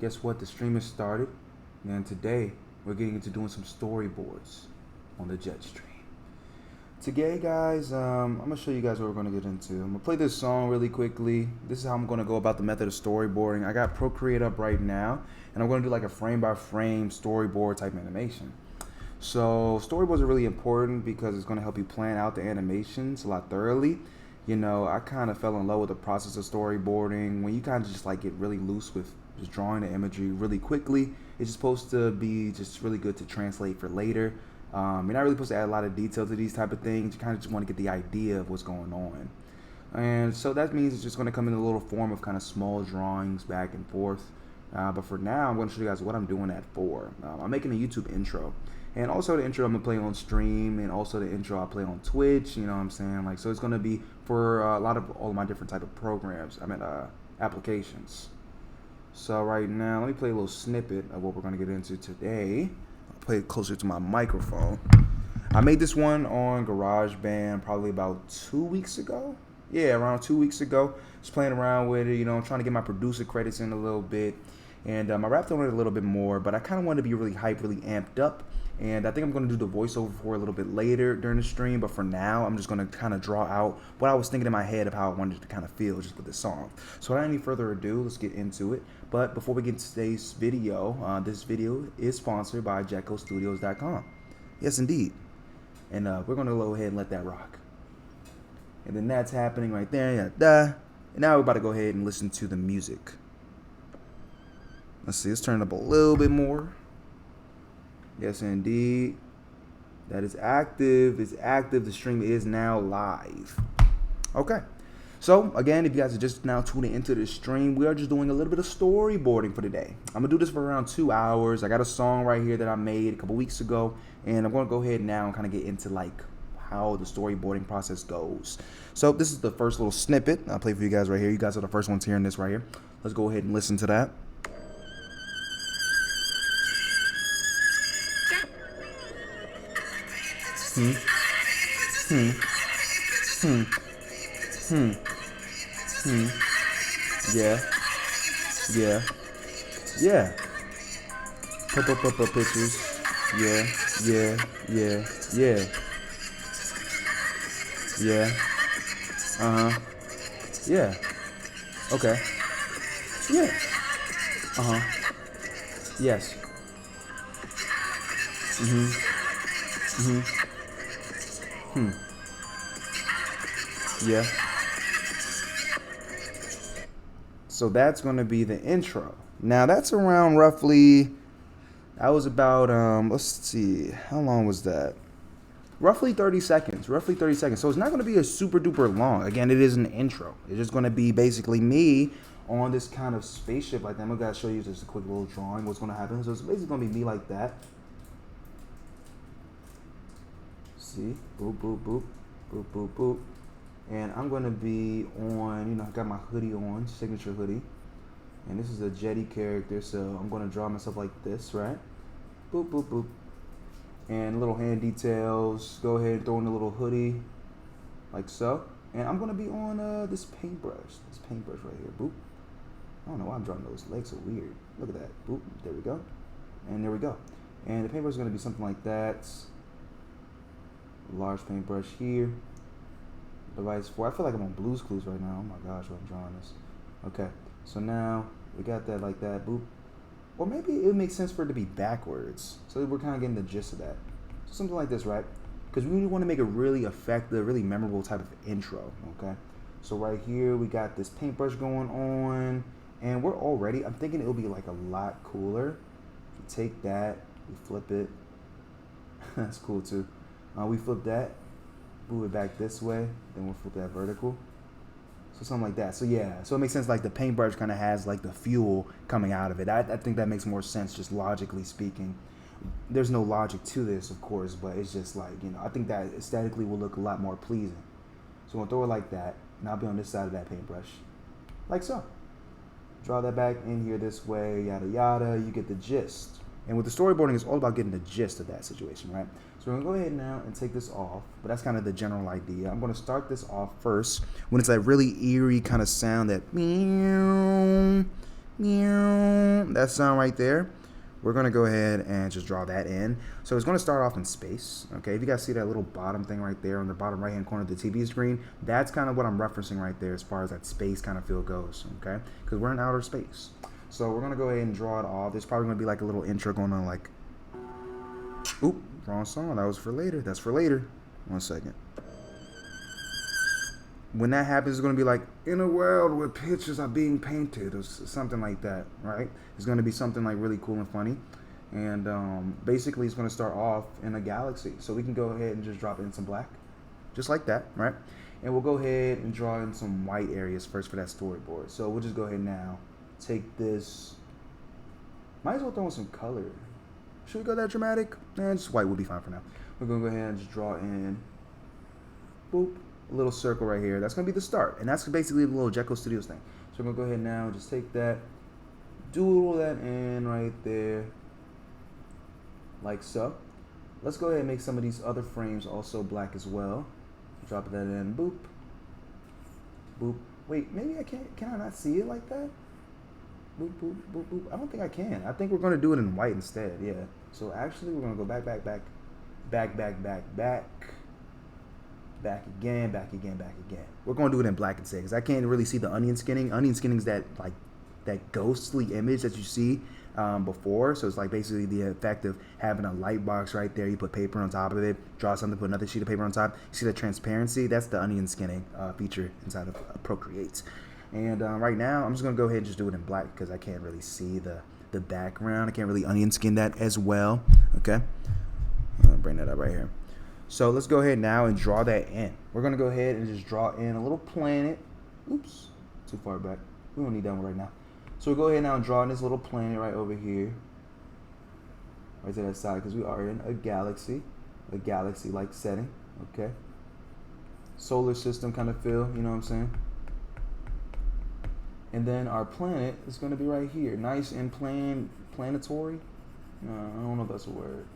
guess what? The stream has started, and today we're getting into doing some storyboards on the jet stream. Today, guys, I'm gonna show you guys what we're gonna get into. I'm gonna play this song really quickly. This is how I'm gonna go about the method of storyboarding. I got Procreate up right now, and I'm gonna do like a frame-by-frame storyboard type animation. So storyboards are really important because it's gonna help you plan out the animations a lot thoroughly. You know, I kind of fell in love with the process of storyboarding. When you kind of just like get really loose with just drawing the imagery really quickly, it's just supposed to be just really good to translate for later. You're not really supposed to add a lot of detail to these type of things. You kind of just want to get the idea of what's going on. And so that means it's just going to come in a little form of kind of small drawings back and forth. But for now, I'm going to show you guys what I'm doing that for. I'm making a YouTube intro. And also the intro I'm going to play on stream, and also the intro I'll play on Twitch, you know what I'm saying? Like, so it's going to be for a lot of all of my different type of programs, applications. So right now, let me play a little snippet of what we're going to get into today. I'll play it closer to my microphone. I made this one on GarageBand probably about 2 weeks ago. Yeah, around 2 weeks ago. Just playing around with it, you know, trying to get my producer credits in a little bit. And I rapped on it a little bit more, but I kind of wanted to be really hyped, really amped up. And I think I'm going to do the voiceover for a little bit later during the stream. But for now, I'm just going to kind of draw out what I was thinking in my head of how I wanted to kind of feel just with this song. So without any further ado, let's get into it. But before we get into today's video, this video is sponsored by JetcoStudios.com. Yes, indeed. And we're going to go ahead and let that rock. And then that's happening right there. And now we're about to go ahead and listen to the music. Let's see, let's turn it up a little bit more. Yes, indeed. That is active. It's active. The stream is now live. Okay. So, again, if you guys are just now tuning into the stream, we are just doing a little bit of storyboarding for today. I'm going to do this for around 2 hours. I got a song right here that I made a couple weeks ago, and I'm going to go ahead now and kind of get into, like, how the storyboarding process goes. So, this is the first little snippet I'll play for you guys right here. You guys are the first ones hearing this right here. Let's go ahead and listen to that. Yeah. Put pictures. Yeah. Yeah. Okay. Yeah. Yes. Yeah. So that's going to be the intro. Now that's around roughly, that was about, let's see, how long was that? Roughly 30 seconds. So it's not going to be a super duper long. Again, it is an intro. It's just going to be basically me on this kind of spaceship like that. I'm going to show you just a quick little drawing what's going to happen. So it's basically going to be me like that. See, boop, boop, boop, boop, boop, boop. And I'm going to be on, you know, I got my hoodie on, signature hoodie. And this is a Jetty character, so I'm going to draw myself like this, right? Boop, boop, boop. And little hand details. Go ahead and throw in a little hoodie, like so. And I'm going to be on this paintbrush right here. Boop. I don't know why I'm drawing those legs so weird. Look at that. Boop. There we go. And there we go. And the paintbrush is going to be something like that. Large paintbrush here. Device 4. I feel like I'm on Blue's Clues right now. Oh my gosh, what I'm drawing this. Okay, so now we got that like that. Boop. Or maybe it would make sense for it to be backwards. So we're kind of getting the gist of that. So something like this, right? Because we want to make a really effective, really memorable type of intro. Okay. So right here we got this paintbrush going on, and we're already. I'm thinking it'll be like a lot cooler. If you take that, we flip it. That's cool too. We flip that. Move it back this way, then we'll flip that vertical. So something like that. So yeah, so it makes sense like the paintbrush kind of has like the fuel coming out of it. I think that makes more sense just logically speaking. There's no logic to this, of course, but it's just like, you know, I think that aesthetically will look a lot more pleasing. So I'm gonna throw it like that, and I'll be on this side of that paintbrush. Like so. Draw that back in here this way, yada yada, you get the gist. And with the storyboarding, it's all about getting the gist of that situation, right? So we're gonna go ahead now and take this off, but that's kind of the general idea. I'm gonna start this off first when it's that really eerie kind of sound, that meow Meow. That sound right there. We're going to go ahead and just draw that in. So it's going to start off in space. Okay, if you guys see that little bottom thing right there on the bottom right hand corner of the TV screen, that's kind of what I'm referencing right there as far as that space kind of feel goes. Okay, because we're in outer space. So we're going to go ahead and draw it off. There's probably going to be like a little intro going on, like, oop, wrong song. That was for later. That's for later. 1 second. When that happens, it's going to be like, in a world where pictures are being painted, or something like that, right? It's going to be something like really cool and funny. And basically, it's going to start off in a galaxy. So we can go ahead and just drop in some black, just like that, right? And we'll go ahead and draw in some white areas first for that storyboard. So we'll just go ahead now, take this, might as well throw in some color. Should we go that dramatic? Just white will be fine for now. We're going to go ahead and just draw in, boop, a little circle right here. That's going to be the start. And that's basically the little Jekyll Studios thing. So we're going to go ahead now and just take that, doodle that in right there, like so. Let's go ahead and make some of these other frames also black as well. Drop that in, boop, boop. Wait, maybe I can't, can I not see it like that? Boop, boop, boop, boop. I don't think I can. I think we're going to do it in white instead, yeah. So actually, we're going to go back, back, back, back, back, back, back. Back again, back again, back again. We're going to do it in black instead because I can't really see the onion skinning. Onion skinning is that like that ghostly image that you see before. So it's like basically the effect of having a light box right there. You put paper on top of it, draw something, put another sheet of paper on top. You see the transparency? That's the onion skinning feature inside of Procreate. And right now, I'm just going to go ahead and just do it in black because I can't really see the background. I can't really onion skin that as well. Okay. I'll bring that up right here. So let's go ahead now and draw that in. We're going to go ahead and just draw in a little planet. Oops, too far back. We don't need that one right now. So we'll go ahead now and draw in this little planet right over here. Right to that side because we are in a galaxy-like setting. Okay. Solar system kind of feel, you know what I'm saying? And then our planet is going to be right here. Nice and planetary. I don't know if that's a word.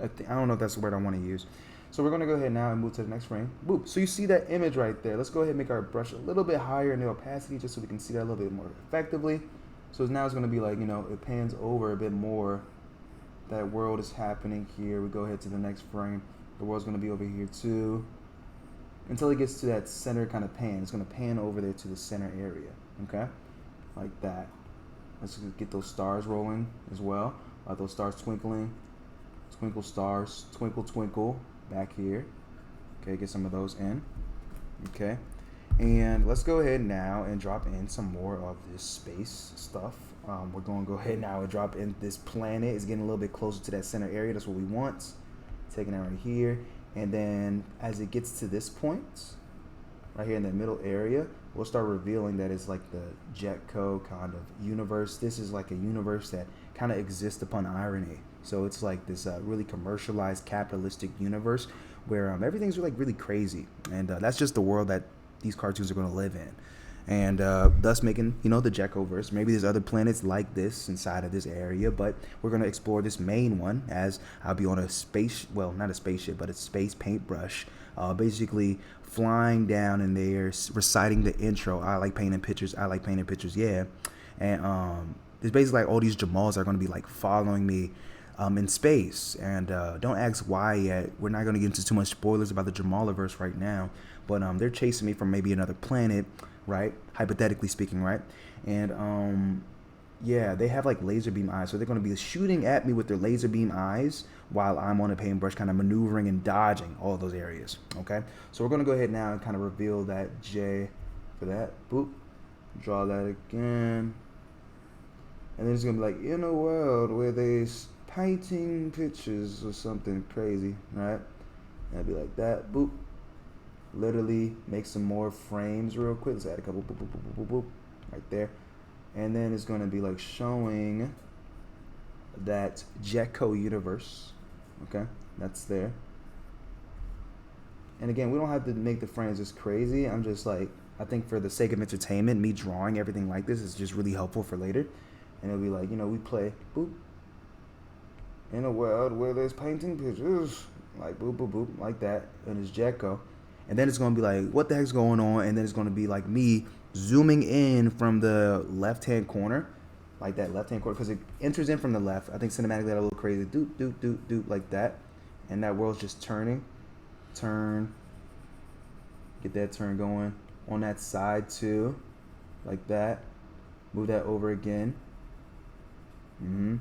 I don't know if that's the word I want to use. So we're going to go ahead now and move to the next frame. Boop. So you see that image right there. Let's go ahead and make our brush a little bit higher in the opacity just so we can see that a little bit more effectively. So now it's going to be like, you know, it pans over a bit more. That world is happening here. We go ahead to the next frame. The world's going to be over here too. Until it gets to that center kind of pan. It's going to pan over there to the center area. Okay? Like that. Let's get those stars rolling as well. Those stars twinkling. Twinkle stars, twinkle, twinkle, back here. Okay, get some of those in. Okay, and let's go ahead now and drop in some more of this space stuff. We're going to go ahead now and drop in this planet. It's getting a little bit closer to that center area. That's what we want. Taking that right here. And then as it gets to this point, right here in the middle area, we'll start revealing that it's like the Jetco kind of universe. This is like a universe that kind of exists upon irony. So it's like this really commercialized capitalistic universe where everything's like really crazy. And that's just the world that these cartoons are going to live in. And thus making, you know, the Jetcoverse. Maybe there's other planets like this inside of this area, but we're going to explore this main one as I'll be on a space, well, not a spaceship, but a space paintbrush, basically flying down in there, reciting the intro. I like painting pictures, yeah. And there's basically like all these Jamals are going to be like following me in space. And don't ask why yet. We're not going to get into too much spoilers about the Jamaliverse right now, but they're chasing me from maybe another planet, right? Hypothetically speaking, right? And yeah, they have like laser beam eyes, so they're going to be shooting at me with their laser beam eyes while I'm on a paintbrush kind of maneuvering and dodging all of those areas. Okay, so we're going to go ahead now and kind of reveal that J for that. Boop, draw that again, and then it's going to be like, in a world where there's painting pictures or something crazy, right? And it'd be like that. Boop. Literally make some more frames real quick. Let's add a couple, boop, boop, boop, boop, boop, boop, right there. And then it's going to be like showing that Jetco universe. Okay, that's there. And again, we don't have to make the frames just crazy. I'm just like, I think for the sake of entertainment, me drawing everything like this is just really helpful for later. And it'll be like, you know, we play, boop, in a world where there's painting pictures, like boop, boop, boop, like that. And it's Jetco. And then it's going to be like, what the heck's going on? And then it's going to be like me zooming in from the left-hand corner, like that left-hand corner, because it enters in from the left. I think cinematically that's a little crazy. Doop, doop, doop, doop, like that. And that world's just turning. Turn. Get that turn going. On that side too. Like that. Move that over again. And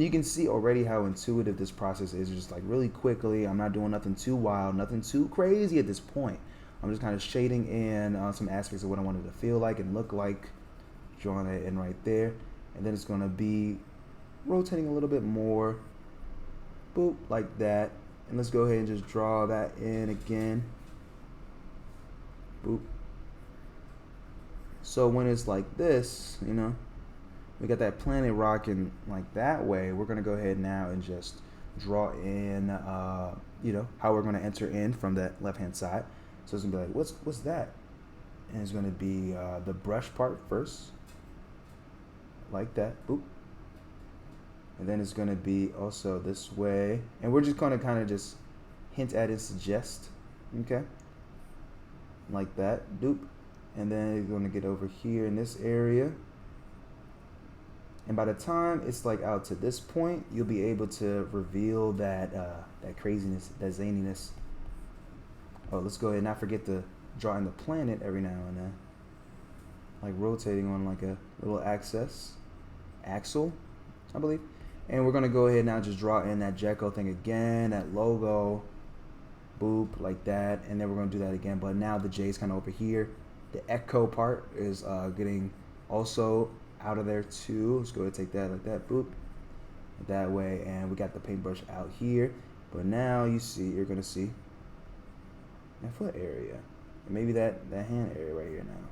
you can see already how intuitive this process is. Just like really quickly. I'm not doing nothing too wild, nothing too crazy at this point. I'm just kind of shading in some aspects of what I wanted to feel like and look like. Drawing it in right there. And then it's going to be rotating a little bit more. Boop, like that. And let's go ahead and just draw that in again. Boop. So when it's like this, you know, we got that planet rocking like that way. We're going to go ahead now and just draw in, you know, how we're going to enter in from that left-hand side. So it's going to be like, what's that? And it's going to be the brush part first. Like that. Boop. And then it's going to be also this way. And we're just going to kind of just hint at and suggest. Okay. Like that. Doop. And then it's going to get over here in this area. And by the time it's like out to this point, you'll be able to reveal that that craziness, that zaniness. Oh, let's go ahead and not forget to draw in the planet every now and then. Like rotating on like a little axle, I believe. And we're going to go ahead now just draw in that Jekyll thing again, that logo. Boop, like that. And then we're going to do that again. But now the J's kind of over here. The echo part is getting also out of there too. Let's go ahead and take that like that. Boop. That way. And we got the paintbrush out here. But now you're going to see that foot area. And maybe that hand area right here now.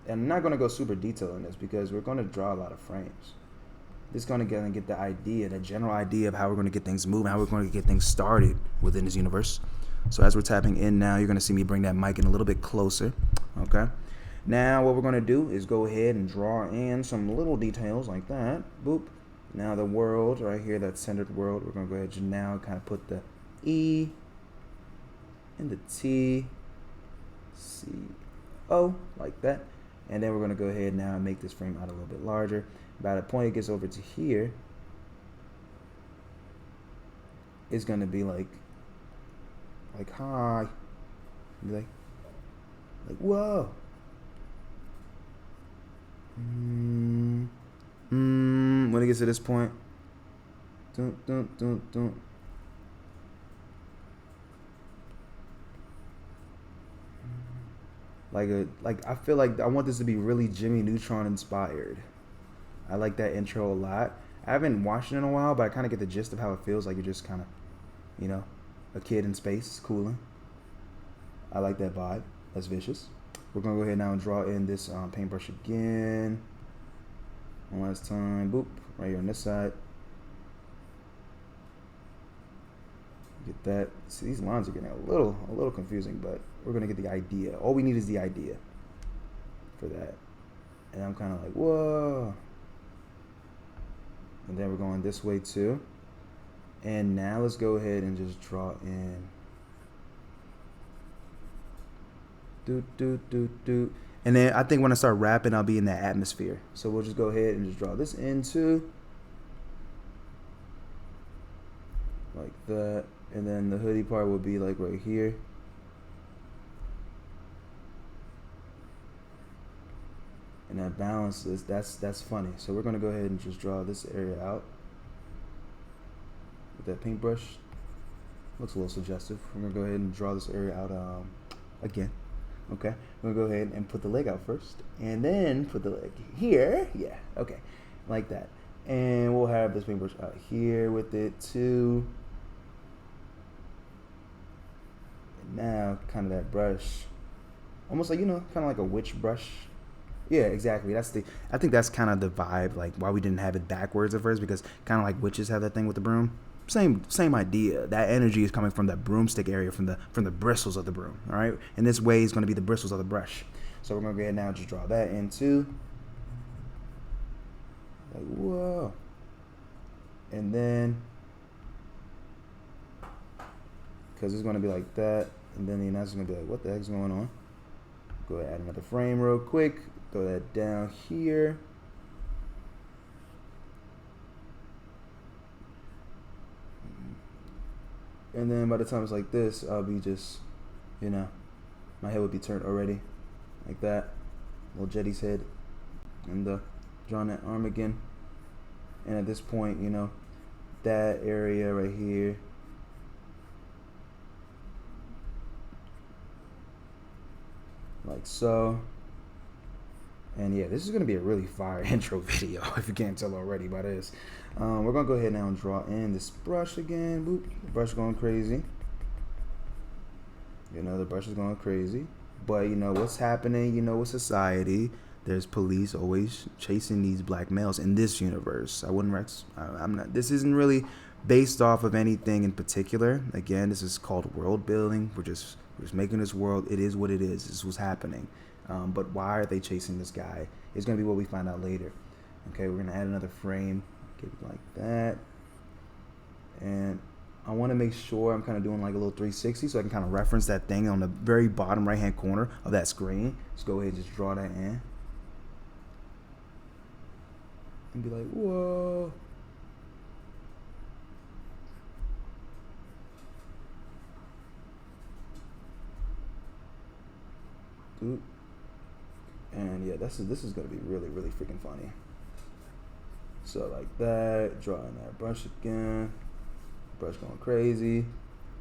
And I'm not going to go super detailed in this because we're going to draw a lot of frames. This is going to get the idea, the general idea of how we're going to get things moving, how we're going to get things started within this universe. So as we're tapping in now, you're going to see me bring that mic in a little bit closer. Okay. Now what we're going to do is go ahead and draw in some little details like that. Boop. Now the world right here, that centered world, we're going to go ahead and now kind of put the E and the T, C, O, like that. And then we're going to go ahead now and make this frame out a little bit larger. By the point it gets over to here, it's going to be like hi. Be like whoa. When it gets to this point, don't. Like I feel like I want this to be really Jimmy Neutron inspired. I like that intro a lot. I haven't watched it in a while, but I kind of get the gist of how it feels. Like you're just kind of, you know, a kid in space cooling. I like that vibe. That's vicious. We're gonna go ahead now and draw in this paintbrush again. One last time. Boop. Right here on this side. Get that. See, these lines are getting a little confusing, but we're gonna get the idea. All we need is the idea for that. And I'm kind of like, whoa. And then we're going this way too. And now let's go ahead and just draw in. Do. And then I think when I start rapping, I'll be in that atmosphere. So we'll just go ahead and just draw this in too. Like that. And then the hoodie part will be like right here. And that balances, that's funny. So we're gonna go ahead and just draw this area out with that paintbrush. Looks a little suggestive. We're gonna go ahead and draw this area out again. Okay, we're gonna go ahead and put the leg out first, and then put the leg here. Yeah, okay, like that. And we'll have this paintbrush out here with it too. And now, kind of that brush, almost like, you know, kind of like a witch brush. Yeah, exactly. I think that's kind of the vibe, like why we didn't have it backwards at first, because kind of like witches have that thing with the broom. Same idea. That energy is coming from that broomstick area, from the bristles of the broom. All right, and this way is going to be the bristles of the brush. So we're going to go ahead now and just draw that in too. Like whoa, and then because it's going to be like that, and then the announcer's going to be like, what the heck's going on? Go ahead, add another frame real quick. Throw that down here. And then by the time it's like this, I'll be just, you know, my head would be turned already, like that. Little Jetty's head, and drawing that arm again. And at this point, you know, that area right here, like so. And yeah, this is gonna be a really fire intro video if you can't tell already by this. We're gonna go ahead now and draw in this brush again. Boop, the brush going crazy. You know, the brush is going crazy. But you know what's happening, you know, with society, there's police always chasing these black males in this universe. I'm not, this isn't really based off of anything in particular. Again, this is called world building. We're just making this world, it is what it is. This is what's happening. But why are they chasing this guy? It's going to be what we find out later. Okay, we're going to add another frame. Get it like that. And I want to make sure I'm kind of doing like a little 360 so I can kind of reference that thing on the very bottom right hand corner of that screen. Let's go ahead and just draw that in. And be like, whoa. Dude. And yeah, this is gonna be really, really freaking funny. So like that, drawing that brush again, brush going crazy.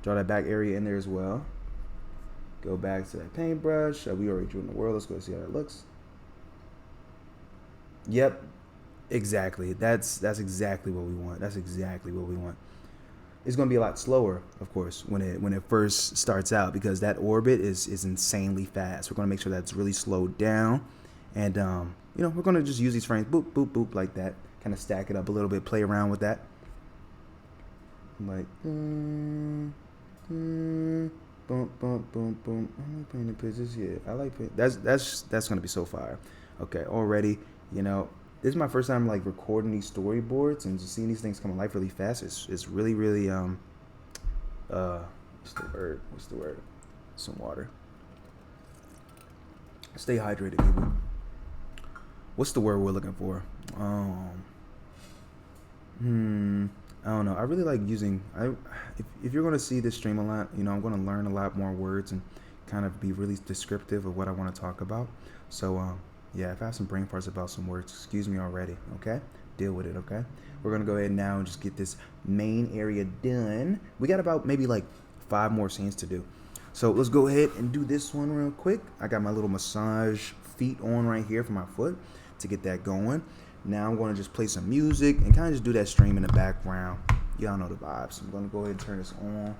Draw that back area in there as well. Go back to that paintbrush. We already drew in the world. Let's go see how that looks. Yep, exactly. That's exactly what we want. That's exactly what we want. It's going to be a lot slower, of course, when it first starts out, because that orbit is insanely fast. We're going to make sure that's really slowed down, and you know, we're going to just use these frames, boop, boop, boop, like that. Kind of stack it up a little bit, play around with that, like boom, boom, boom, boom. I like painting pictures. Yeah, I like paint. That's going to be so fire. Okay, already, you know. This is my first time like recording these storyboards and just seeing these things come to life really fast. It's really, really what's the word? Some water. Stay hydrated, people. What's the word we're looking for? I don't know. I really like using. If you're gonna see this stream a lot, you know, I'm gonna learn a lot more words and kind of be really descriptive of what I want to talk about. So yeah, if I have some brain farts about some words, excuse me already, okay? Deal with it, okay? We're going to go ahead now and just get this main area done. We got about maybe like 5 more scenes to do. So let's go ahead and do this one real quick. I got my little massage feet on right here for my foot to get that going. Now I'm going to just play some music and kind of just do that stream in the background. Y'all know the vibes. I'm going to go ahead and turn this on.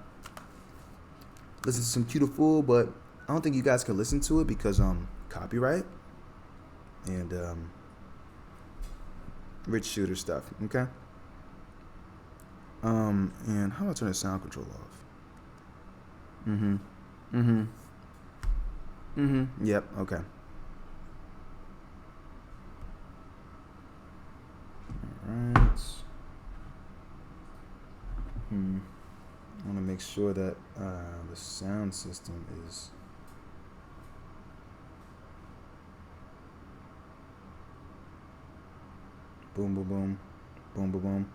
Listen to some Beautiful, but I don't think you guys can listen to it because copyright. And rich shooter stuff, okay? And how do I turn the sound control off? Yep, okay. Alright. I want to make sure that the sound system is boom, boom, boom, boom, boom, boom.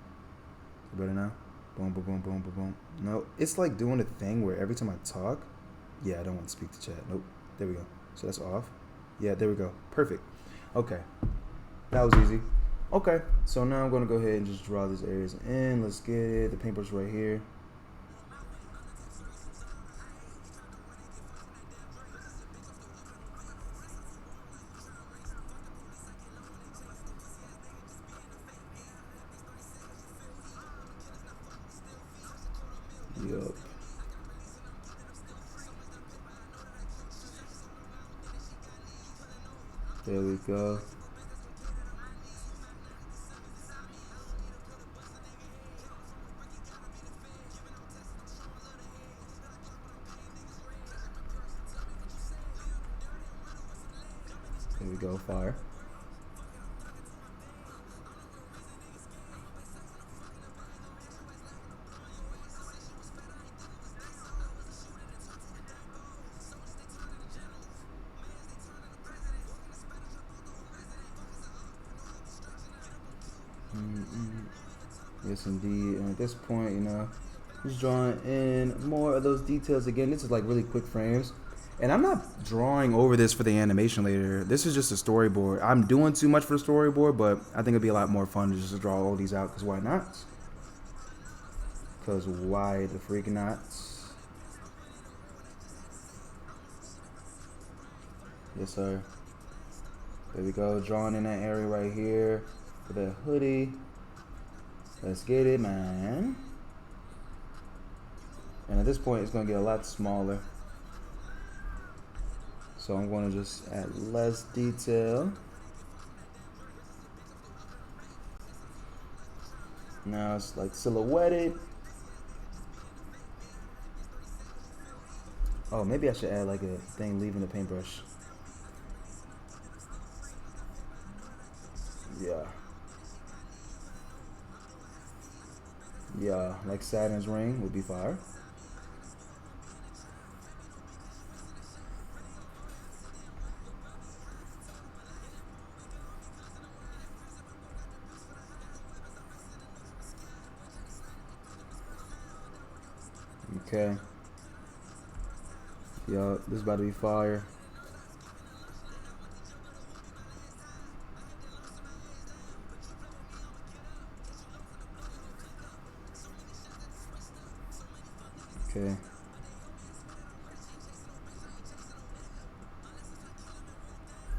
Better now? Boom, boom, boom, boom, boom, boom. No, it's like doing a thing where every time I talk, yeah, I don't want to speak to chat. Nope. There we go. So that's off. Yeah, there we go. Perfect. Okay. That was easy. Okay. So now I'm going to go ahead and just draw these areas in. Let's get it. The paintbrush right here. Yup. There we go. There we go, fire. Yes, indeed. And at this point, just drawing in more of those details again. This is like really quick frames. And I'm not drawing over this for the animation later. This is just a storyboard. I'm doing too much for the storyboard, but I think it'd be a lot more fun to just draw all these out, because why not? Because why the freak not? Yes, sir. There we go. Drawing in that area right here for the hoodie. Let's get it, man. And at this point, it's going to get a lot smaller. So I'm going to just add less detail. Now it's like silhouetted. Oh, maybe I should add like a thing leaving the paintbrush. Yeah. Yeah, like Saturn's ring would be fire. Okay. Yo, this is about to be fire. Okay.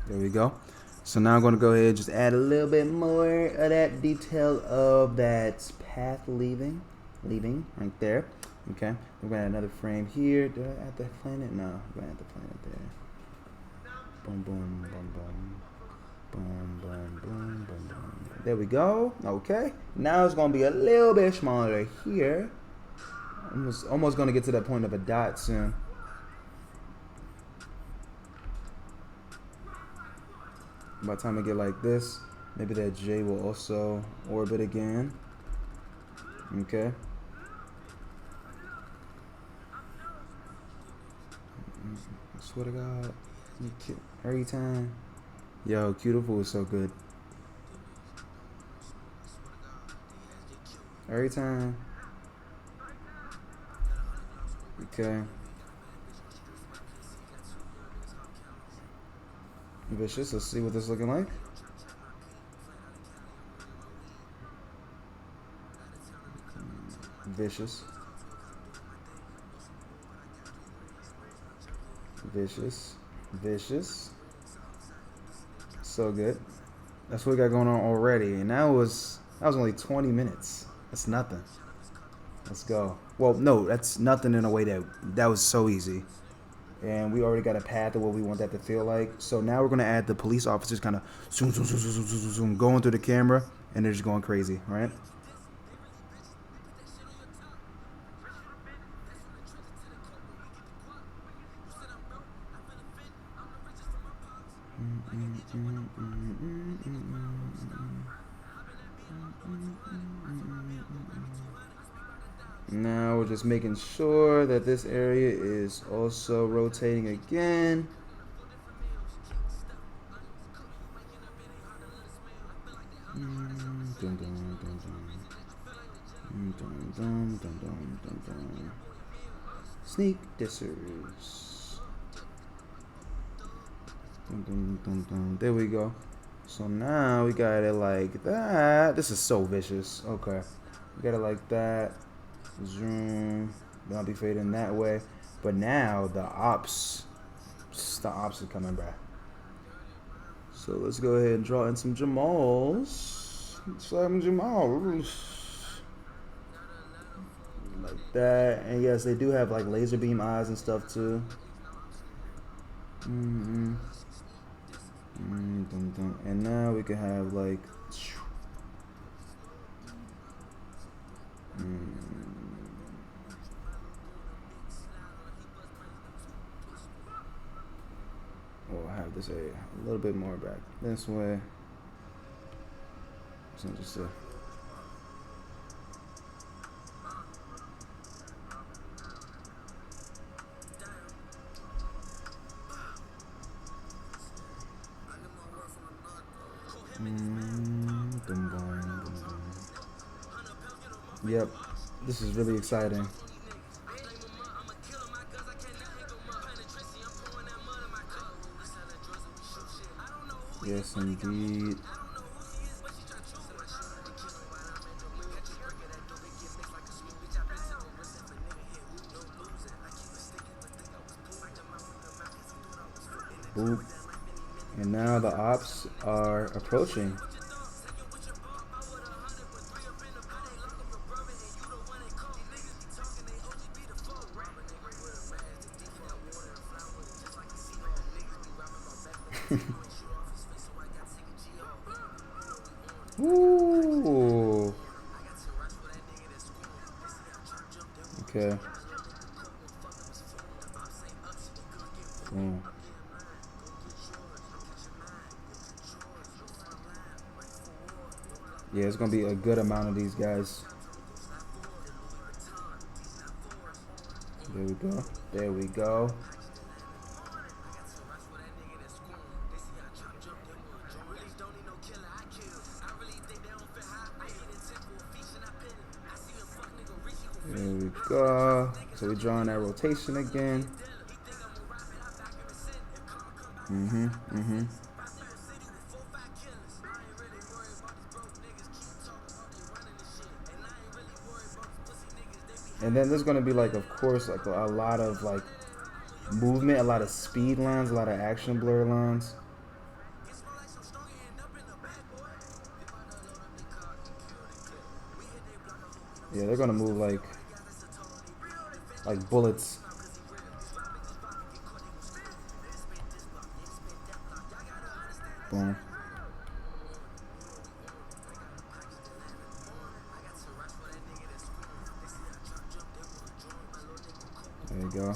There we go. So now I'm going to go ahead and just add a little bit more of that detail of that path leaving right there. Okay. We're going to add another frame here. Did I add the planet? No. I'm going to add the planet there. Boom, boom, boom, boom. Boom, boom, boom, boom, boom. There we go. Okay. Now it's going to be a little bit smaller here. I'm almost going to get to that point of a dot soon. By the time I get like this, maybe that J will also orbit again. Okay. I swear to God. Every time. Yo, Cuticle is so good. Every time. Okay. Vicious, let's see what this is looking like. Vicious. Vicious. Vicious. So good. That's what we got going on already. And that was only 20 minutes. That's nothing. Let's go. Well, no, that's nothing in a way that was so easy. And we already got a path of what we want that to feel like. So now we're going to add the police officers kind of zoom, zoom, zoom, zoom, zoom, zoom, zoom, going through the camera. And they're just going crazy, right? Now we're just making sure that this area is also rotating again. Sneak dissers. There we go. So now we got it like that. This is so vicious. Okay. We got it like that. Zoom. Don't be fading that way. But now the ops are coming back. So let's go ahead and draw in some Jamals. Some Jamals. Like that. And yes, they do have like laser beam eyes and stuff too. And now we can have like we'll have this area a little bit more back this way. So just Yep, this is really exciting. Yes, indeed. Boop. And now the ops are approaching. Ooh. Okay. Boom. Yeah, it's gonna be a good amount of these guys. There we go. There we go. There we go. So we're drawing that rotation again. And then there's gonna be like, of course, like a lot of like movement, a lot of speed lines, a lot of action blur lines. Yeah, they're gonna move like bullets. Boom. There you go.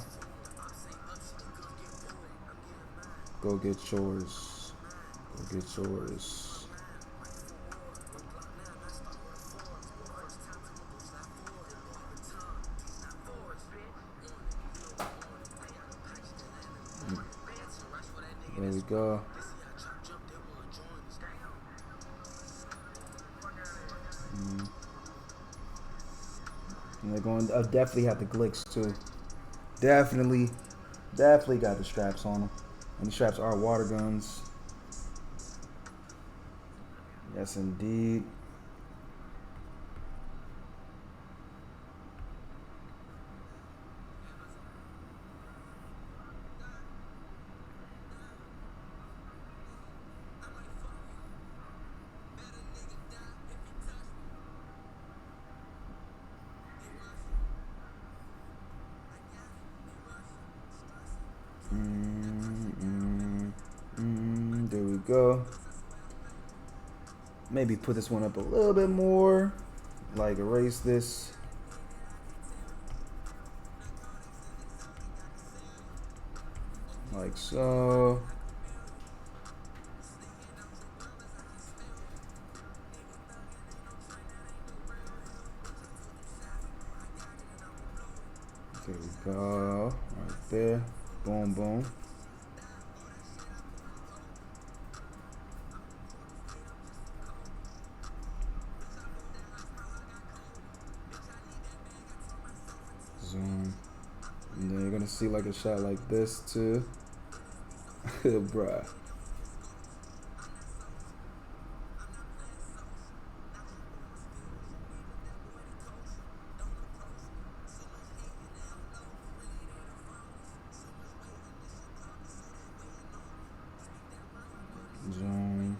Go get yours. Go get yours. There we go. And they're going to definitely have the glicks too. Definitely got the straps on them. And the straps are water guns. Yes, indeed. There we go. Maybe put this one up a little bit more. Like erase this. Like so. There we go. Right there. Boom, boom. Zoom. And then you're gonna see like a shot like this too. Bruh. Zoom.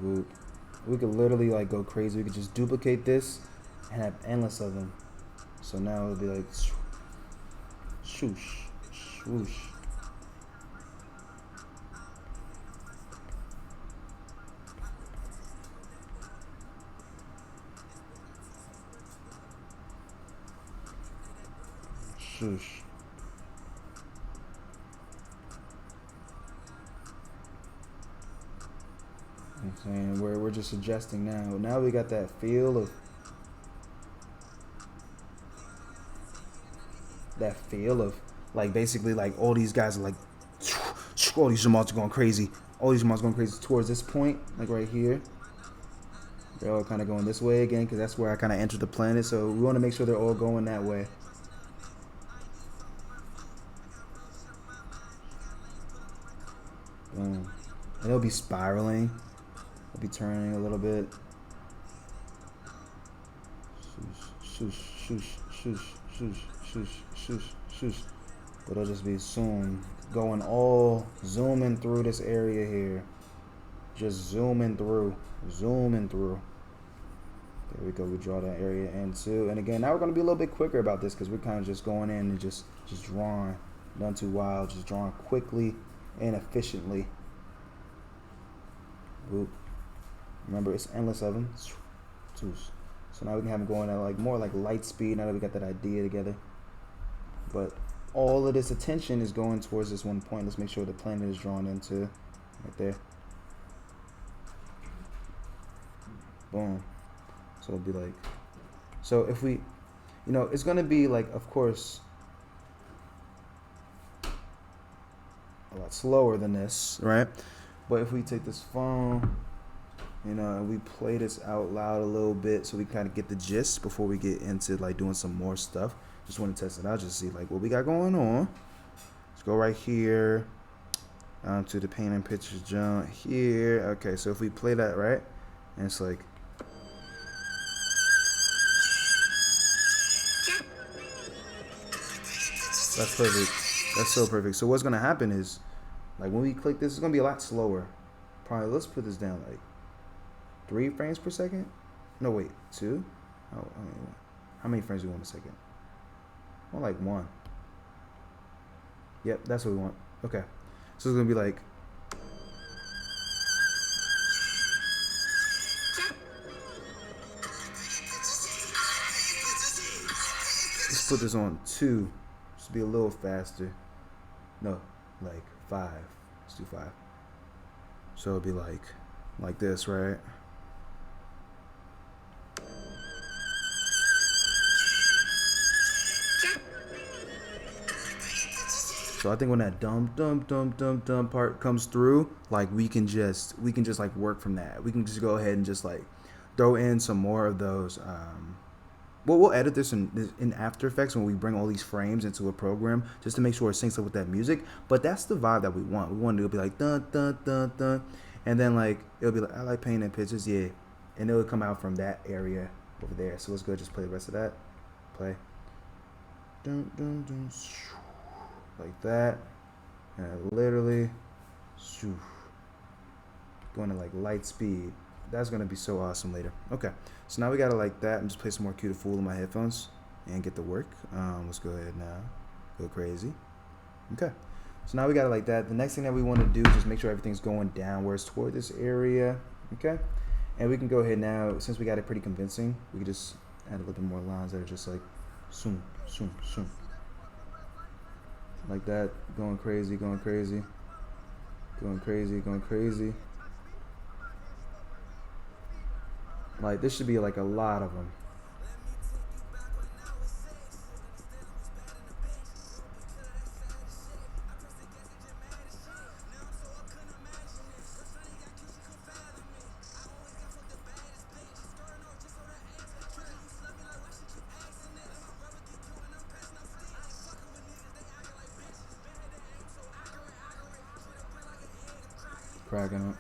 Boop. We could literally like go crazy. We could just duplicate this and have endless of them. So now it'll be like swoosh, swoosh. Swoosh. You know what I'm saying we're just adjusting now. Now we got that feel of Like basically like all these guys are like all these monsters going crazy. All these monsters going crazy towards this point, like right here. They're all kind of going this way again because that's where I kind of entered the planet. So we want to make sure they're all going that way. Boom. And it'll be spiraling. It'll be turning a little bit. Shoosh, shoosh, shoosh, shoosh, shoosh, shoosh, shoosh. But it'll just be soon going all zooming through this area here. Just zooming through. Zooming through. There we go. We draw that area in too. And again, now we're going to be a little bit quicker about this because we're kind of just going in and just drawing. None too wild. Just drawing quickly and efficiently. Boop. Remember, it's endless of them. So now we can have them going at like more like light speed now that we got that idea together. But all of this attention is going towards this one point. Let's make sure the planet is drawn into right there. Boom. So it'll be like, so if we, you know, it's going to be like, of course, a lot slower than this, right? But if we take this phone, you know, and we play this out loud a little bit so we kind of get the gist before we get into like doing some more stuff. Just want to test it out, just see like what we got going on. Let's go right here to the paint and pictures jump here. Okay, so if we play that right, and it's like, that's perfect. That's so perfect. So what's gonna happen is, like when we click this, it's gonna be a lot slower. Probably let's put this down like 3 frames per second. No, wait, 2. Oh, I mean, how many frames do we want a second? More like 1. Yep, that's what we want. Okay, so it's gonna be like. Let's put this on 2. Just be a little faster. No, like 5. Let's do 5. So it'll be like this, right? So I think when that dum part comes through, like we can just like work from that. We can just go ahead and just like throw in some more of those. Well, we'll edit this in After Effects when we bring all these frames into a program just to make sure it syncs up with that music. But that's the vibe that we want. We want it to be like dun dun dun dun, and then like it'll be like I like painting pictures, yeah, and it'll come out from that area over there. So let's go just play the rest of that. Play. Dun dun dun. Like that, and literally going to like light speed. That's gonna be so awesome later. Okay, so now we got it like that, and just play some more Cue the Fool in my headphones and get to work. Let's go ahead now, go crazy. Okay, so now we got it like that. The next thing that we want to do is just make sure everything's going downwards toward this area. Okay, and we can go ahead now, since we got it pretty convincing, we can just add a little bit more lines that are just like soon, like that, going crazy, going crazy, going crazy, going crazy. Like this should be like a lot of them. Cracking it.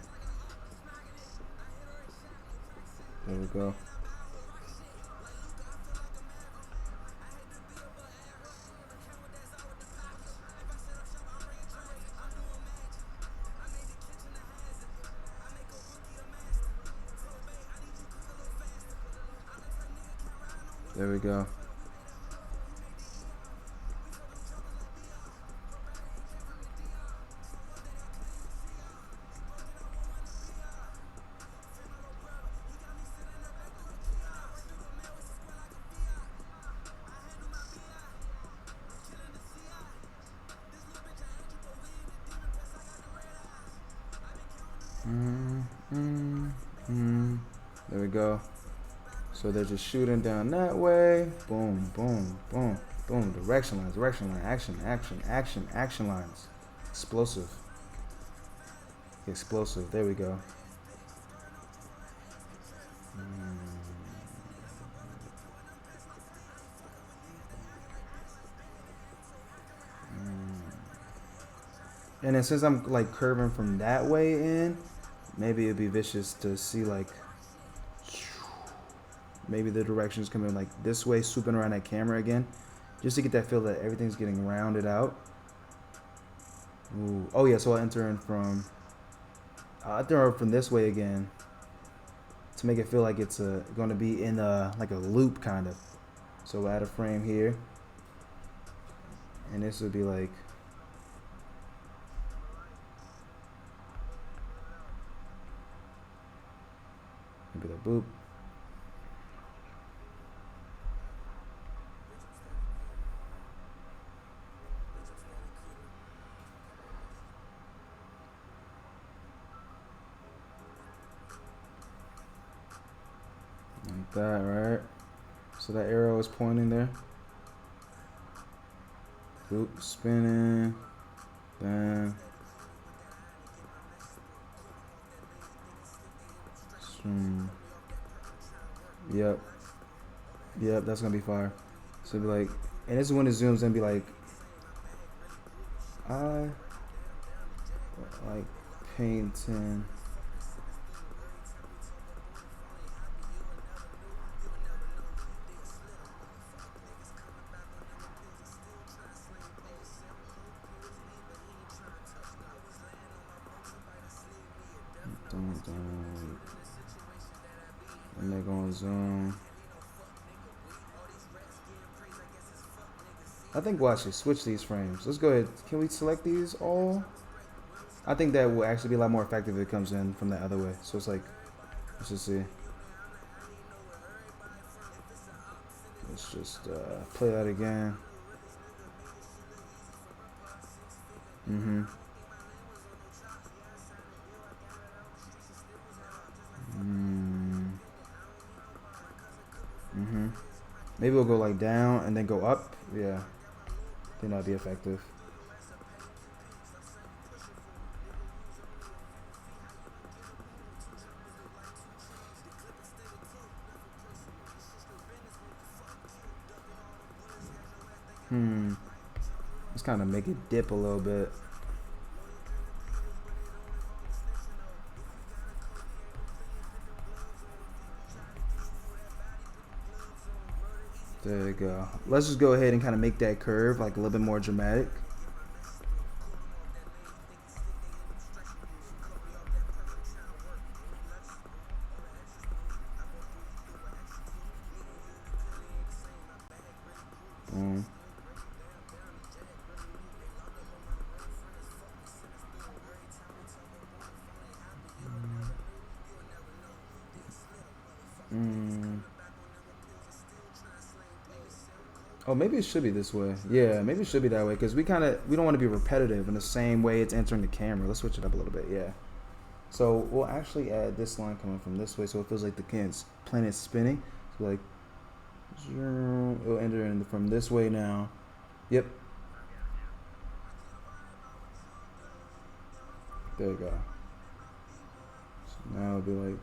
There we go. There we go. There we go. So they're just shooting down that way. Boom, boom, boom, boom. Direction line, action, action, action, action lines. Explosive. Explosive. There we go. And then since I'm like curving from that way in, maybe it'd be vicious to see like maybe the directions coming like this way, swooping around that camera again, just to get that feel that everything's getting rounded out. Ooh. Oh yeah, so I'll enter in from this way again to make it feel like it's going to be in like a loop kind of. So we'll add a frame here, and this would be like maybe the boop. Like that, right? So that arrow is pointing there. Boop, spinning. Then. Yep. Yep, that's gonna be fire. So it'd be like, and this is when it zooms in, be like, I like painting. And they're gonna zoom. I think we'll actually switch these frames. Let's go ahead. Can we select these all? I think that will actually be a lot more effective if it comes in from the other way. So it's like, let's just see. Let's just play that again. Maybe we'll go like down and then go up. Yeah. I think that'd be effective. Let's kind of make it dip a little bit. There you go. Let's just go ahead and kind of make that curve like a little bit more dramatic. Oh, maybe it should be this way. Yeah, maybe it should be that way because we don't want to be repetitive in the same way it's entering the camera. Let's switch it up a little bit. Yeah. So we'll actually add this line coming from this way, so it feels like the planet's spinning. So like, it'll enter in from this way now. Yep. There you go. So now it'll be like.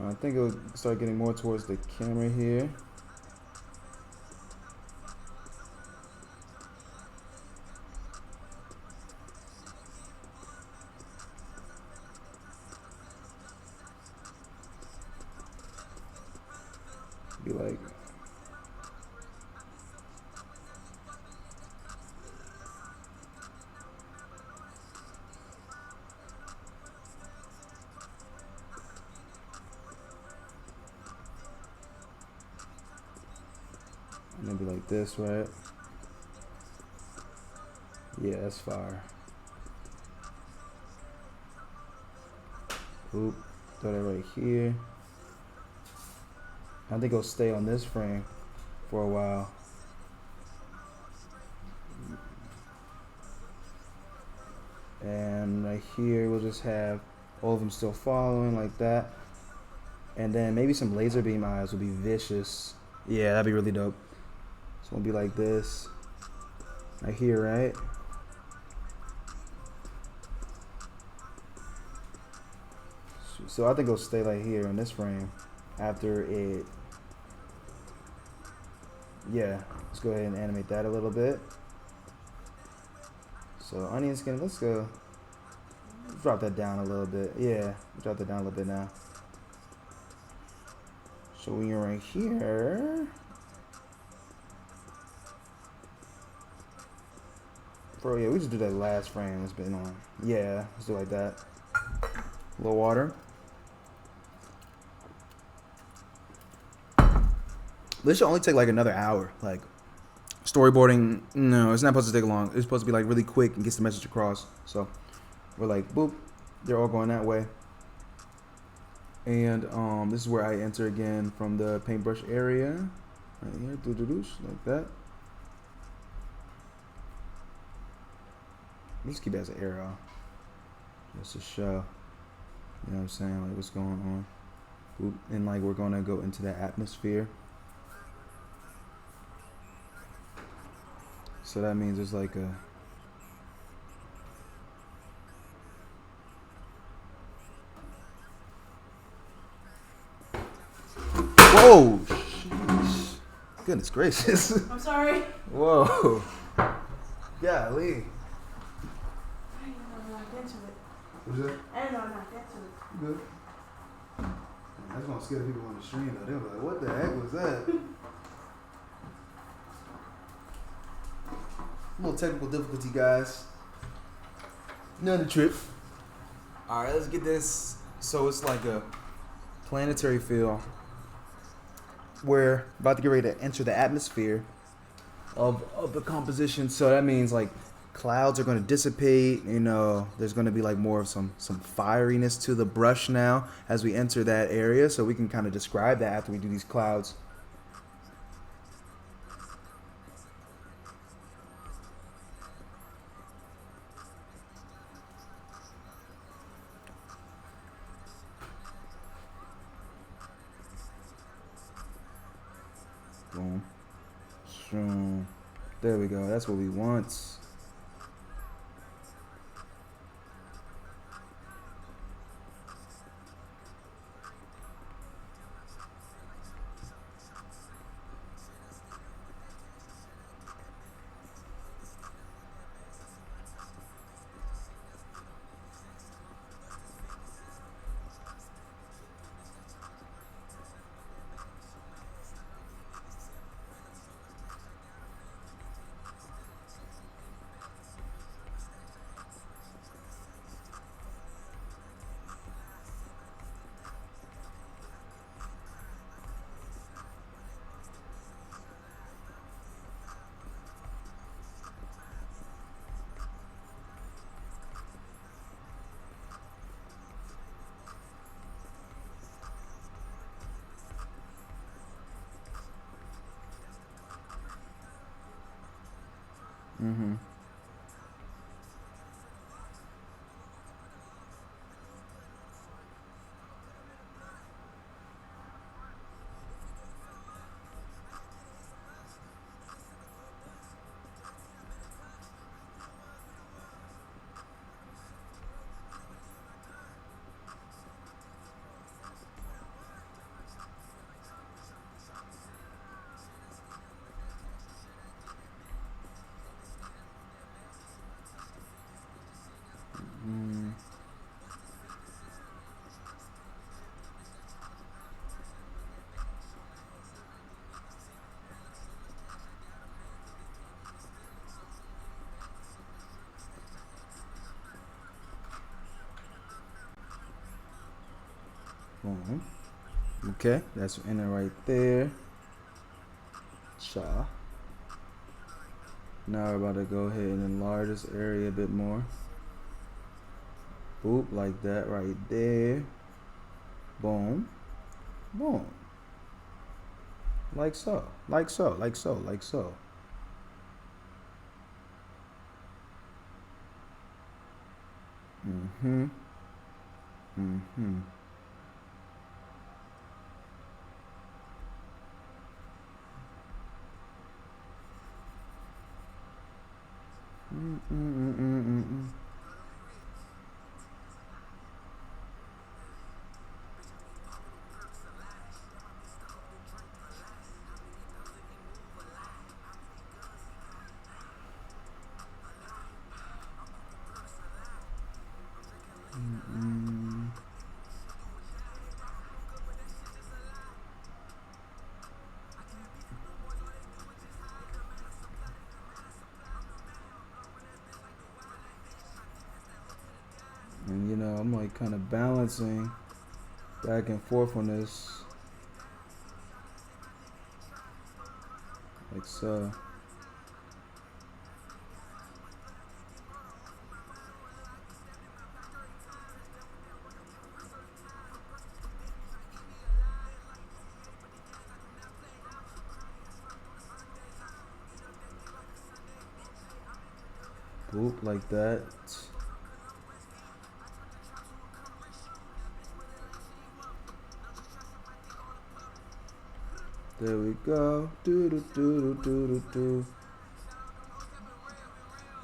I think it'll start getting more towards the camera here. Be like. Maybe like this, right? Yeah, that's fire. Oop, throw that right here. I think it'll stay on this frame for a while. And right here, we'll just have all of them still following like that. And then maybe some laser beam eyes will be vicious. Yeah, that'd be really dope. So it'll be like this. Right here, right? So I think it'll stay like here in this frame after it. Yeah, let's go ahead and animate that a little bit. So onion skin, let's go. Drop that down a little bit. Yeah, drop that down a little bit now. So when you're right here, bro, yeah, we just do that last frame it's been on. Yeah, let's do it like that. A little water. This should only take like another hour. Like storyboarding, no, it's not supposed to take long. It's supposed to be like really quick and gets the message across. So we're like, boop, they're all going that way. And this is where I enter again from the paintbrush area. Right here, like that. Let's keep it as an arrow. Just to show, you know what I'm saying, like what's going on. Boop. And like we're gonna go into that atmosphere. So that means there's like a whoa! Sheesh. Goodness gracious! I'm sorry. Whoa! Golly! I didn't know I get to it. What's that? I didn't know I get to it. Good. That's gonna scare people on the stream though. They'll be like, "What the heck was that?" A little technical difficulty, guys. None of the trip. All right, let's get this. So it's like a planetary feel. We're about to get ready to enter the atmosphere of the composition. So that means like clouds are going to dissipate. You know, there's going to be like more of some fieriness to the brush now as we enter that area. So we can kind of describe that after we do these clouds. Boom. Boom. There we go. That's what we want. Mm-hmm. Mm. Okay, that's in there right there. Shaw. Now we're about to go ahead and enlarge this area a bit more. Boop, like that right there. Boom. Boom. Like so. Like so. Like so. Like so. Mm-hmm. Mm-hmm. Mm-mm-mm-mm-mm. Mm-mm. And you know, I'm like kind of balancing back and forth on this, like so. Boop, like that. There we go. Do do do do do do do.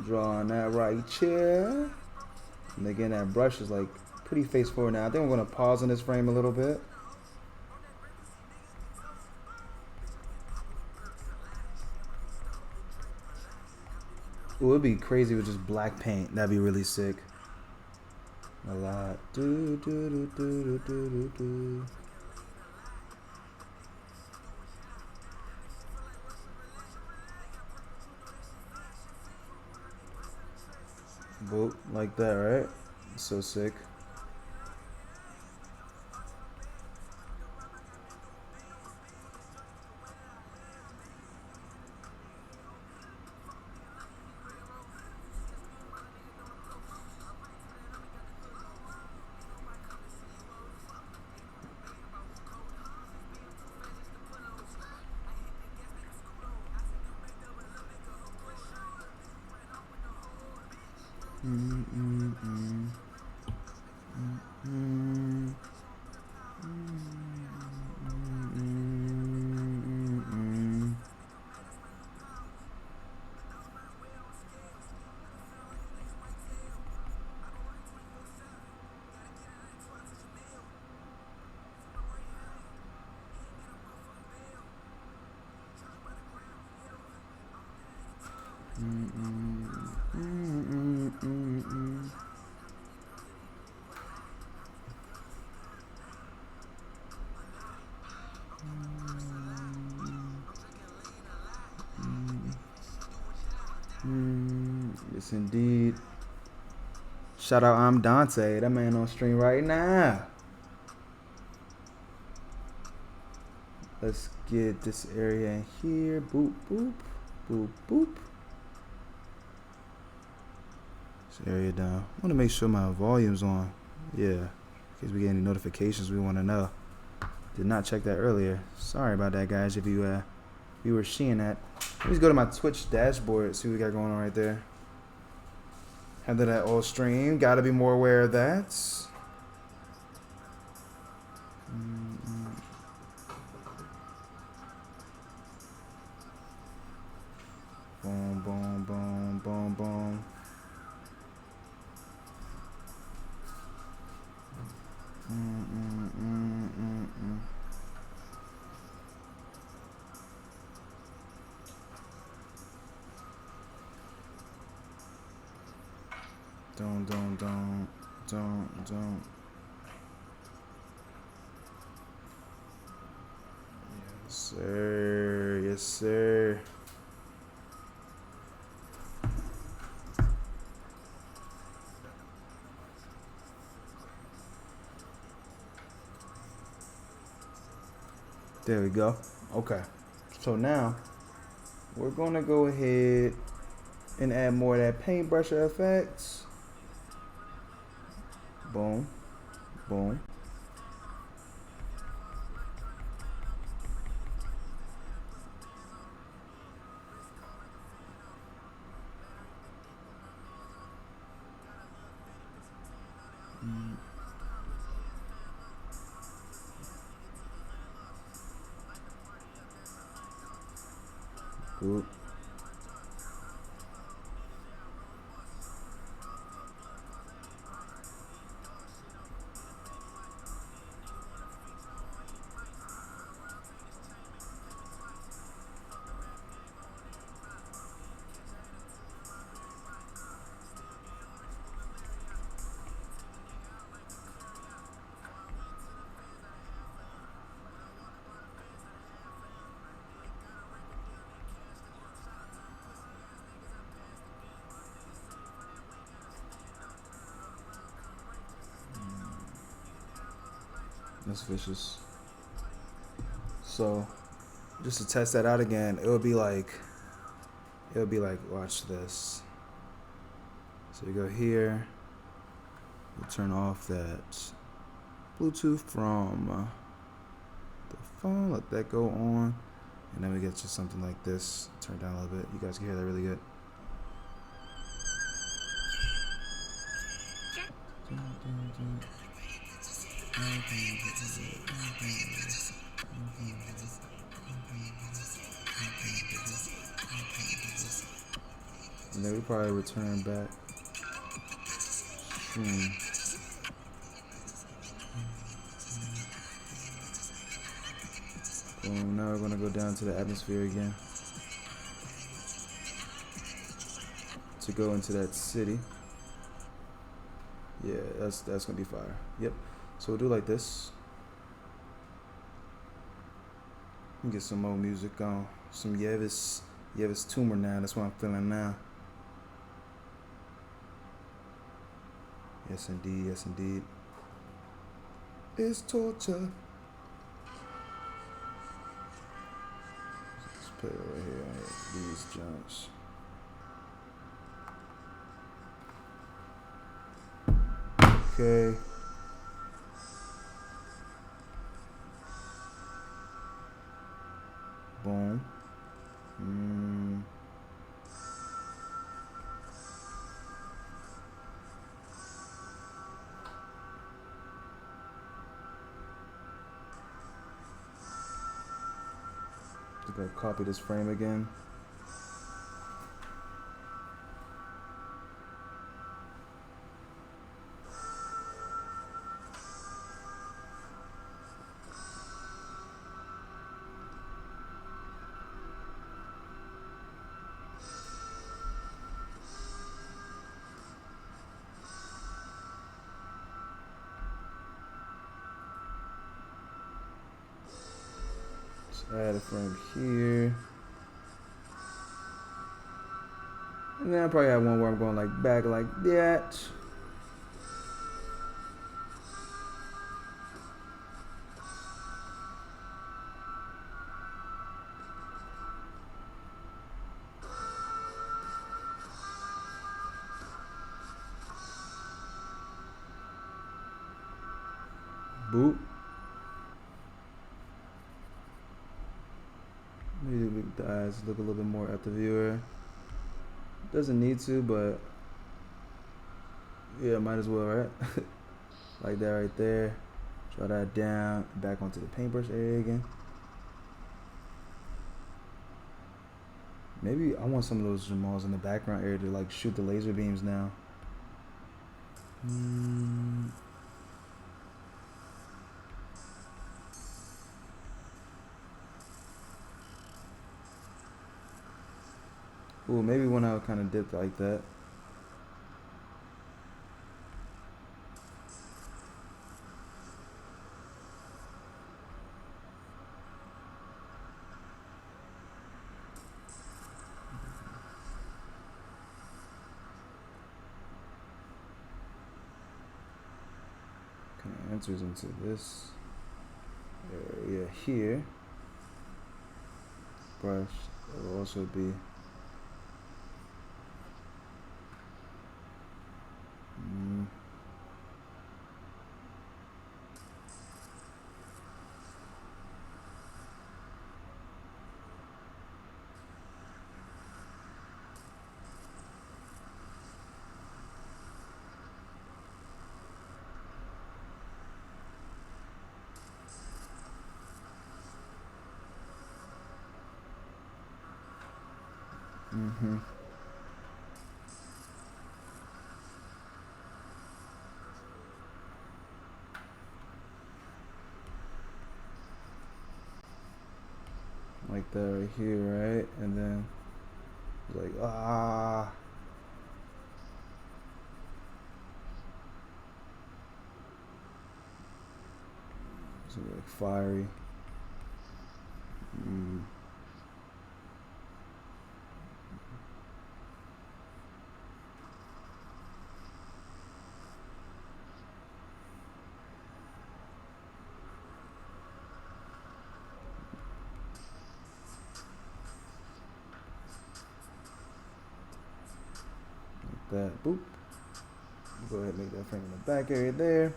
Drawing that right chair. And again, that brush is like pretty face forward now. I think I'm gonna pause on this frame a little bit. Ooh, it'd be crazy with just black paint. That'd be really sick. A lot. Do do do do do do do do. Boop, like that, right? So sick. Mm mm mm. Mm mm. Yes, indeed. Shout out, I'm Dante. That man on stream right now. Let's get this area in here. Boop, boop, boop, boop. This area down. I want to make sure my volume's on. Yeah, in case we get any notifications we want to know. Did not check that earlier. Sorry about that, guys. If you were seeing that. Let me go to my Twitch dashboard. See what we got going on right there. Handle that all stream. Got to be more aware of that. Boom, boom, boom, boom, boom. Don't. Yes, sir. Yes, sir. There we go. Okay. So now we're gonna go ahead and add more of that paintbrush effects. Boom, boom. Good. That's vicious. So, just to test that out again, it would be like, watch this. So you go here, you turn off that Bluetooth from the phone, let that go on, and then we get to something like this. Turn it down a little bit. You guys can hear that really good. And then we probably return back. Boom, now we're gonna go down to the atmosphere again to go into that city. Yeah, that's gonna be fire. Yep. So we'll do like this. And get some more music on. Some Yevis tumor now. That's what I'm feeling now. Yes indeed, yes indeed. It's torture. Let's put it right here. These jumps. Okay. Boom. I'm gonna copy this frame again. Add a frame here. And then I probably have one where I'm going like back like that. Boop. Maybe make the eyes look a little bit more at the viewer. Doesn't need to, but yeah, might as well, right? Like that right there. Draw that down, back onto the paintbrush area again. Maybe I want some of those Jamals in the background area to like shoot the laser beams now. Ooh, maybe when I kind of dipped like that. Kind of enters into this area here. Brush It'll also be like that right here, right? And then it's like it's gonna be like fiery. Like that. Boop. Go ahead and make that frame in the back area there.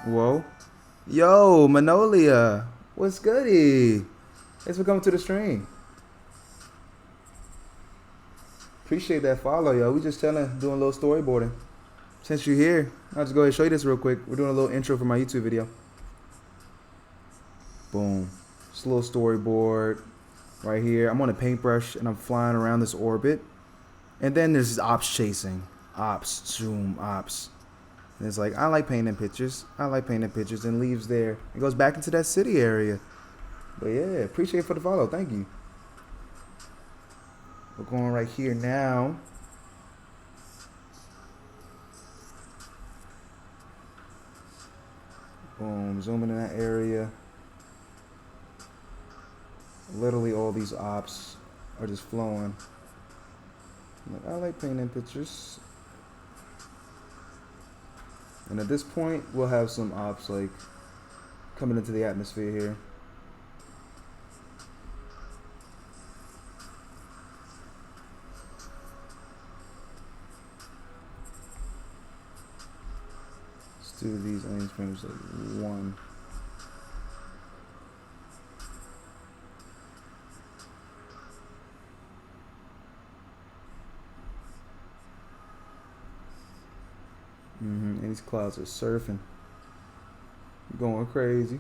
Whoa. Yo, Manolia. What's goody? Thanks for coming to the stream. Appreciate that follow, yo. We just chilling, doing a little storyboarding. Since you're here, I'll just go ahead and show you this real quick. We're doing a little intro for my YouTube video. Boom. Just a little storyboard right here. I'm on a paintbrush and I'm flying around this orbit. And then there's ops chasing. Ops, zoom, ops. And it's like, I like painting pictures. I like painting pictures, and leaves there. It goes back into that city area. But yeah, appreciate it for the follow. Thank you. We're going right here now. Boom, zooming in that area. Literally all these ops are just flowing. Like, I like painting pictures. And at this point, we'll have some ops like coming into the atmosphere here. Let's do these onion frames like one. And these clouds are surfing. Going crazy.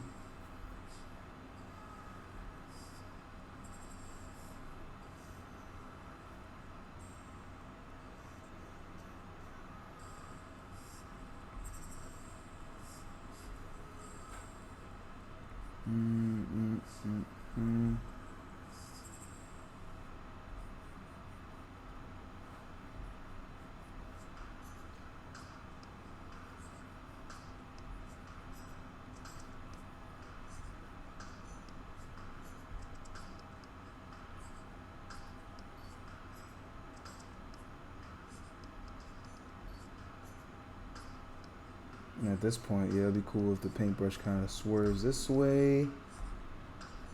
And at this point, yeah, it'd be cool if the paintbrush kind of swerves this way.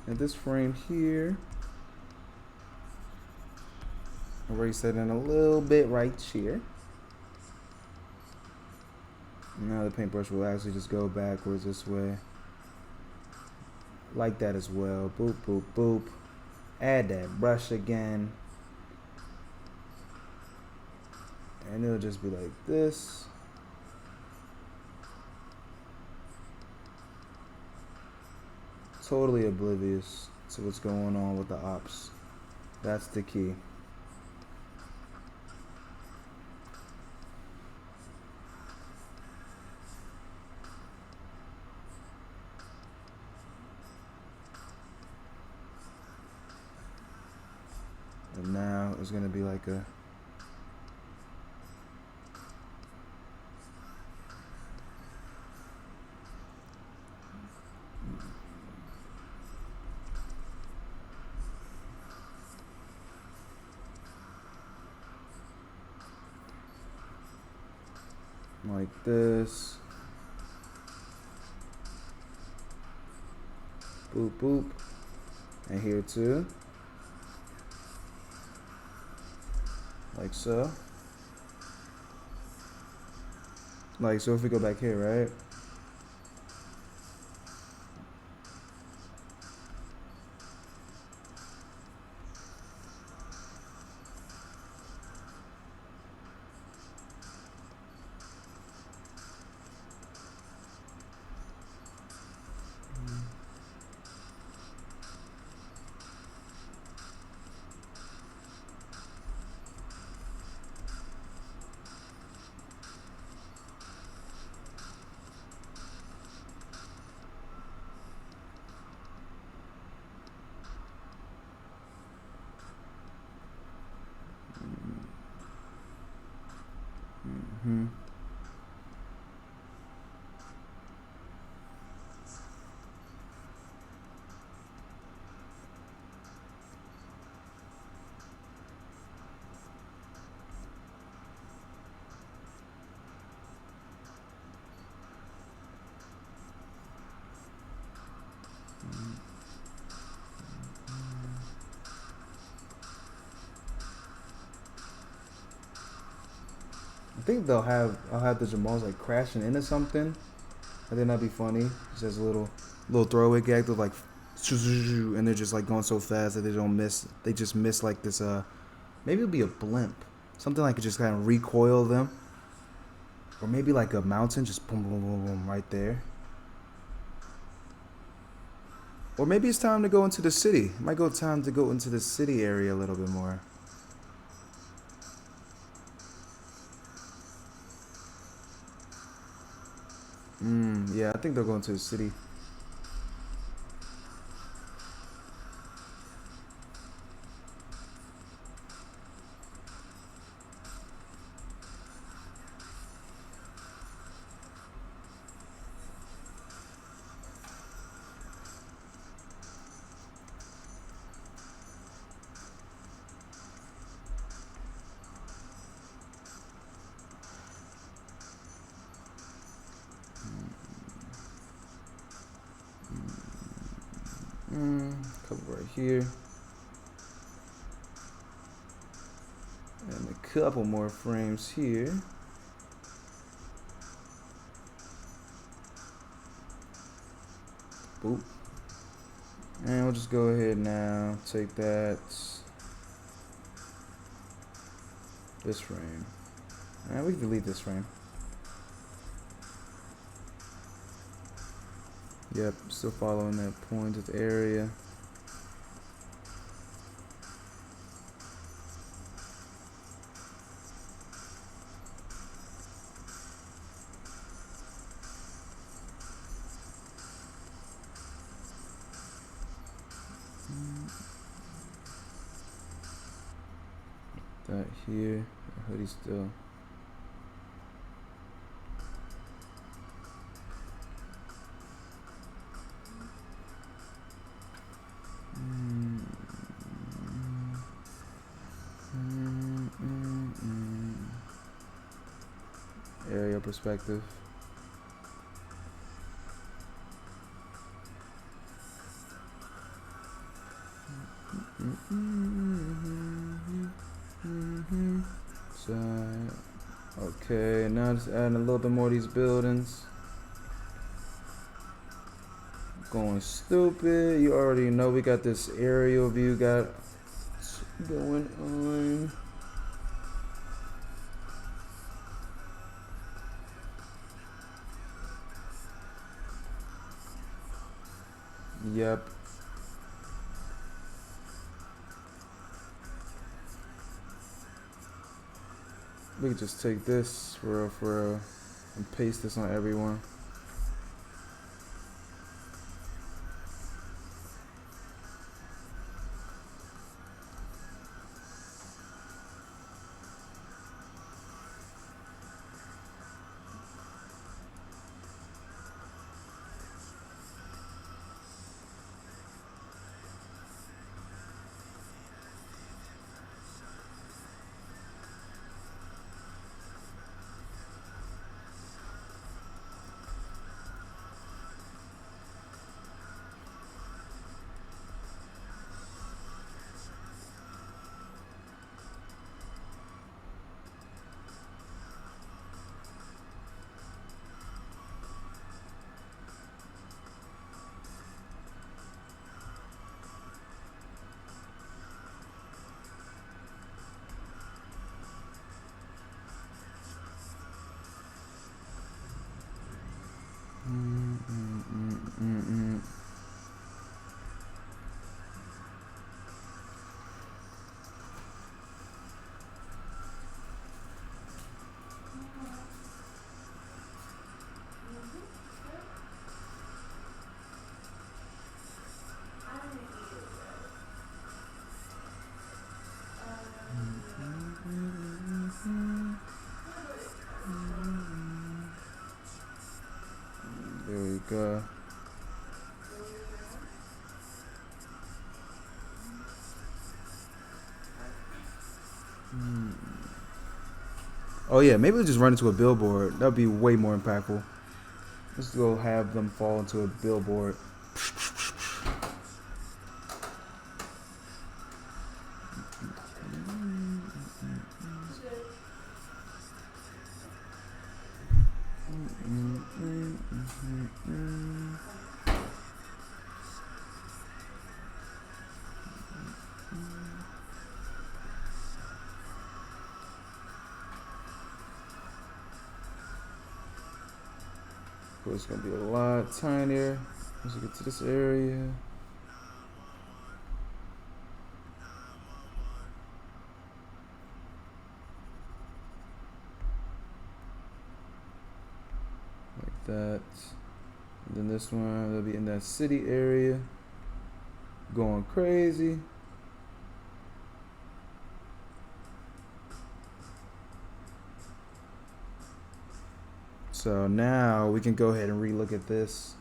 At this frame here, erase that in a little bit right here. Now the paintbrush will actually just go backwards this way. Like that as well. Boop, boop, boop. Add that brush again. And it'll just be like this. Totally oblivious to what's going on with the ops. That's the key. it was gonna be like a like this. Boop boop. And here too. Like so. Like so if we go back here, right? Mm-hmm. I think I'll have the Jamals like crashing into something. I think that'd be funny. Just a little throwaway gag of like, and they're just like going so fast that they don't miss. They just miss like this. Maybe it'll be a blimp, something like it just kind of recoil them, or maybe like a mountain, just boom, boom, boom, boom, right there. Or maybe it's time to go into the city. It might go time to go into the city area a little bit more. Yeah, I think they'll go into the city. Couple right here. And a couple more frames here. Boop. And we'll just go ahead now, take that, this frame. And we can delete this frame. Yep, still following that pointed area. That here, the hoodie still. Area perspective. So, okay, now just adding a little bit more of these buildings. Going stupid. You already know we got this aerial view got going on. Yep. We could just take this for real, and paste this on everyone. we go. Oh yeah, maybe we'll just run into a billboard. That'd be way more impactful. Let's go have them fall into a billboard. It's gonna be a lot tinier as we get to this area. Like that. And then this one, they'll be in that city area. Going crazy. So now we can go ahead and relook at this.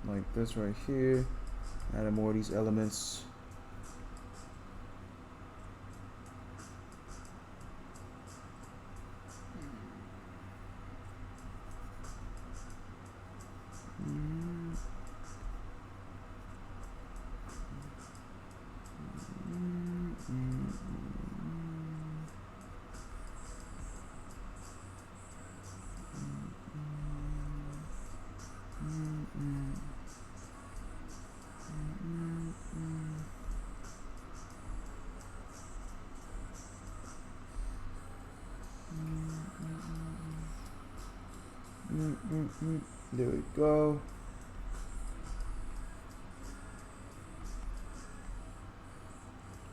Like this right here. Adding more of these elements. There we go.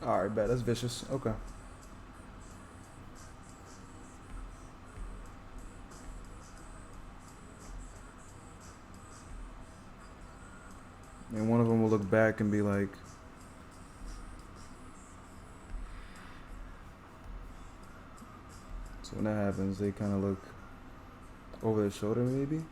Alright, bet. That's vicious. Okay. And one of them will look back and be like, so when that happens, they kind of look over their shoulder, maybe.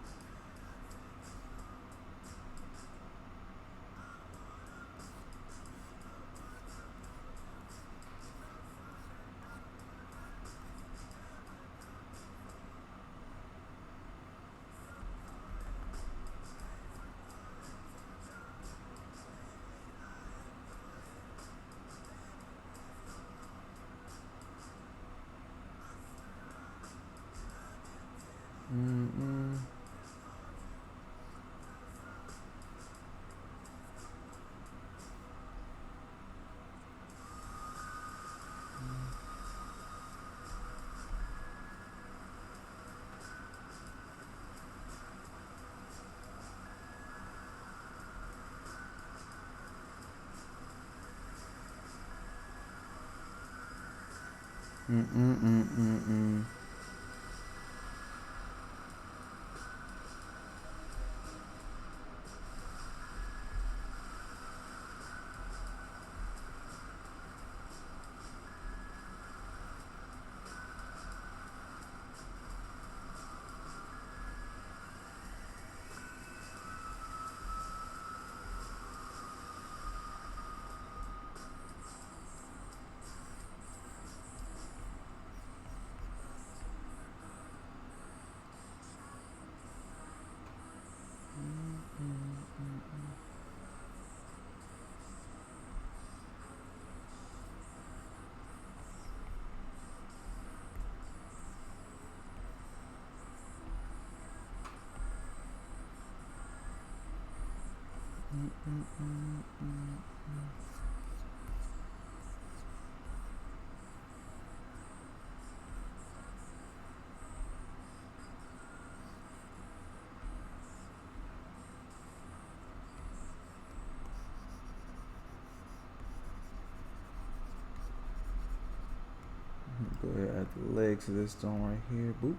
Go ahead, add the legs to this stone right here. Boop.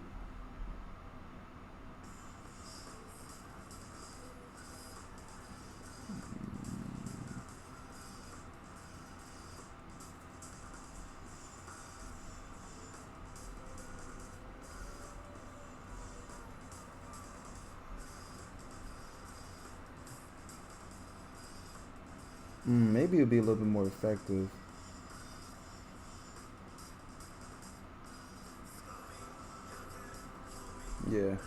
Maybe it'll be a little bit more effective. Yeah.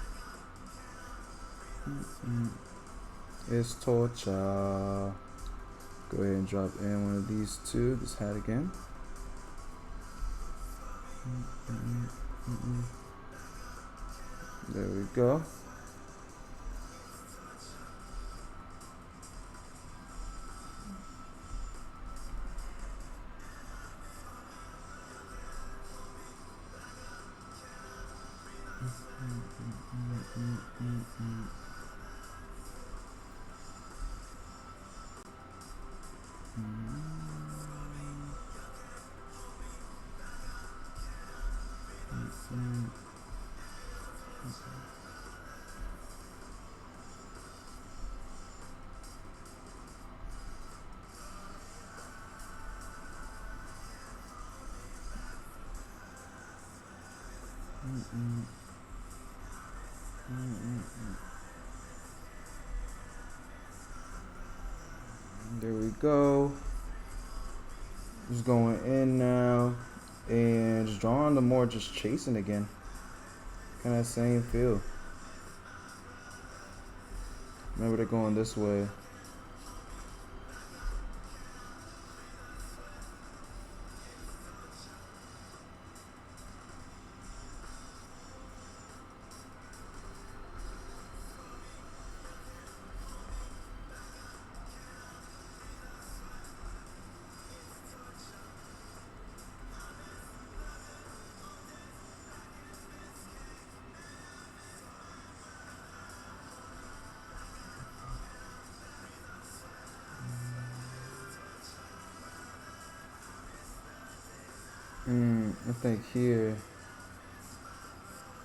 It's torture. Go ahead and drop in one of these two. This hat again. There we go. There we go. Just going in now and just drawing the more just chasing again. Kind of same feel. Remember, they're going this way. I think here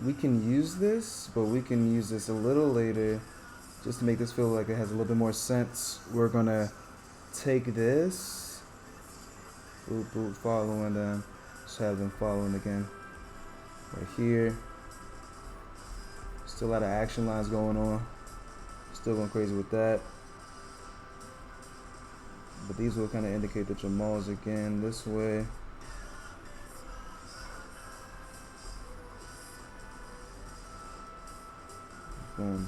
we can use this, but we can use this a little later just to make this feel like it has a little bit more sense. We're gonna take this, boop, boop, following them, just have them following again. Right here. Still a lot of action lines going on. Still going crazy with that. But these will kind of indicate the Jamals again this way. Boom.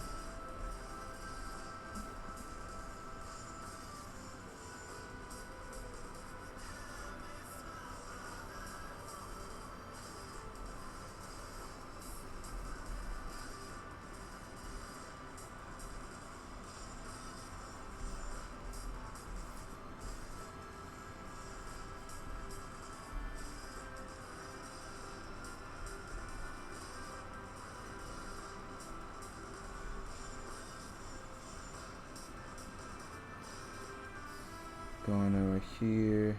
Going over here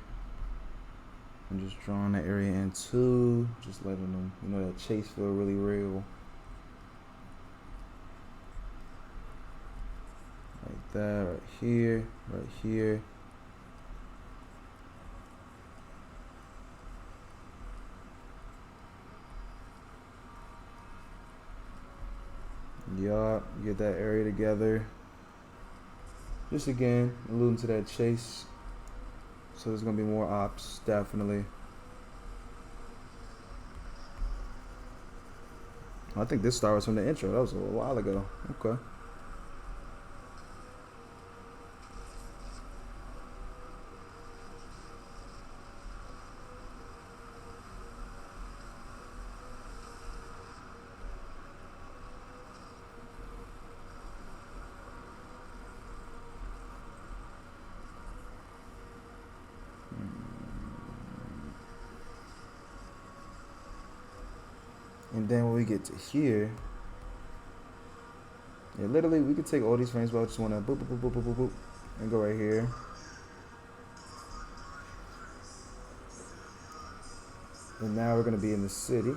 and just drawing the area in too, just letting them, that chase feel really real. Like that, right here, right here. Yup, get that area together. Just again, alluding to that chase. So there's gonna be more ops, definitely. I think this star was from the intro. That was a little while ago. Okay. And then when we get to here, yeah, literally we could take all these frames, but I just want to boop, boop, boop, boop, boop, boop, and go right here. And now we're going to be in the city.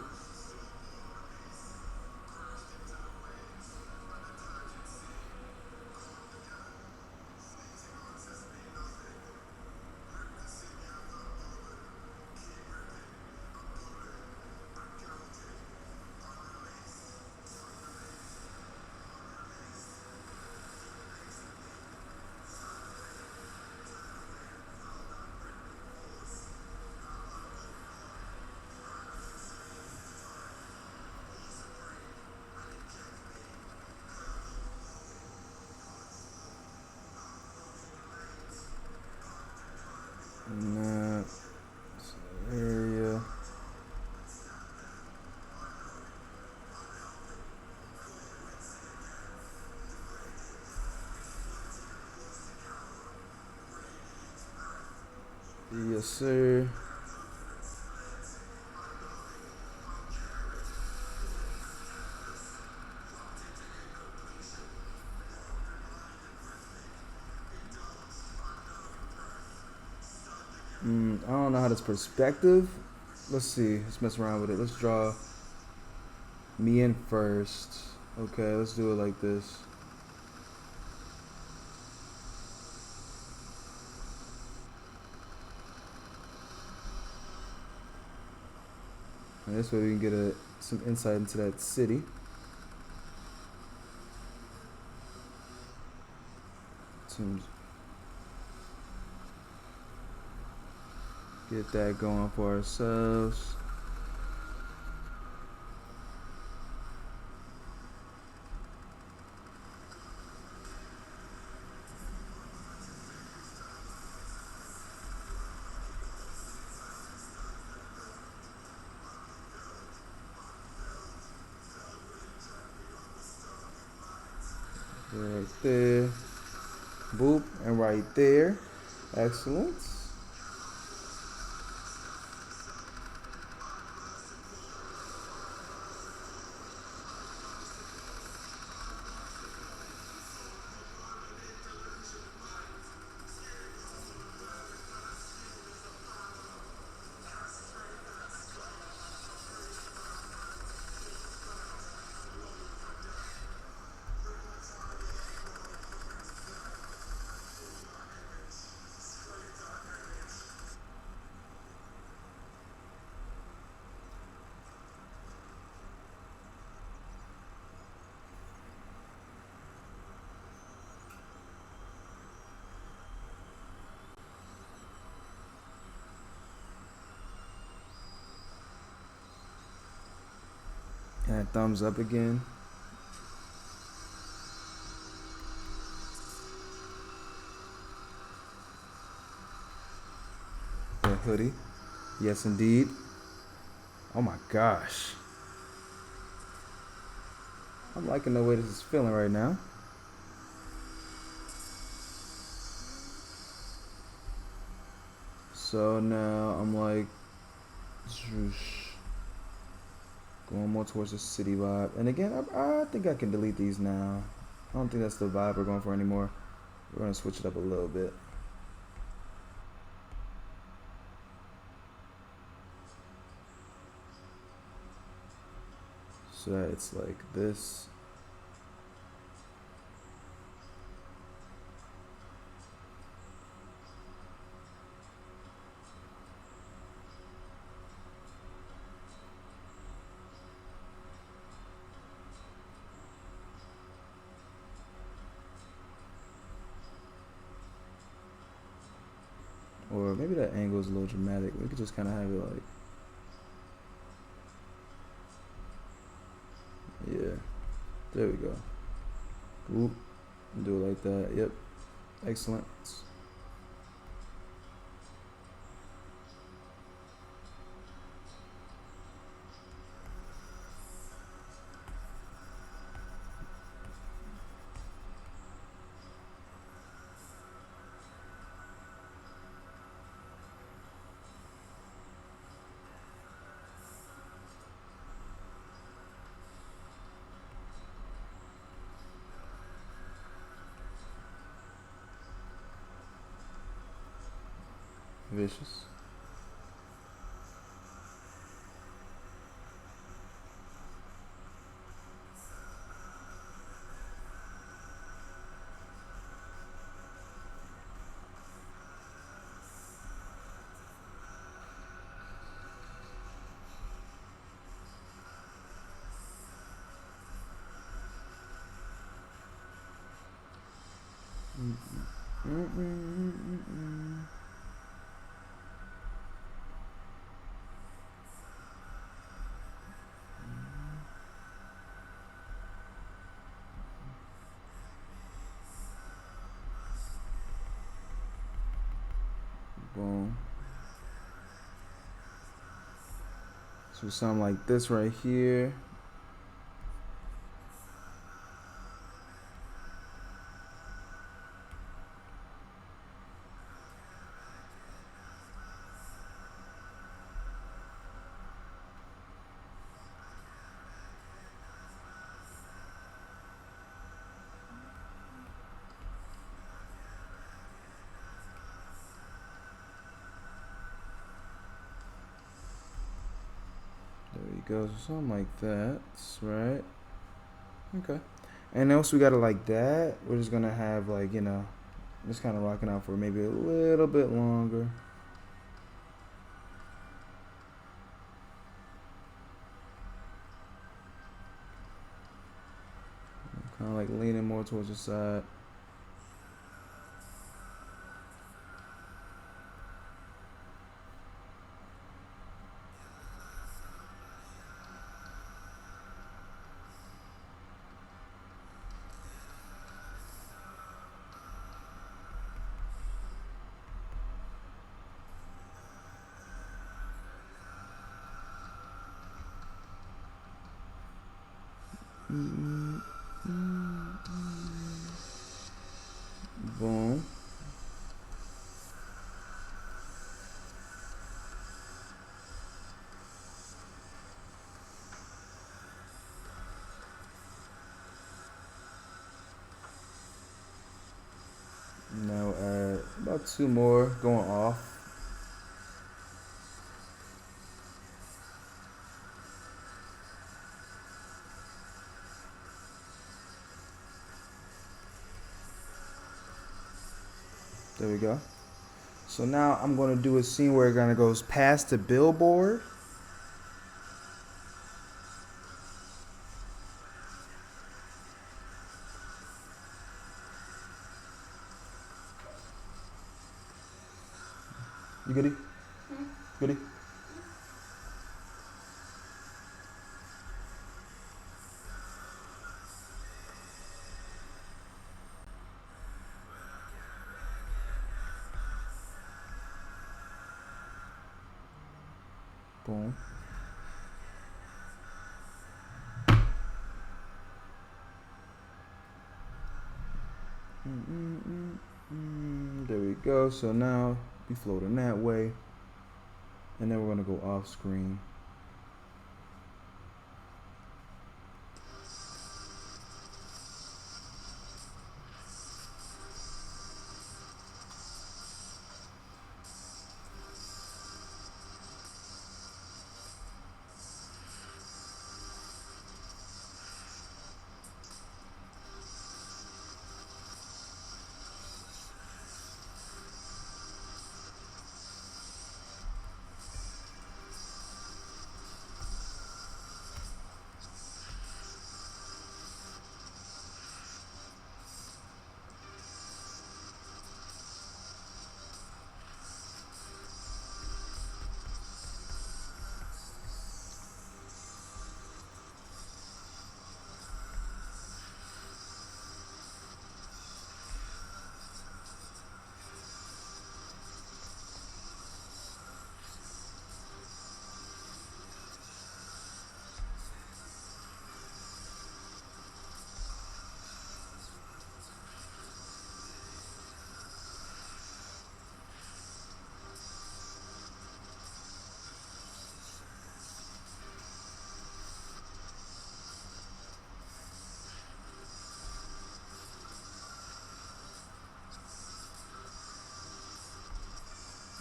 And that area. Yes, sir. I don't know how this perspective. Let's see. Let's mess around with it. Let's draw me in first. Okay, let's do it like this. And this way we can get some insight into that city. Get that going for ourselves. Right there. Boop, and right there. Excellent. And thumbs up again. A hoodie. Yes, indeed. Oh my gosh. I'm liking the way this is feeling right now. So now I'm like going more towards the city vibe. And again, I think I can delete these now. I don't think that's the vibe we're going for anymore. We're going to switch it up a little bit. So that it's like this. Or maybe that angle is a little dramatic. We could just kind of have it like, yeah, there we go. Oop, do it like that. Yep, excellent. Vicious. Boom. So something like this right here. There we go. So something like that, right? Okay. And else we got it like that. We're just gonna have like, just kind of rocking out for maybe a little bit longer. Kind of like leaning more towards the side. Boom. Now add about 2 more going off. There we go. So now I'm going to do a scene where it kind of goes past the billboard. You goody? Goody? Boom. There we go. So now be floating that way. And then we're going to go off screen.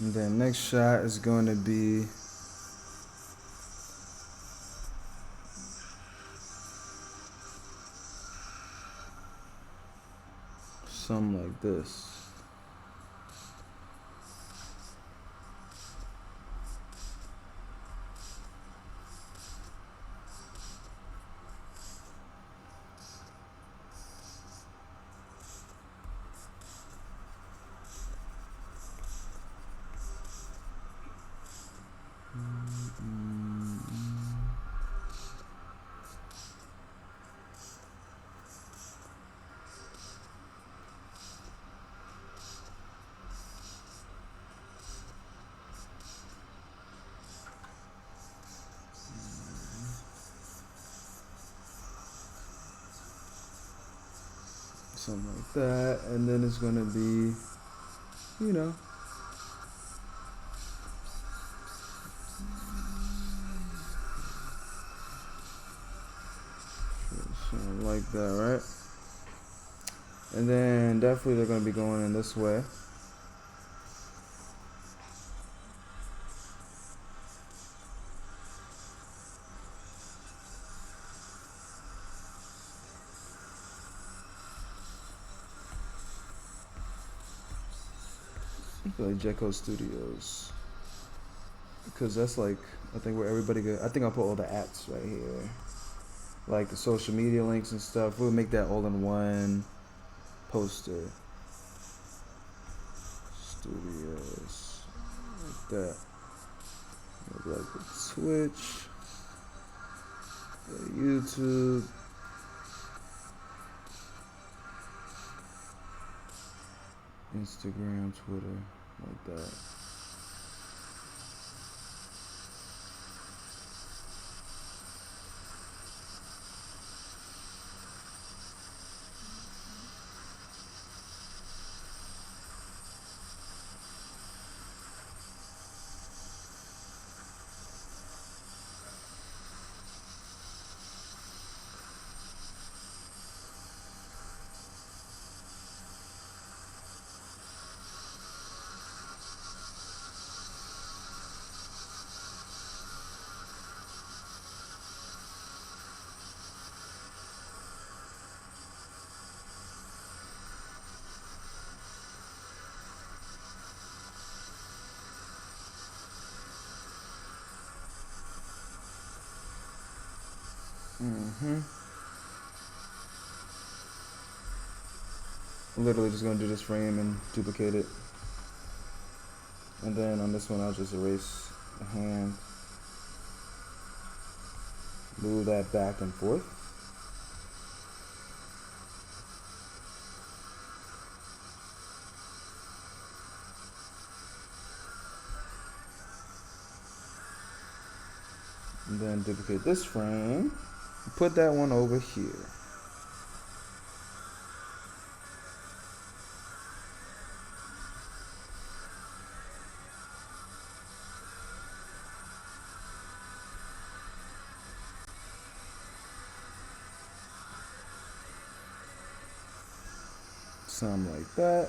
And then next shot is going to be something like this. Something like that, and then it's gonna be, you know, something like that, right? And then definitely they're gonna be going in this way. Like Jeco Studios, because that's like I think where everybody I think I'll put all the apps right here, like the social media links and stuff. We'll make that all in one poster. Studios, like that. Maybe like the Twitch, the YouTube. Instagram, Twitter, like that. Literally just gonna do this frame and duplicate it. And then on this one I'll just erase the hand. Move that back and forth. And then duplicate this frame. Put that one over here. Something like that.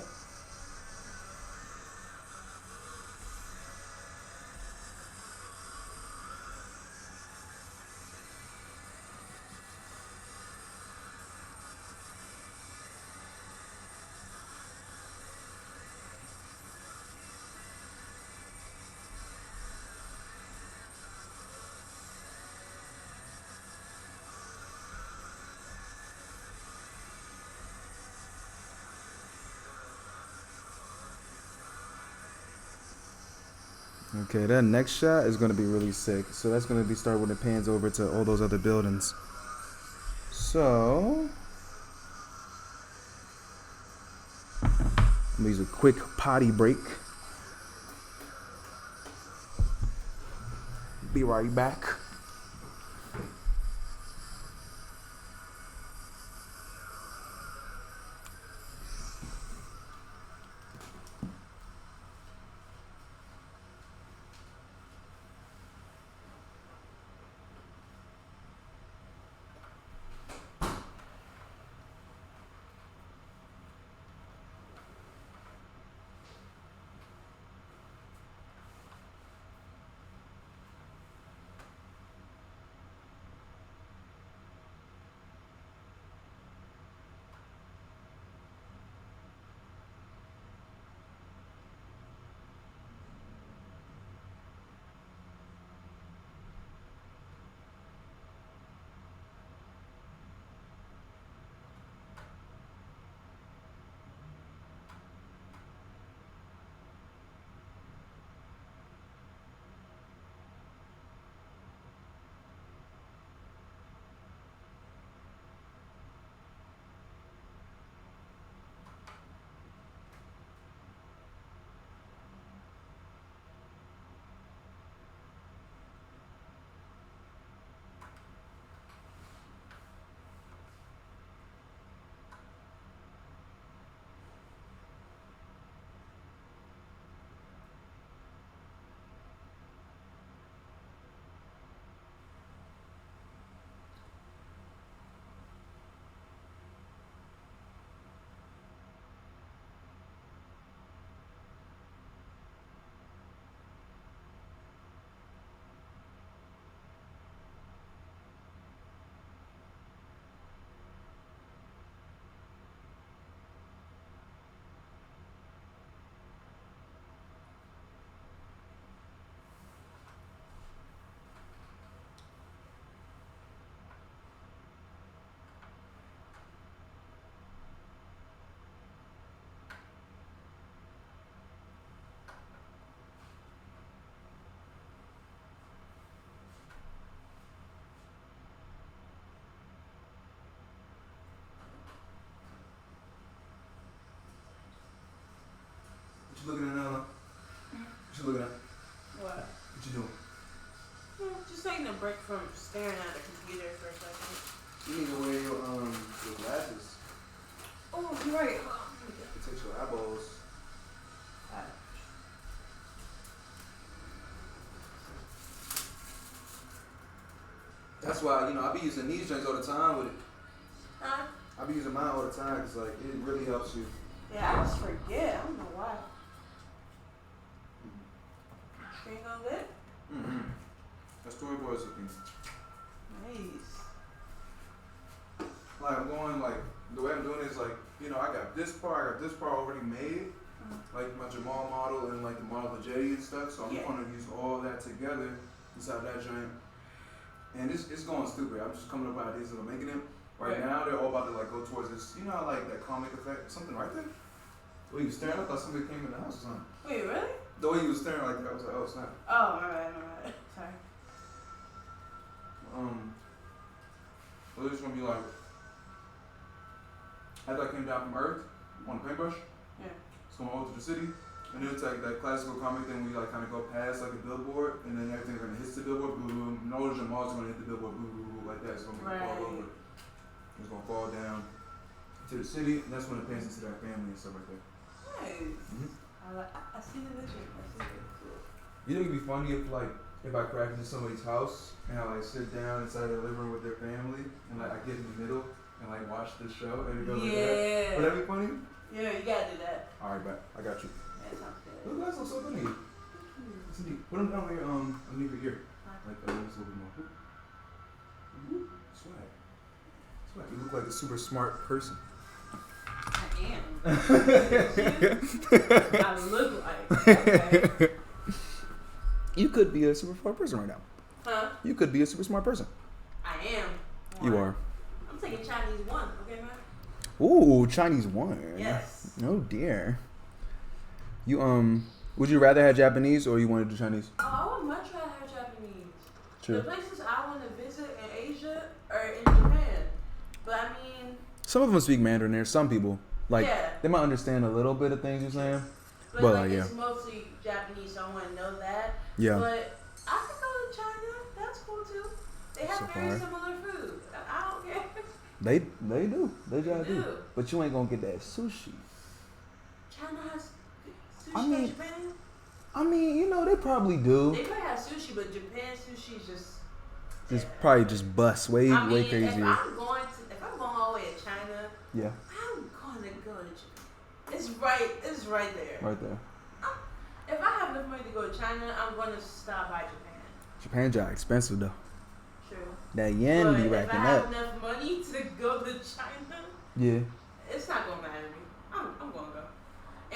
Okay, that next shot is gonna be really sick. So that's gonna be start when it pans over to all those other buildings. So I'm gonna use a quick potty break. Be right back. you looking at? What? What you doing? Just taking a break from staring at the computer for a second. You need to wear your glasses. Oh, you're right. It takes your eyeballs. That's why, I be using these joints all the time with it. Huh? I be using mine all the time because, like, it really helps you. Yeah, I just forget. I don't know why. Ain't going good? Mm-hmm. That storyboard's looking. Nice. Like, I'm going, like, the way I'm doing it is, like, I got this part already made. Like, my Jamal model and, like, the model of the Jetty and stuff. So I'm going to use all that together inside that joint. And it's going stupid. I'm just coming up with ideas that I'm making it. Right now, they're all about to, like, go towards this, how, like, that comic effect, something right there? The way you was staring, I thought somebody came in the house or something. Wait, really? The way you was staring like that, I was like, oh, snap. Oh, my bad. Sorry. So it's gonna be like, after I came down from Earth on the paintbrush, it's going over to the city, and then it's like that classical comic thing where you like kind of go past like a billboard, and then everything's gonna hit the billboard, boom, boom, boom. No, Jamal's gonna hit the billboard, boom, boom, boom, like that. It's gonna fall over. It's gonna fall down to the city, and that's when it pans into that family and stuff like that. Nice. Mm-hmm. I see the vision. You think it'd be funny if I crack into somebody's house and I like sit down inside their living room with their family and like I get in the middle and like watch the show and it goes like that? Would that be funny? Yeah, you gotta do that. Alright, bet. I got you. That sounds good. Those glasses are so funny. That's neat. Put them down here, underneath your ear. Like just a little bit more. Swag. Swag. You look like a super smart person. I am. I look like. Okay. You could be a super smart person right now. Huh? You could be a super smart person. I am. You are. I'm taking Chinese 1, okay, man? Ooh, Chinese 1. Yes. Oh dear. You would you rather have Japanese or you want to do Chinese? Oh, I would much rather have Japanese. True. The places I want to visit in Asia are in Japan. But I mean, some of them speak Mandarin there. Some people they might understand a little bit of things you're saying. But like, it's mostly Japanese, so I want to know that. Yeah. But I could go to China. That's cool too. They have very similar food. I don't care. They do. They do. But you ain't gonna get that sushi. China has sushi in Japan? I mean, they probably do. They probably have sushi, but Japan sushi is just probably just bust way crazier. If I'm going all the way to China, yeah, I'm going to go to Japan. It's right there. Right there. If I have enough money to go to China, I'm going to stop by Japan. Japan job expensive though. True. That yen be racking up. If I have enough money to go to China, it's not going to matter to me. I'm going to go.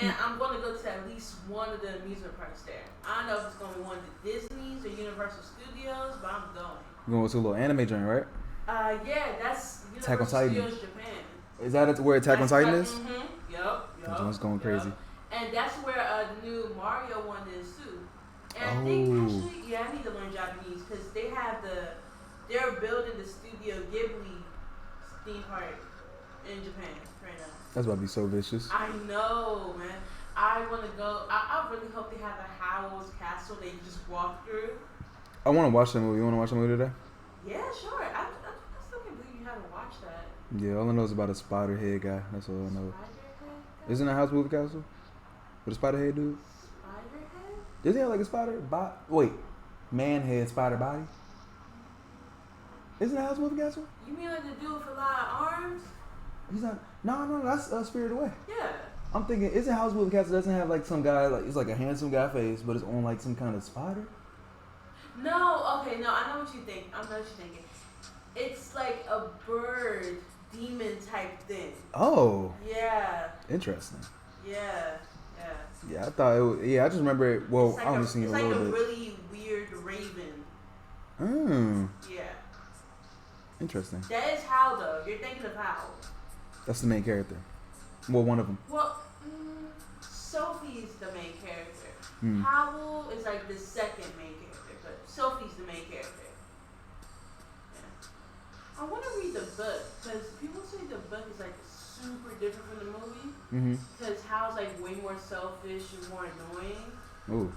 And I'm going to go to at least one of the amusement parks there. I don't know if it's going to be one of the Disney's or Universal Studios, but I'm going. You're going to a little anime joint, right? Yeah, that's Attack on Universal Titan. Studios Japan. Is that where Attack on Titan is? Mm-hmm. Yup. That one's going crazy. And that's where the new Mario one is too. And I think actually, I need to learn Japanese because they're building the Studio Ghibli theme park in Japan right now. That's about to be so vicious. I know, man. I want to go. I really hope they have a Howl's Castle that you just walk through. I want to watch that movie. You want to watch the movie today? Yeah, sure. I still can't believe you haven't watched that. Yeah, all I know is about a spider head guy. That's all I know. Isn't that House Movie Castle? With a spider head dude? Spider head? Doesn't he have like a spider wait, man head, spider body? Isn't that House Movie Castle? You mean like the dude with a lot of arms? He's not. No, that's Spirited Away. Yeah. I'm thinking, isn't House Movie Castle doesn't have like some guy like it's like a handsome guy face, but it's on like some kind of spider? No, okay, no, I know what you think. I know what you're thinking. It's like a bird demon type thing. Oh. Yeah. Interesting. Yeah. Yeah, I thought it was, I just remember it. Well, like I only seen it a little bit. It's like a really weird raven. Yeah. Interesting. That is Howl, though. You're thinking of Howl. That's the main character. Well, one of them. Well, Sophie's the main character. Howl is like the second main character, but Sophie's the main character. Yeah. I want to read the book because people say the book is like super different from the movie. Because Howl's like way more selfish and more annoying. Ooh.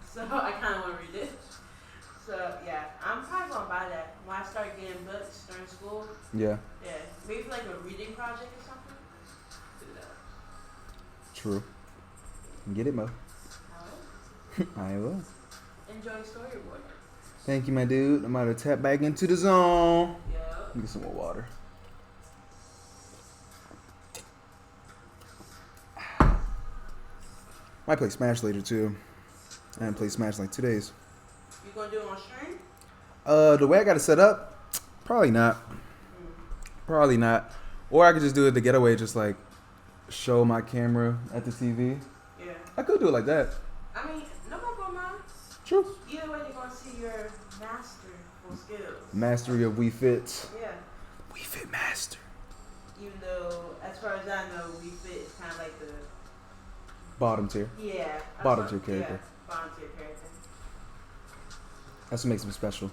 So I kind of want to read it. So yeah, I'm probably gonna buy that when I start getting books during school. Yeah. Yeah, maybe for like a reading project or something. Do that. True. Get it, Mo. I will. Enjoy storyboarding. Thank you, my dude. I'm about to tap back into the zone. Yeah. Get some more water. Might play Smash later too. I haven't played Smash in like 2 days. You gonna do it on stream? The way I got it set up, probably not. Probably not. Or I could just do it the getaway, just like show my camera at the TV. Yeah. I could do it like that. I mean, no one gonna mind. True. Either way, you're gonna see your masterful skills. Mastery of Wii Fit. Yeah. Wii Fit master. Even though, as far as I know, Wii Fit is kind of like the Bottom tier. yeah Bottom tier character. Yeah, bottom tier character. That's what makes him special.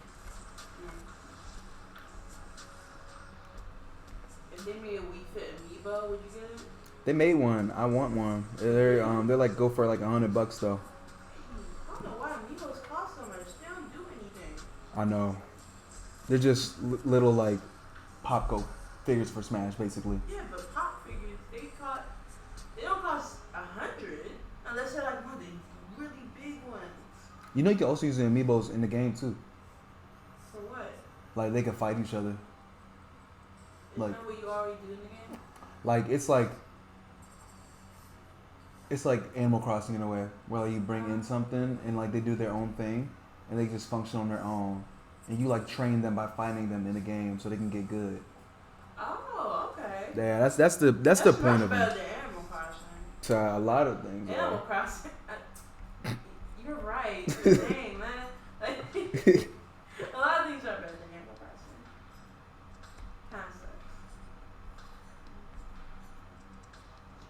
If they made a Wii Fit amiibo, would you get it? They made one. I want one. They're like go for like $100 though. I don't know why amiibos cost so much. They don't do anything. I know. They're just little like Popco figures for Smash, basically. Yeah, but pop figures they don't cost 100 unless they're like one of the really big ones. You know you can also use the amiibos in the game too. For what? Like they can fight each other. Isn't that what you already do in the game? Like it's like Animal Crossing in a way, where like you bring in something and like they do their own thing and they just function on their own, and you like train them by fighting them in the game so they can get good. Oh, okay. Yeah, that's the point of it. Better than Animal Crossing. To a lot of things. Animal Crossing. You're right. Dang, man. Like, a lot of things are better than Animal Crossing. Kind of sucks.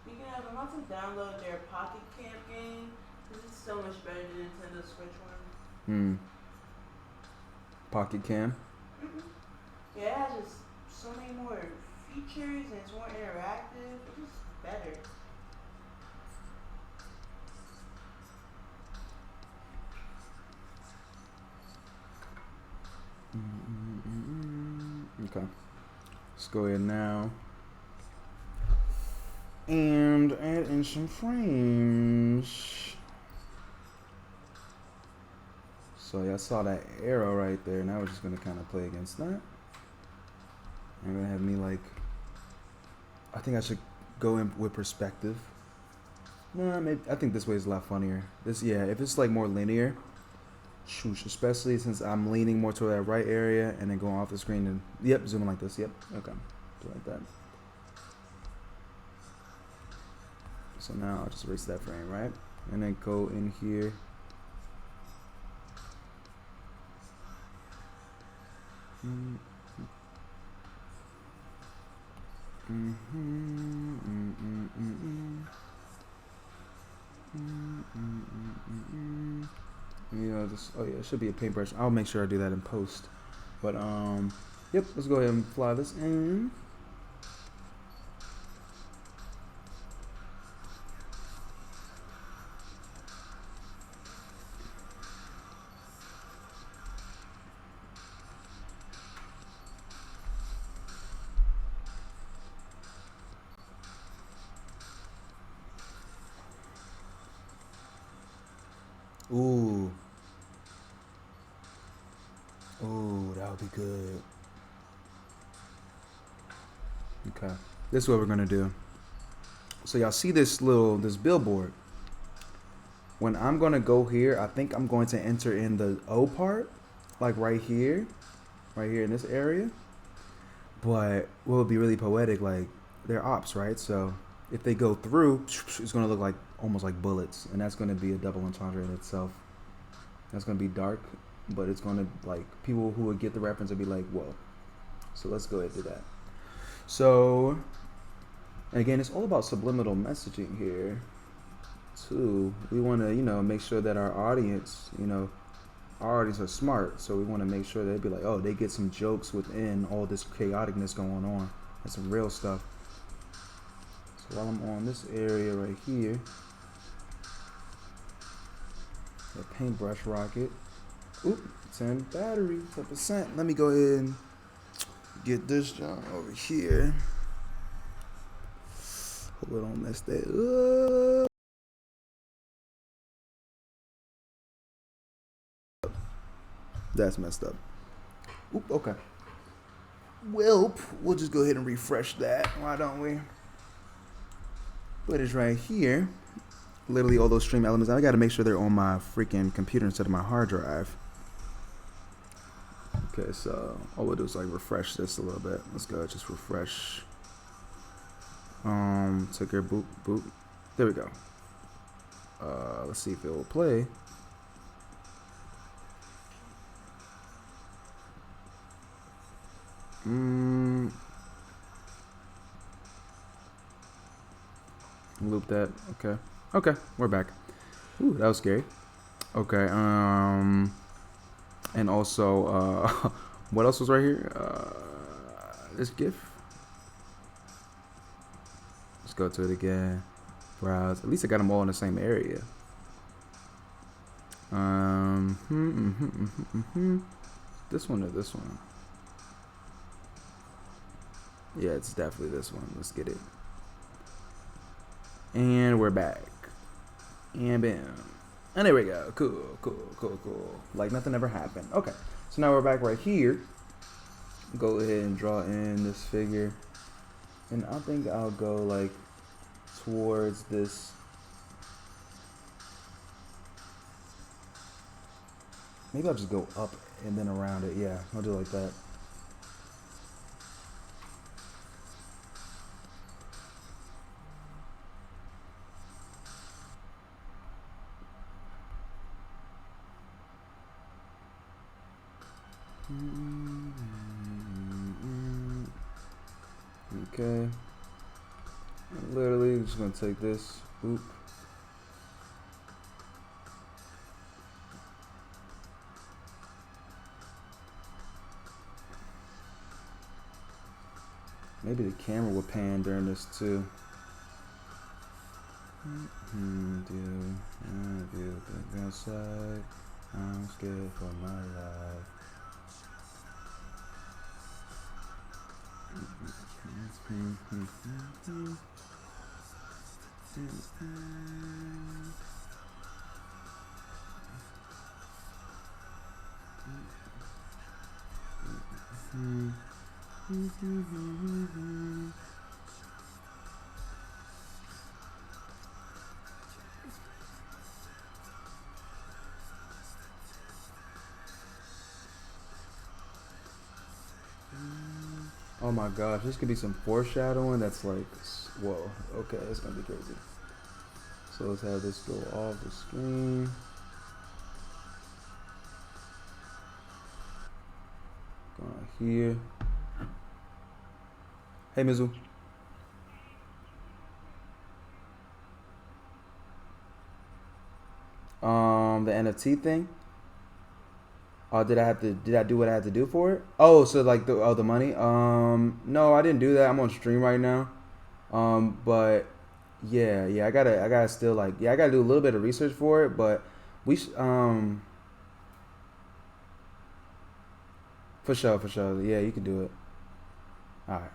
Speaking of, I'm about to download their Pocket Camp game because it's so much better than Nintendo Switch one. Pocket Cam. Yeah, it has just so many more features and it's more interactive. It's just better. Okay. Let's go ahead now and add in some frames. So y'all saw that arrow right there. Now we're just gonna kind of play against that. I'm gonna have me like, I think I should go in with perspective. Nah, maybe I think this way is a lot funnier. Yeah, if it's like more linear, shoosh, especially since I'm leaning more toward that right area and then going off the screen and yep, zooming like this. Yep, okay, do like that. So now I'll just erase that frame, right? And then go in here. Yeah, this. Oh yeah, it should be a paintbrush. I'll make sure I do that in post. But yep. Let's go ahead and fly this in. Ooh. Ooh, that would be good. Okay. This is what we're gonna do. So y'all see this billboard. When I'm gonna go here, I think I'm going to enter in the O part, like right here in this area. But what would be really poetic, like they're ops, right? So if they go through, it's gonna look like almost like bullets, and that's gonna be a double entendre in itself. That's gonna be dark, but it's gonna, like, people who would get the reference would be like, whoa. So let's go ahead and do that. So again, it's all about subliminal messaging here too. We want to, make sure that our audience, our audience are smart. So we want to make sure they'd be like, oh, they get some jokes within all this chaoticness going on. That's some real stuff. So while I'm on this area right here, The paintbrush rocket. Oop, 10 battery, 10%. Let me go ahead and get this John over here. Hope I don't mess that up. That's messed up. Oop, okay. Well, we'll just go ahead and refresh that. Why don't we? But it's right here. Literally all those stream elements. I gotta make sure they're on my freaking computer instead of my hard drive. Okay, so all we'll do is like refresh this a little bit. Let's go, just refresh. Take your boop, boop. There we go. Let's see if it will play. Loop that. Okay. Okay, we're back. Ooh, that was scary. Okay. And also, what else was right here? This GIF. Let's go to it again. Browse. At least I got them all in the same area. This one or this one? Yeah, it's definitely this one. Let's get it. And we're back. And bam. And there we go. Cool, cool, cool, cool. Like nothing ever happened. Okay. So now we're back right here. Go ahead and draw in this figure. And I think I'll go like towards this. Maybe I'll just go up and then around it. Yeah, I'll do it like that. Okay. I'm literally just gonna take this. Oop. Maybe the camera will pan during this too. Do back outside. I'm scared for my life. Oh my gosh, this could be some foreshadowing that's like, whoa, okay, it's gonna be crazy. So let's have this go off the screen. Go on here. Hey, Mizu. The NFT thing. Oh, did I do what I had to do for it? Oh, so like the money? No, I didn't do that. I'm on stream right now. But yeah, I gotta still like, I gotta do a little bit of research for it, but we for sure. Yeah, you can do it. All right.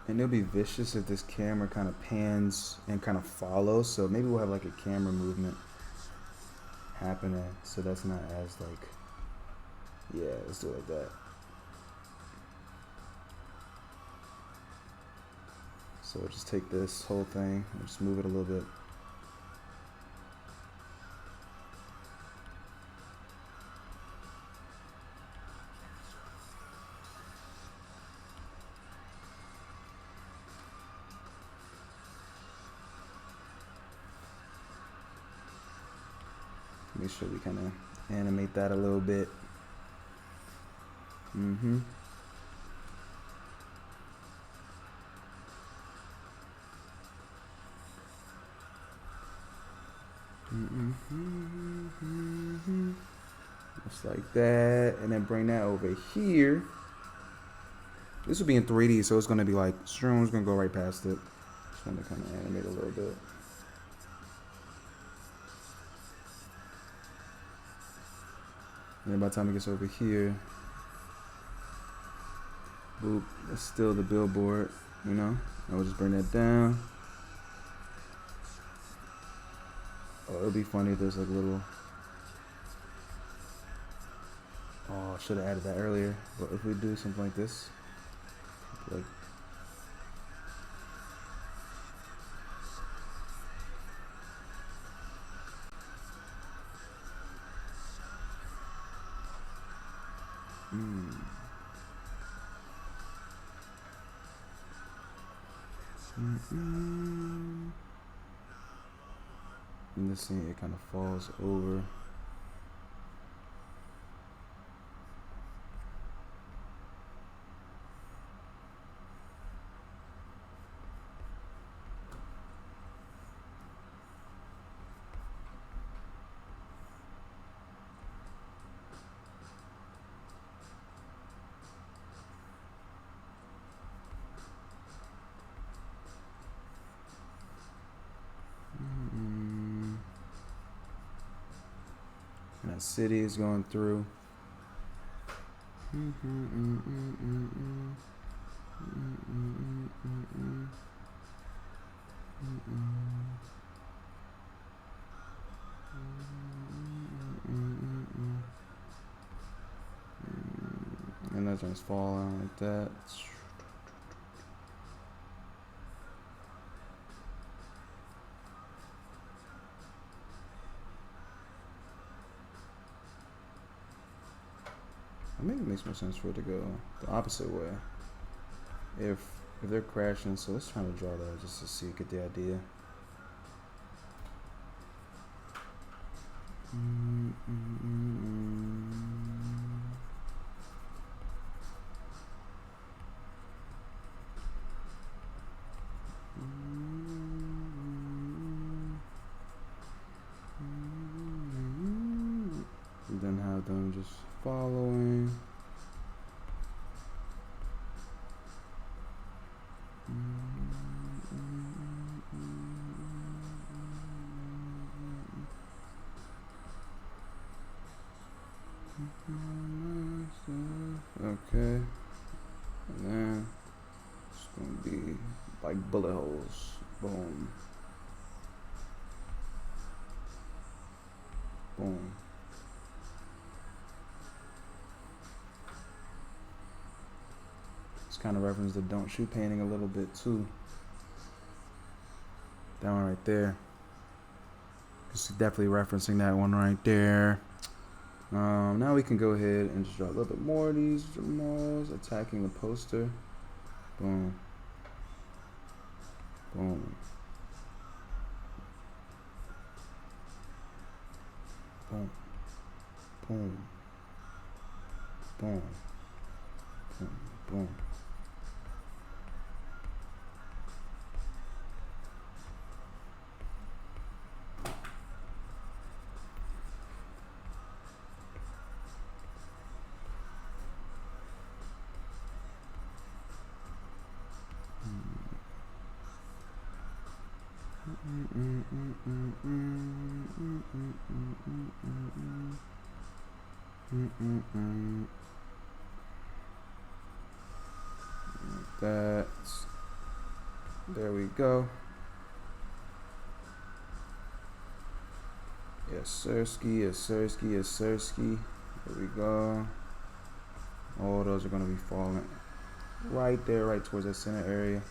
And it'll be vicious if this camera kind of pans and kind of follows. So maybe we'll have like a camera movement happening. So that's not as like, yeah, let's do it like that. So we'll just take this whole thing and just move it a little bit. Make sure we kind of animate that a little bit. Just like that, and then bring that over here. This will be in 3D, so it's gonna be like Shroom's gonna go right past it. Just want to kind of animate a little bit. And then by the time it gets over here, boop, that's still the billboard, you know? And we'll just bring that down. Oh, it'll be funny if there's like a little. Oh, I should have added that earlier. But if we do something like this, like. And this thing, it kind of falls over. And that city is going through. And that just fall out like that. I think it makes more sense for it to go the opposite way. If they're crashing, so let's try to draw that just to see, get the idea. And then have them just following. Okay, and then it's gonna be like bullet holes. Boom, boom. It's kind of reference the don't shoot painting a little bit too. That one right there. It's definitely referencing that one right there. Now we can go ahead and just draw a little bit more of these Jamals attacking the poster. Boom. Boom. Boom. Boom. Boom. Boom. Boom. That. There we go. Yes, sirski, yes, sirski, yes, sirski. There we go. All those are going to be falling right there, right towards that center area.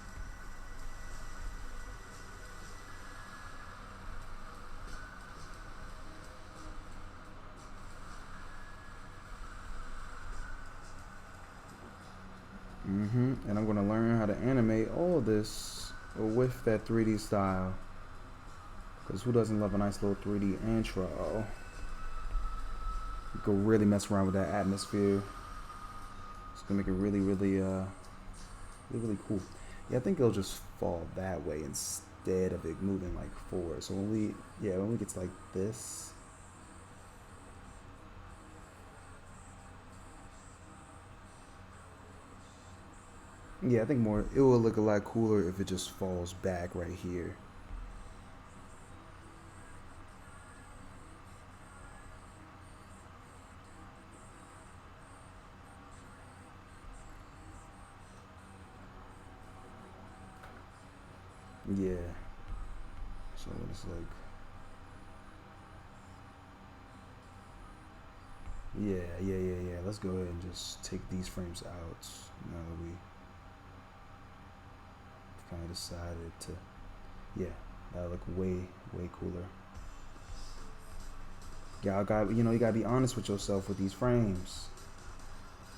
And I'm going to learn how to animate all of this with that 3D style. Because who doesn't love a nice little 3D intro? You can really mess around with that atmosphere. It's going to make it really, really, really cool. Yeah, I think it'll just fall that way instead of it moving like forward. So when we get to like this, yeah, I think more it will look a lot cooler if it just falls back right here. Yeah. So it's like, yeah. Let's go ahead and just take these frames out now that we kind of decided to, yeah, that'll look way cooler. Y'all you gotta be honest with yourself with these frames.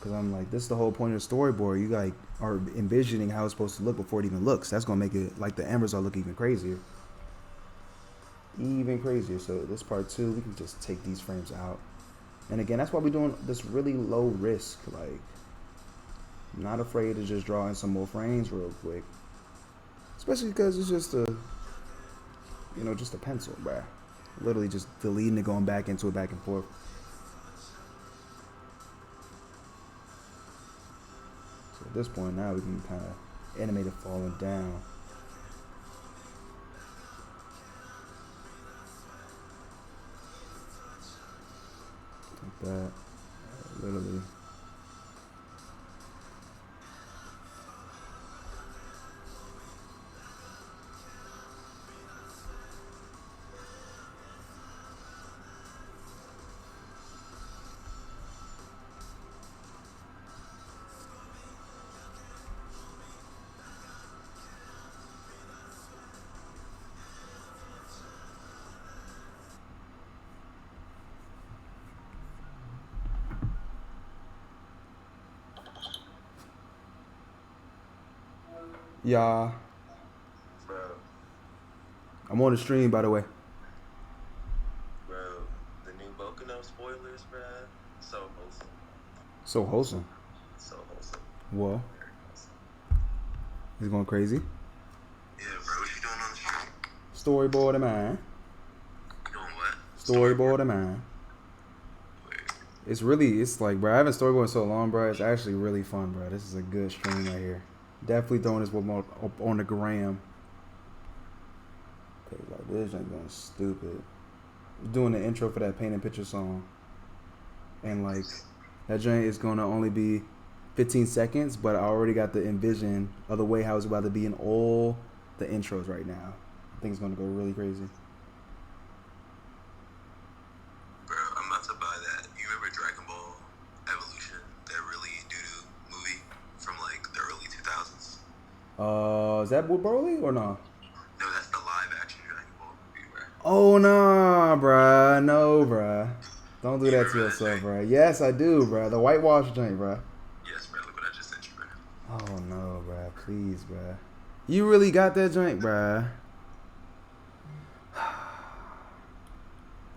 Cause I'm like, this is the whole point of the storyboard. You like are envisioning how it's supposed to look before it even looks. That's gonna make it like the end result look even crazier. Even crazier. So this part 2, we can just take these frames out. And again, that's why we're doing this really low risk. Like, I'm not afraid to just draw in some more frames real quick. Especially because it's just just a pencil, bruh. Literally just deleting it, going back into it, back and forth. So at this point now we can kind of animate it falling down. Like that. Literally. Yeah. Bro. I'm on the stream, by the way. Bro, the new Volcano spoilers, bro. So wholesome. So wholesome. So wholesome. Whoa. He's going crazy. Yeah, bro. What you doing on the stream? Storyboarding mine. Doing what? Storyboarding mine. It's like, bro, I haven't storyboarded so long, bro. It's actually really fun, bro. This is a good stream right here. Definitely throwing this one more up on the gram. Okay, like this ain't going stupid. Doing the intro for that paint and picture song. And like, that joint is gonna only be 15 seconds, but I already got the envision of the way how it's about to be in all the intros right now. I think it's gonna go really crazy. Bro, I'm about to buy that. You remember Dragon Ball Evolution? That really doo-doo movie from like the early 2000s? Is that with Broly or no? No, that's the live action Dragon Ball movie, bro. Oh nah, bruh. No, bruh. Don't do that to yourself, bruh. Yes, I do, bruh. The whitewash joint, bruh. Yes, bro. Look what I just sent you, bro. Oh no, bruh. Please, bruh. You really got that joint, bruh.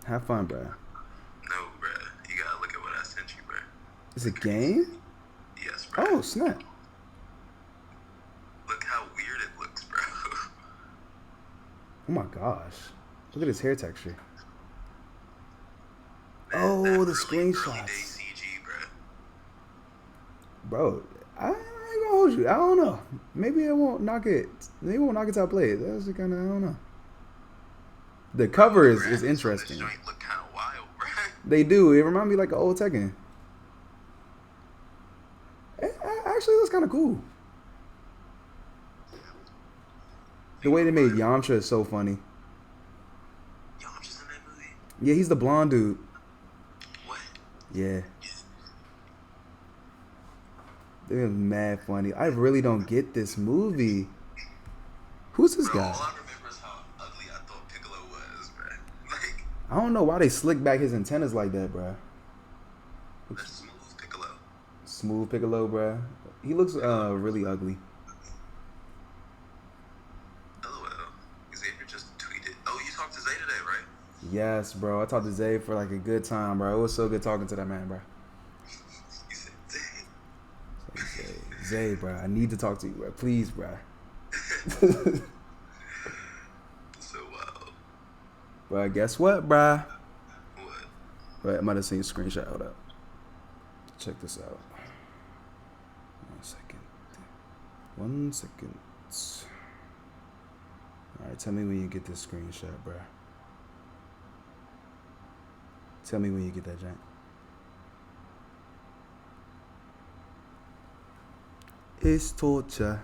Have fun, bruh. No, bro. You gotta look at what I sent you, bro. It's a game? Yes, bro. Oh, snap. Look how weird it looks, bro. Oh my gosh. Look at his hair texture. Man, Oh, the early screenshots. day CG, bro. Bro, I ain't gonna hold you. I don't know. Maybe it won't knock it. Maybe it won't knock it out play. That's kind of, I don't know. The cover is interesting. This joint look kind of wild, bro. They do. It remind me like an old Tekken. Actually, that's kind of cool. The way they made Yamcha is so funny. Yamcha's in that movie? Yeah, he's the blonde dude. What? Yeah. They're mad funny. I really don't get this movie. Who's this Bro, guy? all I remember is how ugly I thought Piccolo was, bro. Like, I don't know why they slick back his antennas like that, bruh. that's smooth Piccolo. Smooth Piccolo, bruh. He looks really ugly. LOL. Xavier just tweeted. Oh, you talked to Zay today, right? Yes, bro. I talked to Zay for like a good time, bro. It was so good talking to that man, bro. You said Zay. Zay, bro. I need to talk to you, bro. Please, bro. So wild. Bruh, guess what, bruh? What? Right, I might have seen a screenshot. Hold up. Check this out. 1 second. 1 second. Alright, tell me when you get this screenshot, bruh. Tell me when you get that, Jank. It's torture.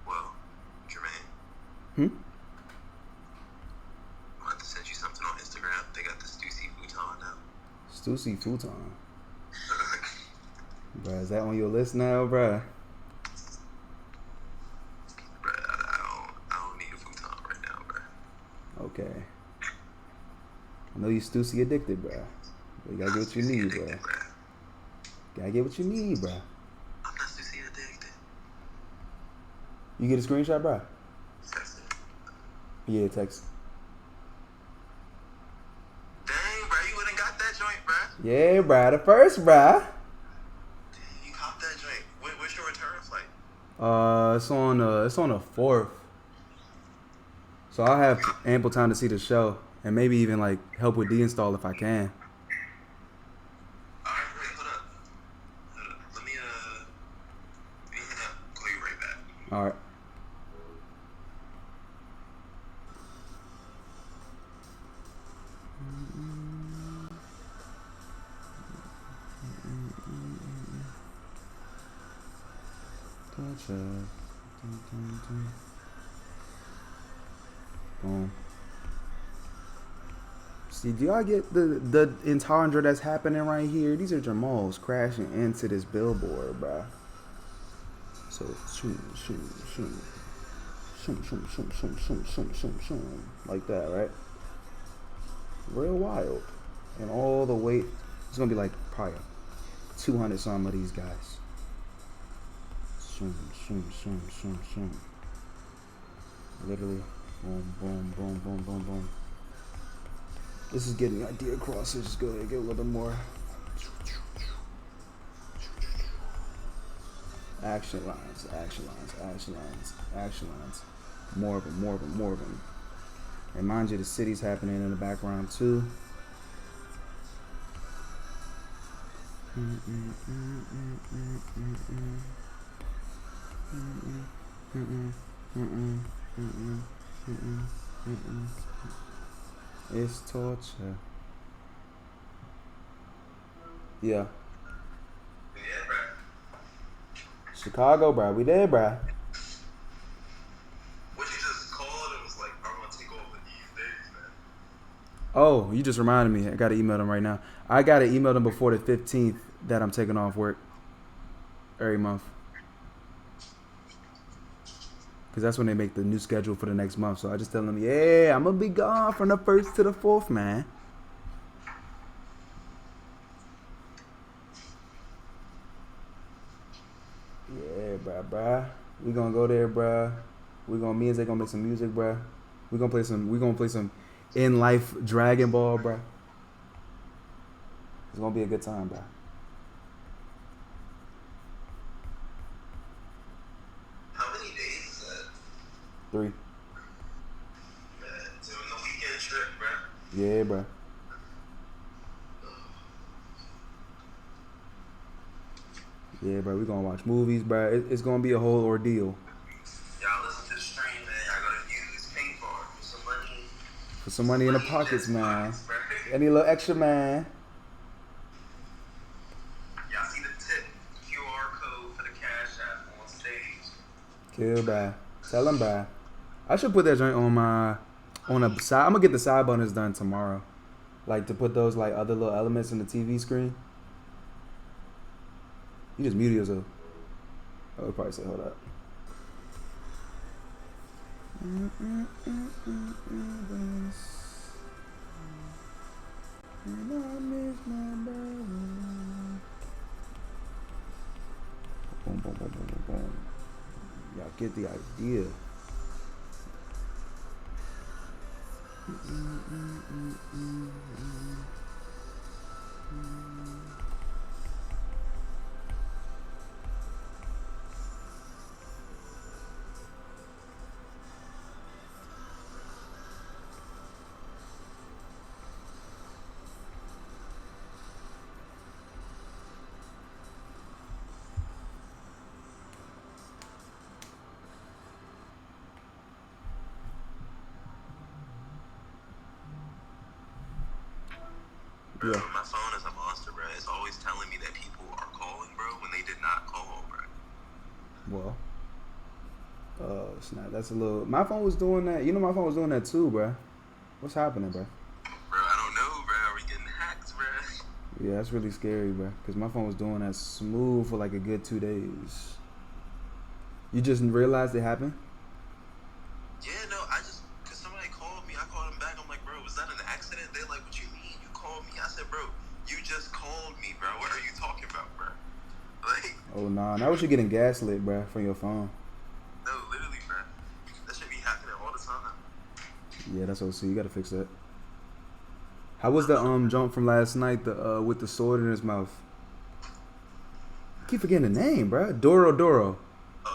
Well, Jermaine. Hmm? I have to send you something on Instagram. They got the Stussy futon now. Stussy futon. Bruh, is that on your list now, bruh? Bruh, I don't need a futon right now, bruh. Okay. I know you Stussy addicted, bruh. But you gotta get what you need, bruh. Gotta get what you need, bruh. I'm not Stussy addicted. You get a screenshot, bruh? Text it. Yeah, text. Dang, bruh, you wouldn't got that joint, bruh. Yeah, bruh. The first, bruh. Dang, you copped that joint. What's your return flight? It's on the 4th. So I'll have ample time to see the show and maybe even like help with deinstall if I can. Alright, wait, hold up. Let me hang up. Call you right back. All right. Boom. See, do y'all get the entendre that's happening right here? These are Jamals crashing into this billboard, bruh. So shoom, shoom, shoom, shoom, shoom, shoom, shoom, shoom, shoom, shoom, shoom, like that, right? Real wild, and all the weight. It's gonna be like probably 200 some of these guys. Shoom, shoom, shoom, shoom, shoom. Literally, boom, boom, boom, boom, boom, boom. This is getting the idea across. So just go ahead and get a little bit more. Action lines, action lines, action lines, action lines. More of them, more of them, more of them. And mind you, the city's happening in the background too. It's torture. Yeah. Yeah, bruh. Chicago, bruh. We there, bruh. What you just called, it was like, I'm gonna take over these days, man. Oh, you just reminded me. I gotta email them right now. I gotta email them before the 15th that I'm taking off work every month. Because that's when they make the new schedule for the next month. So I just tell them, yeah, I'm gonna be gone from the 1st to the 4th, man. Yeah, bruh. We gonna go there, bruh. Me and Zay gonna make some music, bruh. We gonna play some in life Dragon Ball, bruh. It's gonna be a good time, bruh. How many days is that? 3. Man, doing the weekend trip, bruh. Yeah, bruh. Yeah, bro. We gonna watch movies, bro. It's gonna be a whole ordeal. Y'all listen to the stream, man. Y'all gotta use Pink Farm for some money. For some money in the pockets, man. Any little extra, man. Y'all see the tip QR code for the Cash App on stage. Kill, bro. Tell him, bro. I should put that joint on a side. I'm gonna get the side banners done tomorrow. Like to put those like other little elements in the TV screen. You just muted yourself. Oh, probably say, hold up. And I miss my brother. Boom, boom, boom, boom, boom, boom. Y'all get the idea. Bro, my phone is a monster, bro. It's always telling me that people are calling, bro, when they did not call, bro. Well, snap. That's a little. My phone was doing that. You know, my phone was doing that too, bro. What's happening, bro? Bro, I don't know, bro. Are we getting hacked, bro? Yeah, that's really scary, bro. Cause my phone was doing that smooth for like a good 2 days. You just realized it happened? Yeah, no, cause somebody called me, I called them back, I'm like, bro, was that an accident? They're like, what you mean? You called me? I said, bro, you just called me, bro. What are you talking about, bro? Like, oh, nah. Now you're getting gaslit, bro, from your phone. no, literally, bro. That should be happening all the time. Yeah, that's OC. You gotta fix that. How was the jump from last night, the with the sword in his mouth? I keep forgetting the name, bro. Doro. Oh,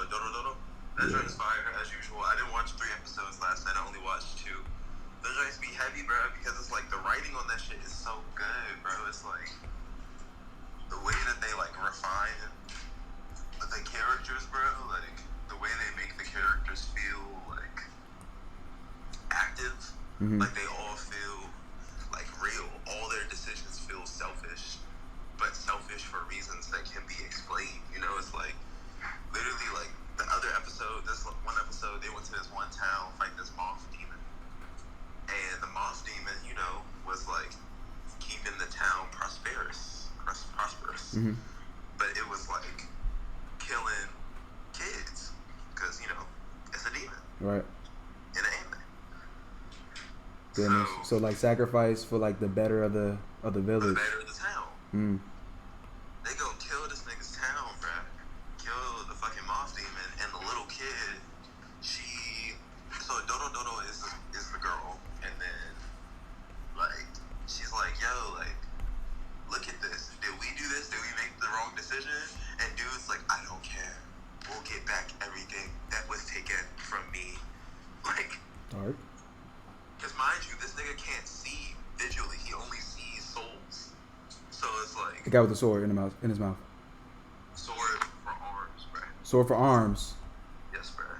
Dodo. That joint is fire, as usual. I didn't watch 3 episodes last night. I only watched 2. Those joints be heavy, bro, because it's like the writing on that shit is so good, bro. It's like the way that they like refine the characters, bro. Like the way they make the characters feel like active, like they all feel like real. All their decisions feel selfish, but selfish for reasons that can be explained. You know, it's like literally like the other episode. This one episode, they went to this one town, fight this moth demon, and the moth demon, you know, was like keeping the town prosperous. But it was like killing kids because, you know, it's a demon. Right. In an anime. Goodness. So like sacrifice for like the better of the village. The better of the town. They go kill this nigga's town, bruh. Kill the fucking moth demon and the little kid. So Dodo is the girl, and then like she's like, yo, like, look at this. Did we do this? Did we make the wrong decision? And dude's like, I don't care. We'll get back everything that was taken from me. Like, Dark. because mind you, this nigga can't see visually. He only sees souls. So it's like The guy with the sword in his mouth. sword for arms, bruh. Sword for arms. Yes, bruh.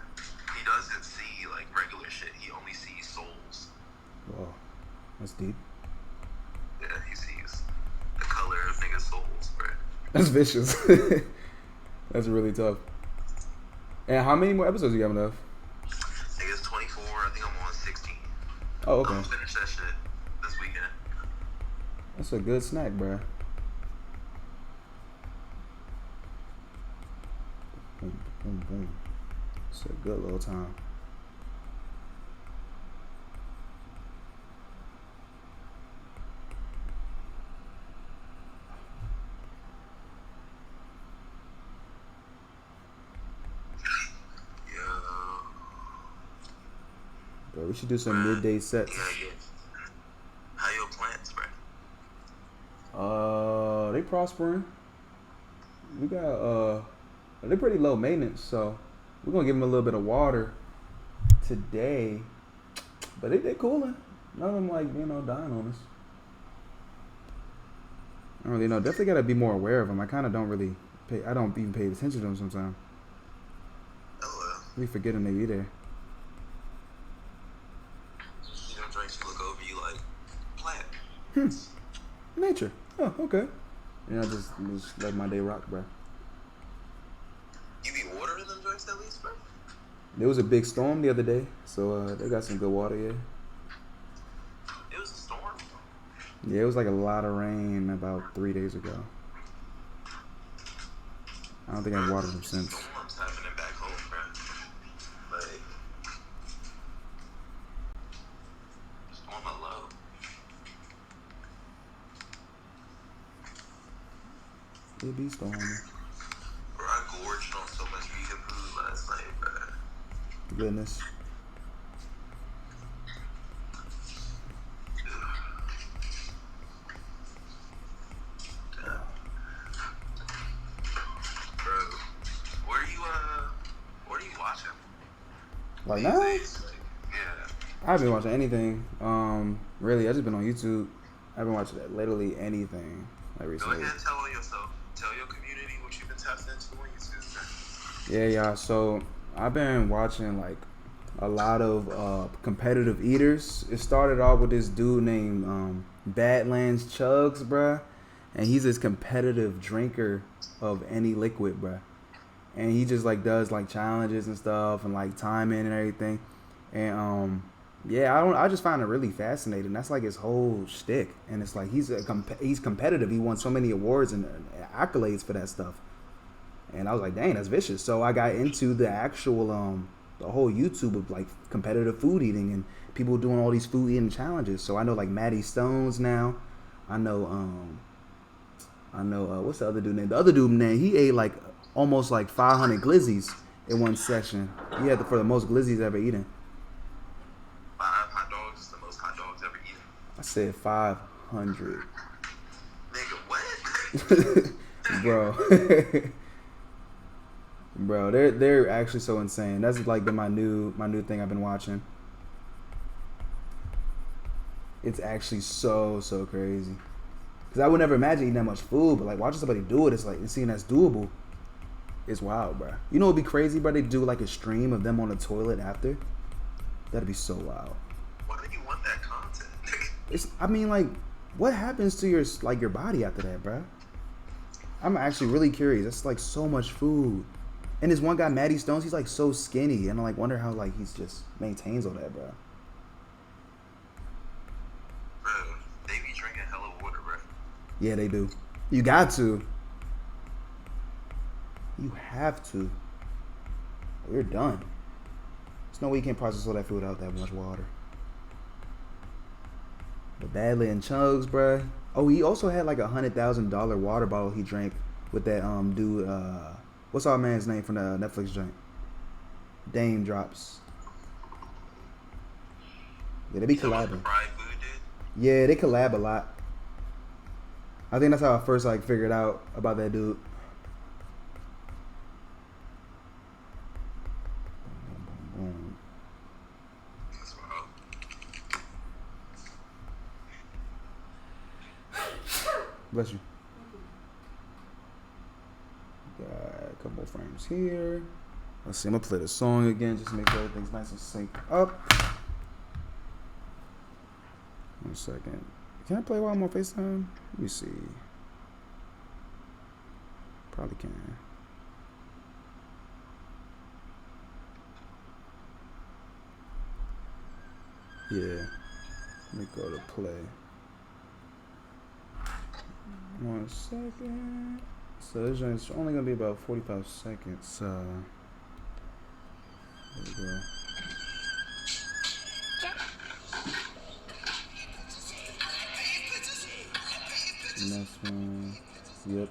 He doesn't see like regular shit. He only sees souls. Whoa, that's deep. Yeah, he sees the color of niggas' souls, bruh. That's vicious. That's really tough. And how many more episodes you got left? I think it's 24. I think I'm on 16. Oh, okay. I'm gonna finish that shit this weekend. That's a good snack, bruh. Boom. It's a good little time. Bro, we should do some midday sets. Yeah. How your plants, bruh? They prospering. We got they're pretty low maintenance, so we're gonna give them a little bit of water today. But they cooling. None of them like, you know, dying on us. I don't really know. Definitely gotta be more aware of them. I kind of don't really pay. I don't even pay attention to them sometimes. Oh, We forget them they be there. you know, drinks you look over, you like, plant. Nature. Oh, okay. You know, just let my day rock, bro. You be watering them drinks at least, bro? There was a big storm the other day, so they got some good water, yeah. It was a storm. Yeah, it was like a lot of rain about 3 days ago. I don't think I've watered them since. Storms happening back home, bro. Like, storm a low. It be storming. Bro, I gorged on so much vegan food last night, bro. goodness. What are you watching? Like now? Yeah. I haven't been watching anything. Really, I just been on YouTube. I've been watching literally anything like recently. Go ahead and tell yourself, tell your community what you've been tapping into on YouTube. Yeah, y'all. So I've been watching like a lot of competitive eaters. It started off with this dude named Badlands Chugs, bruh. And he's this competitive drinker of any liquid, bruh. And he just like does like challenges and stuff and like timing and everything. And yeah, I just find it really fascinating. That's like his whole shtick. And it's like he's competitive. He won so many awards and accolades for that stuff. And I was like, dang, that's vicious. So I got into the actual the whole YouTube of like competitive food eating and people doing all these food eating challenges. So I know like Maddie Stones now. I know what's the other dude name? The other dude name, he ate like almost like 500 glizzies in one session. He had for the most glizzies ever eaten. 5 hot dogs is the most hot dogs ever eaten. I said 500. Nigga, what? Bro. Bro, they're actually so insane. That's like been my new thing I've been watching. It's actually so crazy. Cause I would never imagine eating that much food, but like watching somebody do it, it's like seeing that's doable. It's wild, bro. You know what'd be crazy, bro? They do like a stream of them on the toilet after. That'd be so wild. Why do you want that content? I mean, like, what happens to your body after that, bro? I'm actually really curious. That's like so much food. And this one guy, Maddie Stones, he's like so skinny, and I like wonder how like he's just maintains all that, bro. Bro, they be drinking hella water, bro. Yeah, they do. You got to. You have to. Or you're done. There's no way you can process all that food without that much water. But Badly and Chugs, bruh. Oh, he also had like $100,000 water bottle he drank with that dude. What's our man's name from the Netflix joint? Dame Drops. Yeah, they be collabing. Yeah, they collab a lot. I think that's how I first like figured out about that dude. Bless you. Got a couple more frames here. Let's see. I'm gonna play the song again just to make sure everything's nice and synced up. 1 second. Can I play while I'm on FaceTime? Let me see. Probably can. Yeah. Let me go to play. 1 second. So this is only gonna be about 45 seconds. There we go. Next one. Yep.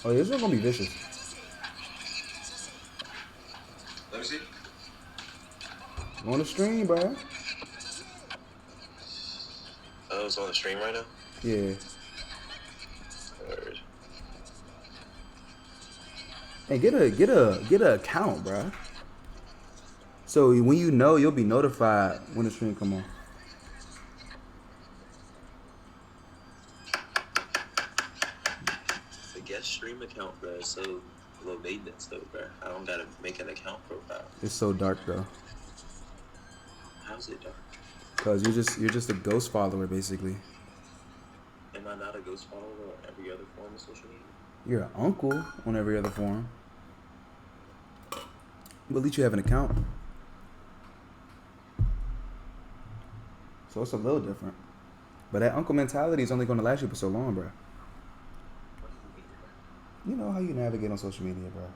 Oh, this one's gonna be vicious. Let me see. On the stream, bro. Oh, it's on the stream right now? Yeah. Alright. Hey, get a account, bro. So when you know, you'll be notified when the stream come on. The guest stream account, bro, is so low maintenance though, bro. I don't gotta make an account profile. It's so dark though. How's it dark? Cause you're just a ghost follower basically. Am I not a ghost follower on every other form of social media? You're an uncle on every other form. But at least you have an account. So it's a little different. But that uncle mentality is only going to last you for so long, bro. What do you mean, bro? You know how you navigate on social media, bro.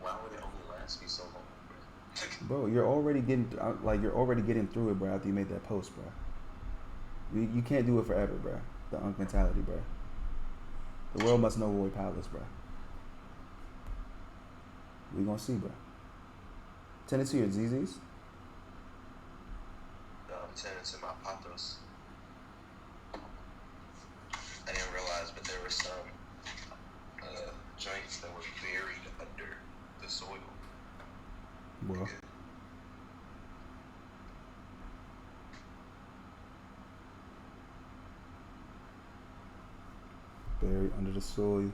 Why would it only last me so long, bro? Bro, you're already getting through it, bro, after you made that post, bro. You can't do it forever, bro. The uncle mentality, bro. The world must know Roy Palace, bro. We gonna see, bro. Tending to your ZZs? No, I'm tending to my patos. I didn't realize, but there were some joints that were buried under the soil. Well. Buried under the soil.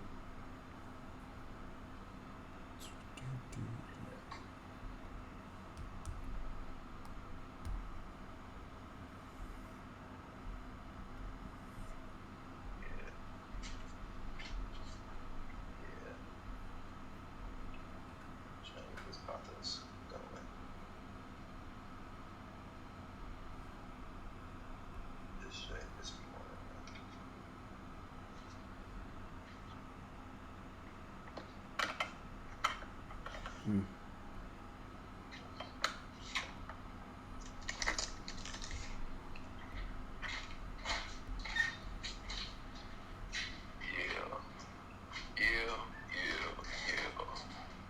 Mm.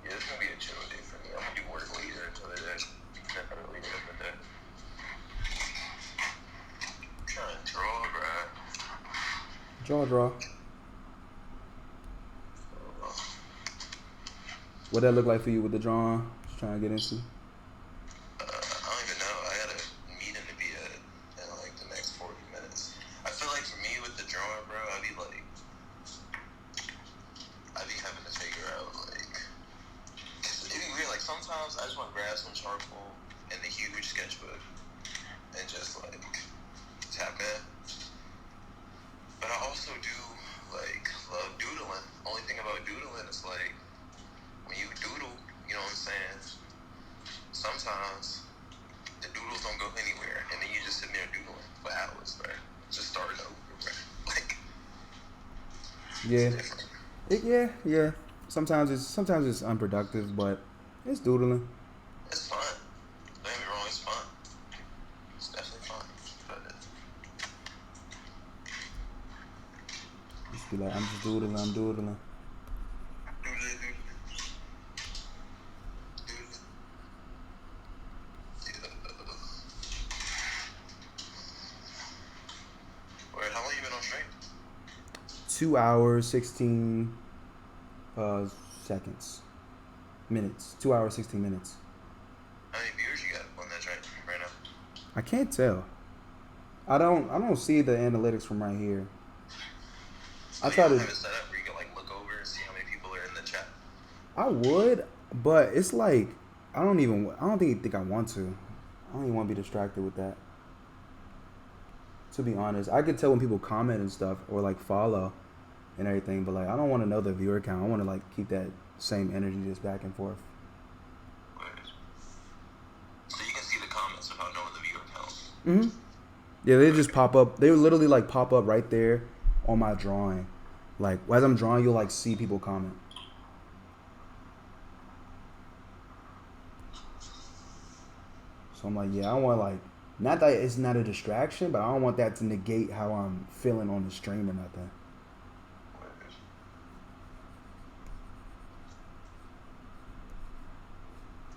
Yeah, it's gonna be a chill day for me. I'm gonna do work later until the day. Earlier in the day. I'm trying to draw, bruh. Draw. What that look like for you with the drawing? Just trying to get into. I don't even know. I got a meeting to be at in like the next 40 minutes. I feel like for me with the drawing, bro, I'd be having to figure out like, it'd be weird. Like sometimes I just want to grab some charcoal and the huge sketchbook and just like tap in. But I also do like love doodling. Only thing about doodling is like when you doodle, you know what I'm saying? Sometimes the doodles don't go anywhere, and then you just sit there doodling for hours, bro. Just starting over, bro. Like, Yeah. Yeah. Sometimes it's unproductive, but it's doodling. It's fun. Don't get me wrong, it's fun. It's definitely fun. But Just be like, I'm just doodling. doodling. Wait, how long you been on stream? 2 hours, 16 seconds. Minutes. 2 hours, 16 minutes. How many viewers you got on that train right now? I can't tell. I don't see the analytics from right here. So I try to have it set up where you can like look over and see how many people are in the chat. I would, but it's like I don't think I want to. I don't even want to be distracted with that. To be honest, I could tell when people comment and stuff or like follow and everything, but like I don't want to know the viewer count. I want to like keep that same energy just back and forth. So you can see the comments without knowing the viewer count. Mhm. Yeah, they just pop up. They would literally like pop up right there on my drawing. Like as I'm drawing, you'll like see people comment. So I'm like, yeah, I don't want like, not that it's not a distraction, but I don't want that to negate how I'm feeling on the stream or nothing.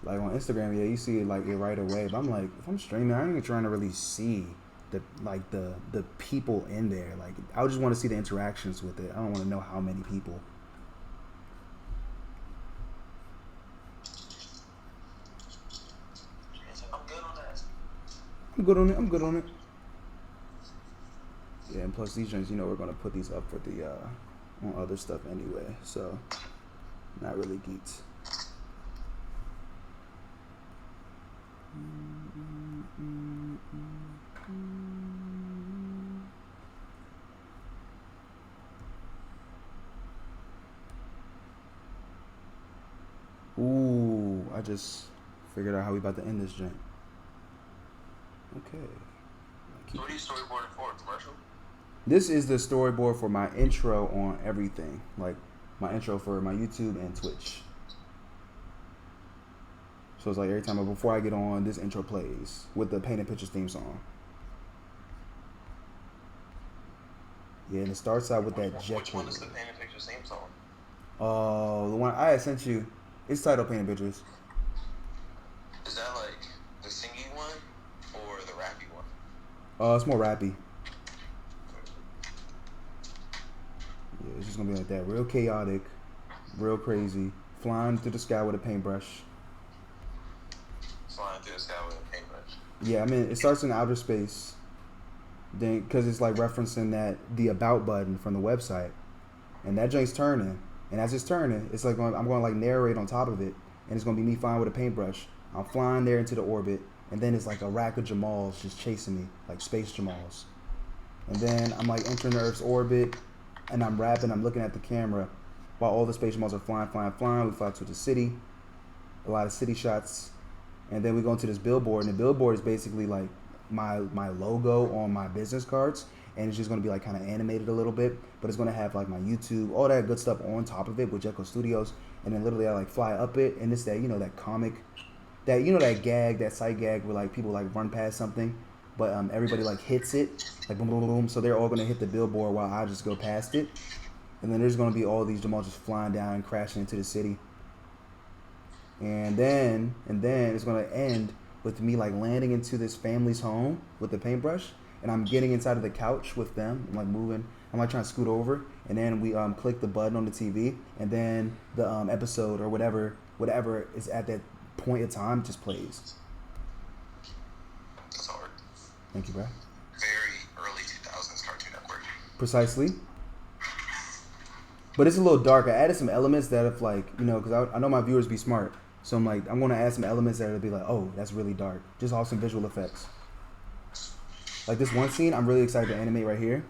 Like on Instagram, yeah, you see it like it right away. But I'm like, if I'm streaming, I ain't even trying to really see the people in there. Like I just want to see the interactions with it. I don't want to know how many people. I'm good on it. Yeah, and plus these drinks, we're gonna put these up for the on other stuff anyway. So not really geeked. Ooh, I just figured out how we about to end this drink. Okay. So what are you storyboarding for? Commercial? This is the storyboard for my intro on everything. Like my intro for my YouTube and Twitch. So it's like every time before I get on, this intro plays with the Painted Pictures theme song. Yeah, and it starts out with that jet. Which one is the Painted Pictures theme song? The one I had sent you. It's titled Painted Pictures. Is Is that like the singy one or the rappy one? It's more rappy. Yeah, it's just gonna be like that. Real chaotic, real crazy. Flying through the sky with a paintbrush. Flying through the sky with a paintbrush. Yeah, I mean, it starts in outer space. Then, because it's like referencing the about button from the website, and that joint's turning. And as it's turning, it's like I'm going to like narrate on top of it, and it's gonna be me flying with a paintbrush. I'm flying there into the orbit, and then it's like a rack of Jamals just chasing me, like space Jamals. And then I'm like entering the Earth's orbit, and I'm rapping. I'm looking at the camera, while all the space Jamals are flying, flying, flying. We fly to the city, a lot of city shots, and then we go into this billboard, and the billboard is basically like my logo on my business cards, and it's just gonna be like kind of animated a little bit, but it's gonna have like my YouTube, all that good stuff on top of it with Jetco Studios, and then literally I like fly up it, and it's that that comic, that that gag, that sight gag where like people like run past something, but everybody like hits it, like boom, boom, boom, boom, so they're all gonna hit the billboard while I just go past it, and then there's gonna be all these Jamal just flying down and crashing into the city, and then it's gonna end with me like landing into this family's home with the paintbrush, and I'm getting inside of the couch with them. I'm like moving. I'm like trying to scoot over, and then we click the button on the TV, and then the episode or whatever is at that point of time just plays. That's hard. Thank you, bro. Very early 2000s Cartoon Network. Precisely. But it's a little dark. I added some elements that if like because I know my viewers be smart. So I'm like, I'm going to add some elements that will be like, oh, that's really dark. Just off some visual effects. Like this one scene, I'm really excited to animate right here.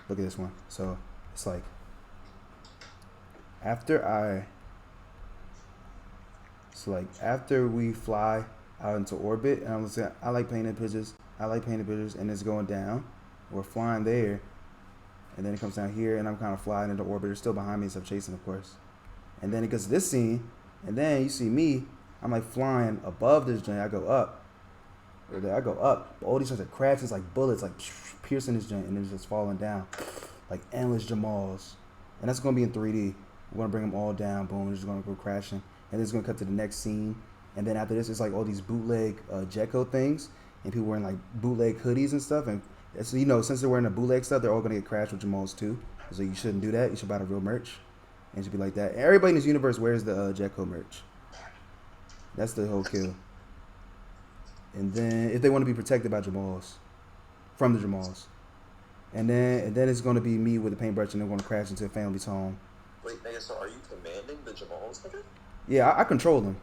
Look at this one. So it's like, after we fly out into orbit, and I'm saying, I like painting pictures, and it's going down. We're flying there, and then it comes down here, and I'm kind of flying into orbit. They're still behind me, so I'm chasing, of course. And then it gets to this scene, and then you see me, I'm like flying above this joint. I go up. All these sorts of crashes, like bullets, like piercing this joint, and it's just falling down. Like endless Jamals. And that's going to be in 3D. We're going to bring them all down. Boom. It's just going to go crashing. And then it's going to cut to the next scene. And then after this, it's like all these bootleg Jetco things. And people wearing like bootleg hoodies and stuff. And so, since they're wearing the bootleg stuff, they're all going to get crashed with Jamals too. So you shouldn't do that. You should buy the real merch. And it should be like that. Everybody in this universe wears the Jetco merch. That's the whole kill. And then if they want to be protected by Jamals, from the Jamals, and then it's going to be me with the paintbrush, and they're going to crash into a family's home. Wait, nigga, so are you commanding the Jamals, nigga? Yeah, I control them.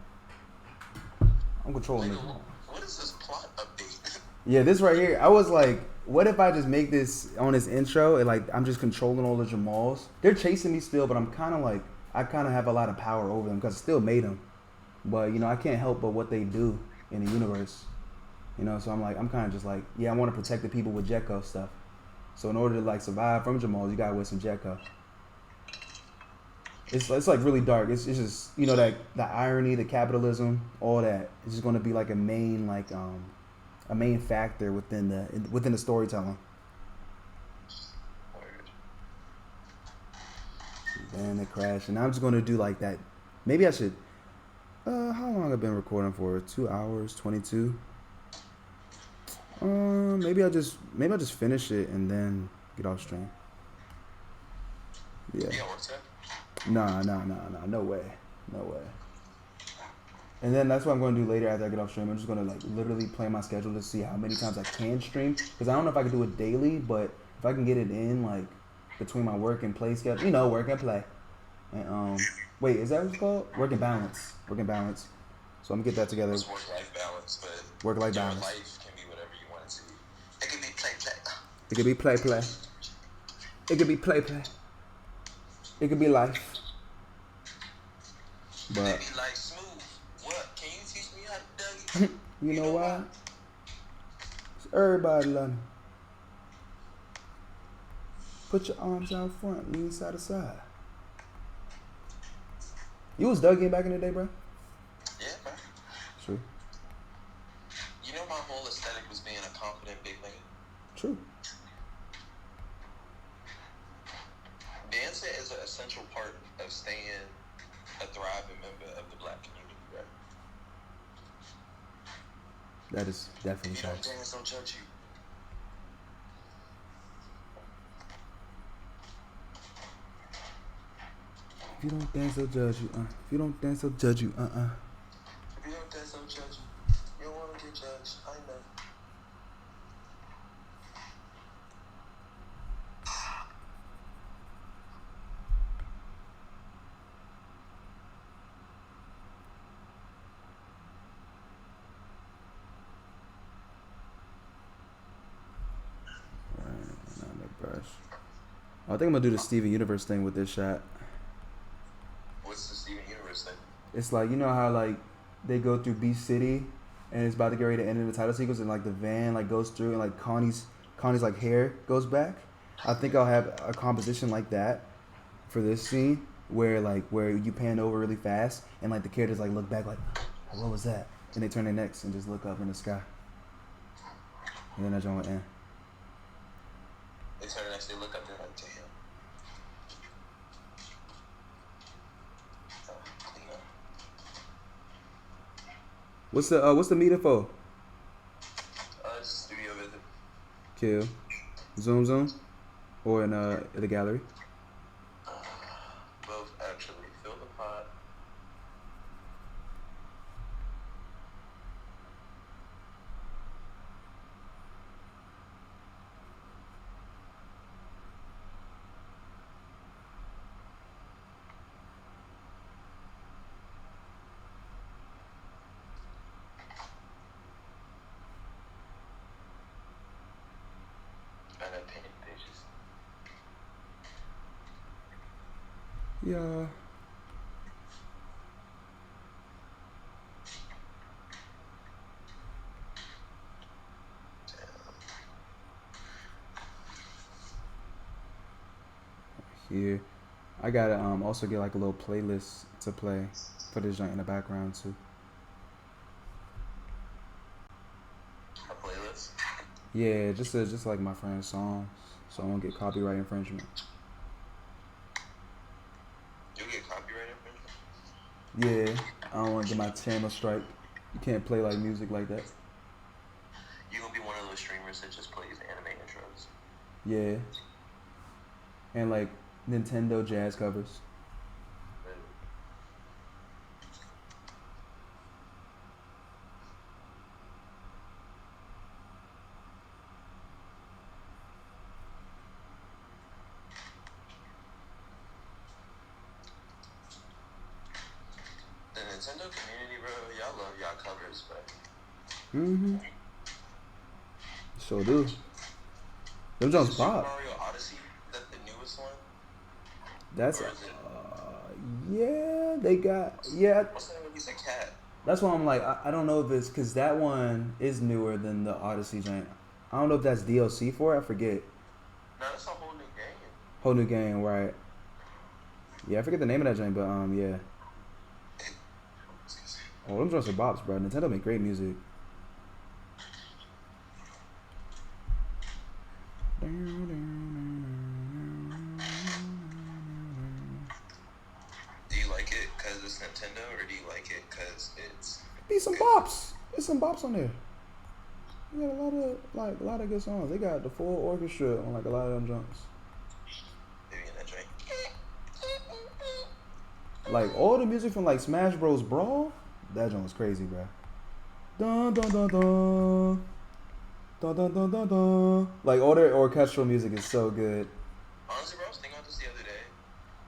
I'm controlling them. What is this plot update? Yeah, this right here, I was like, what if I just make this on this intro, and like I'm just controlling all the Jamals? They're chasing me still, but I'm kind of like, I kind of have a lot of power over them because I still made them. But, I can't help but what they do in the universe. So I'm kind of just like, yeah, I want to protect the people with Jetco stuff. So in order to like survive from Jamals, you gotta wear some Jetco. It's like really dark. It's just that the irony, the capitalism, all that. It's just gonna be like a main factor within the storytelling. And the crash, and I'm just gonna do like that. Maybe I should. How long have I been recording for? 2 hours, 22. Maybe I'll just finish it and then get off stream. Yeah. Nah, no way. And then that's what I'm going to do later after I get off stream. I'm just going to like literally plan my schedule to see how many times I can stream, because I don't know if I can do it daily, but if I can get it in like between my work and play schedule, work and play. And wait, is that what it's called? Work and balance. So I'm gonna get that together. It's work-life balance, but work-life balance. Life can be whatever you want it to be. It can be play. It could be play. It could be play. It could be life. But it be like smooth. What? Can you teach me how to do it? you know why? Everybody love me. Put your arms out front, lean side to side. You was Dougie back in the day, bro? Yeah, bro. True. You know my whole aesthetic was being a confident big nigga? True. Dancing is an essential part of staying a thriving member of the black community, right? That is definitely If you don't facts. dance, they'll judge you. If you don't dance, they'll judge you. If you don't dance, they'll judge you. If you don't dance, they'll judge you. You don't want to get judged. I know. I think I'm gonna do the Steven Universe thing with this shot. What's the Steven Universe thing? It's like, you know how like they go through Beach City and it's about to get ready to end in the title sequence and like the van like goes through and like Connie's like hair goes back. I think I'll have a composition like that for this scene where you pan over really fast and like the characters like look back like, what was that? And they turn their necks and just look up in the sky. And then that joint will end. They turn next, they look up there like, damn. What's the meter for? It's a studio visit. Kill. Zoom. Or in the gallery. Both actually. Fill the pot. And then paint pages. Yeah. Here. I gotta also get like a little playlist to play for this joint in the background too. A playlist? Yeah, just like my friend's songs, so I won't get copyright infringement. You'll get copyright infringement? Yeah, I don't want to get my channel strike. You can't play like music like that. You gonna be one of those streamers that just plays anime intros? Yeah, and like Nintendo jazz covers. The Nintendo community, bro, y'all love y'all covers, but Mm-hmm. So do. Them Jones Super pop. Mario Odyssey, that the newest one? That's Or is it- yeah. They got yeah. What's the name of? He's a cat. That's why I'm like I don't know if it's because that one is newer than the Odyssey joint. I don't know if that's DLC for it. I forget. No, that's a whole new game. Whole new game, right? Yeah, I forget the name of that joint, but yeah. Oh, them joints are bops, bro. Nintendo make great music. Do you like it because it's Nintendo, or do you like it because it's... Be some bops. There's some bops on there. They got a lot of good songs. They got the full orchestra on like a lot of them joints. Maybe in that drink. Like all the music from like Smash Bros. Brawl, that joint was crazy, bro. Dun dun dun dun. Dun dun dun dun dun. Like all their orchestral music is so good. Honestly, bro, I was thinking about this the other day.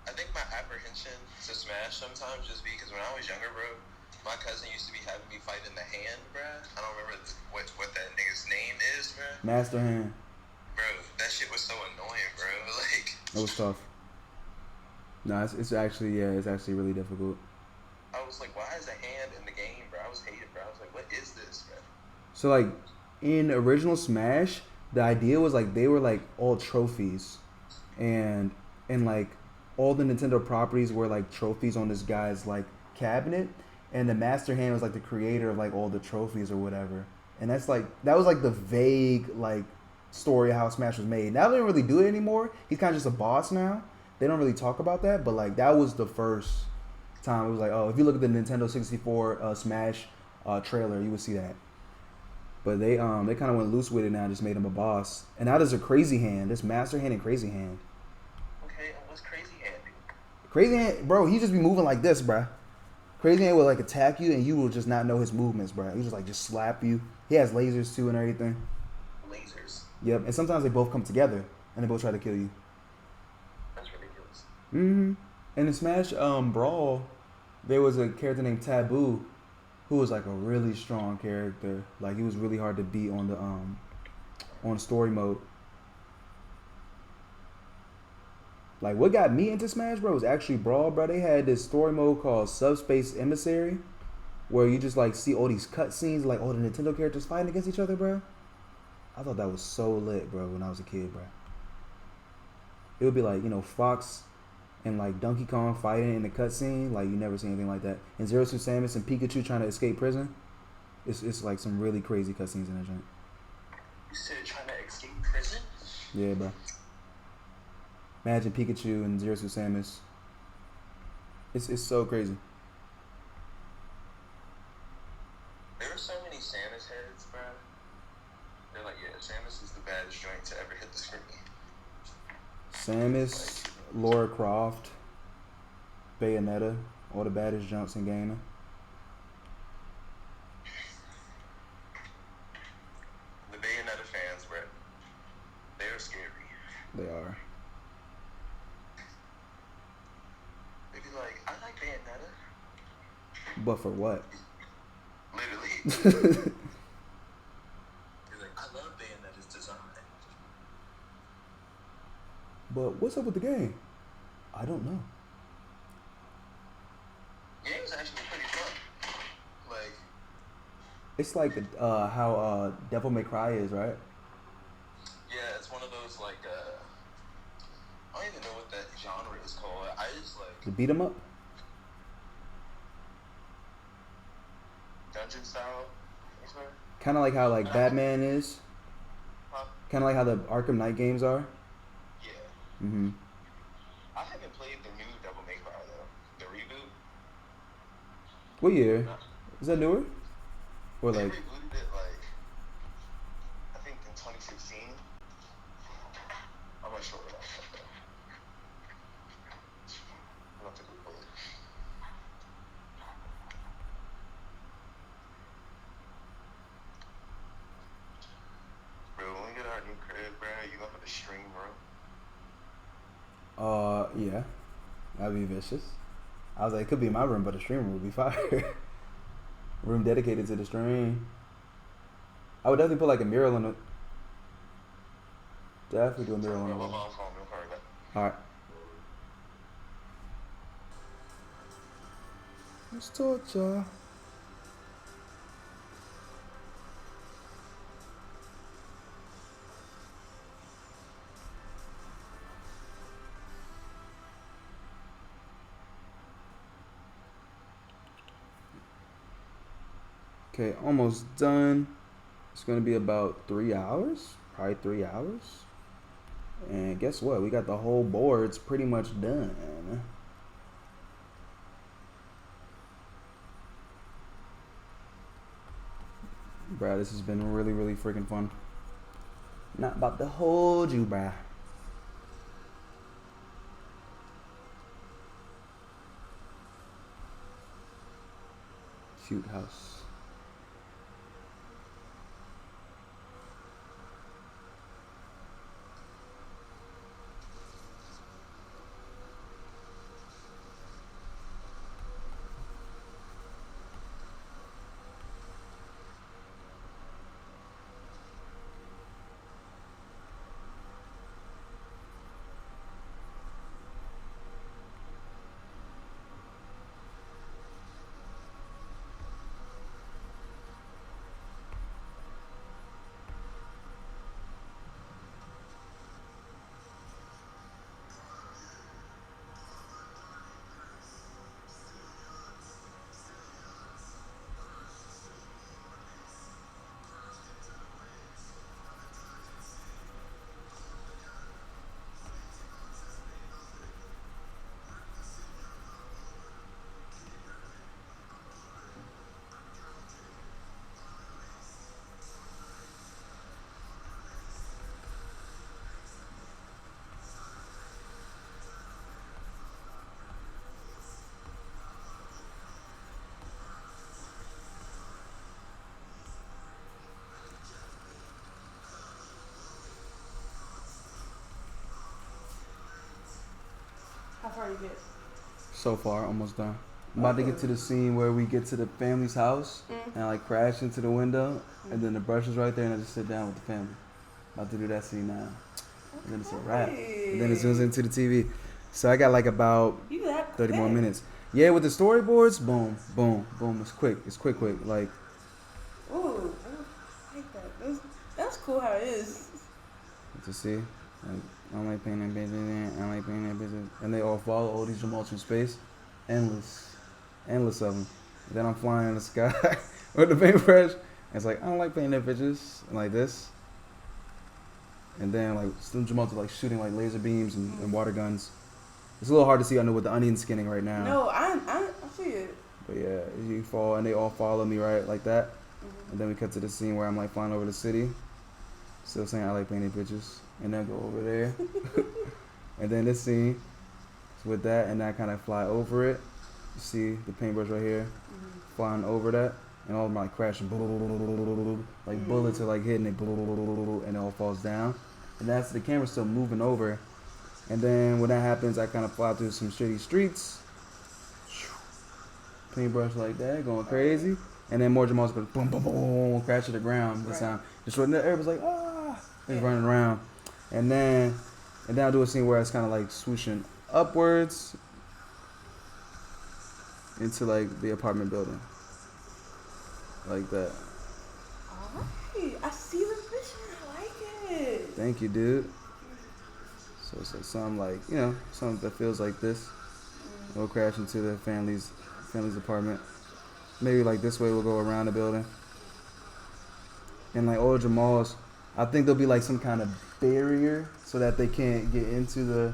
I think my apprehension to Smash sometimes just because when I was younger, bro, my cousin used to be having me fight in the hand, bro. I don't remember what that nigga's name is, bro. Master Hand. Bro, that shit was so annoying, bro. Like, It was tough. No, it's actually really difficult. I was like, why is a hand in the game, bro? I was hated, bro. I was like, what is this, bro? So like in original Smash, the idea was like they were like all trophies, and like all the Nintendo properties were like trophies on this guy's like cabinet, and the Master Hand was like the creator of like all the trophies or whatever. And that was like the vague like story of how Smash was made. Now they don't really do it anymore. He's kind of just a boss now. They don't really talk about that, but like that was the first time it was like, oh, if you look at the Nintendo 64 Smash trailer, you would see that. But they kind of went loose with it now, just made him a boss. And now there's a crazy hand. There's master hand and crazy hand. Okay, what's crazy hand do? Crazy hand, bro, he just be moving like this, bruh. Crazy hand will like attack you and you will just not know his movements, bruh. He just like slap you. He has lasers too and everything. Lasers. Yep, and sometimes they both come together and they both try to kill you. That's ridiculous. Mm-hmm. And in Smash Brawl, there was a character named Taboo who was like a really strong character. Like he was really hard to beat on the on story mode. Like what got me into Smash Bros was actually Brawl, bro. They had this story mode called Subspace Emissary, where you just like see all these cutscenes, like all the Nintendo characters fighting against each other, bro. I thought that was so lit, bro, when I was a kid, bro. It would be like, you know, Fox and like Donkey Kong fighting in the cutscene, like you never see anything like that. And Zero Suit Samus and Pikachu trying to escape prison. It's like some really crazy cutscenes in that joint. You said trying to escape prison? Yeah, bro. Imagine Pikachu and Zero Suit Samus. It's so crazy. There are so many Samus heads, bro. They're like, yeah, Samus is the baddest joint to ever hit the screen. Samus, Lara Croft, Bayonetta, all the baddest jumps in gaming. The Bayonetta fans, bro, they're scary. They are. They be like, I like Bayonetta. But for what? Literally. They're like, I love Bayonetta's design. But what's up with the game? I don't know. Game's actually pretty fun. Like, It's like how Devil May Cry is, right? yeah, it's one of those like I don't even know what that genre is called. I just like The beat 'em up. dungeon style. Kind of like how like Batman is. Huh? Kind of like how the Arkham Knight games are. Yeah. Mm-hmm. I haven't played the new Devil May Cry though. The reboot. What year? Is that newer? Or They like? rebooted it like I think in 2016. I'm not sure about that though. I'll have to Google it. Bro, when we get our new crib, bro, you gonna have to stream, bro. Yeah. That'd be vicious. I was like, it could be in my room, but the stream room would be fire. Room dedicated to the stream. I would definitely put like a mural in it. Definitely do a mural on the My wall. mom's calling me. Okay, bro. Alright. Let's talk, y'all. Okay, almost done. It's gonna be about 3 hours, probably 3 hours. And guess what? We got the whole boards pretty much done. Bruh, this has been really, really freaking fun. Not about to hold you, bruh. Shoot house. far you get? So far, almost done. I'm about to get to the scene where we get to the family's house and I like crash into the window, and then the brush is right there, and I just sit down with the family. About to do that scene now. And then it's a wrap. And then it zooms into the TV. So I got like about 30 more minutes. Yeah, with the storyboards, boom, boom, boom. It's quick. It's quick. Like, ooh, I like that. That's cool how it is. to see. Like, I don't like paying that bitches. I don't like paying that bitches. And they all follow all these remotes from space. Endless of them. Then I'm flying in the sky with the paintbrush. And it's like, I don't like painting that bitches. And like this. And then like some Jamal's like shooting like laser beams and water guns. It's a little hard to see under with the onion skinning right now. No, I see it. But yeah, you fall and they all follow me right like that. And then we cut to the scene where I'm like flying over the city. Still saying I like painting pictures. And then go over there. And then this scene with that, and I kind of fly over it. You see the paintbrush right here, flying over that, and all of them like crashing, like bullets are like hitting it, and it all falls down. And that's the camera still moving over. And then when that happens, I kind of fly through some shitty streets. Paintbrush like that, going crazy. And then more Jamal's going boom, boom, boom, crash to the ground this time. Just right there, everybody's like, ah, he's running around. And then I'll do a scene where it's kind of like swooshing upwards into like the apartment building. Like that. Alright, I see the vision. I like it. Thank you, dude. So it's like something like, you know, something that feels like this. We'll crash into the family's apartment. Maybe like this way we'll go around the building. And like all Jamals, I think there'll be like some kind of barrier so that they can't get into the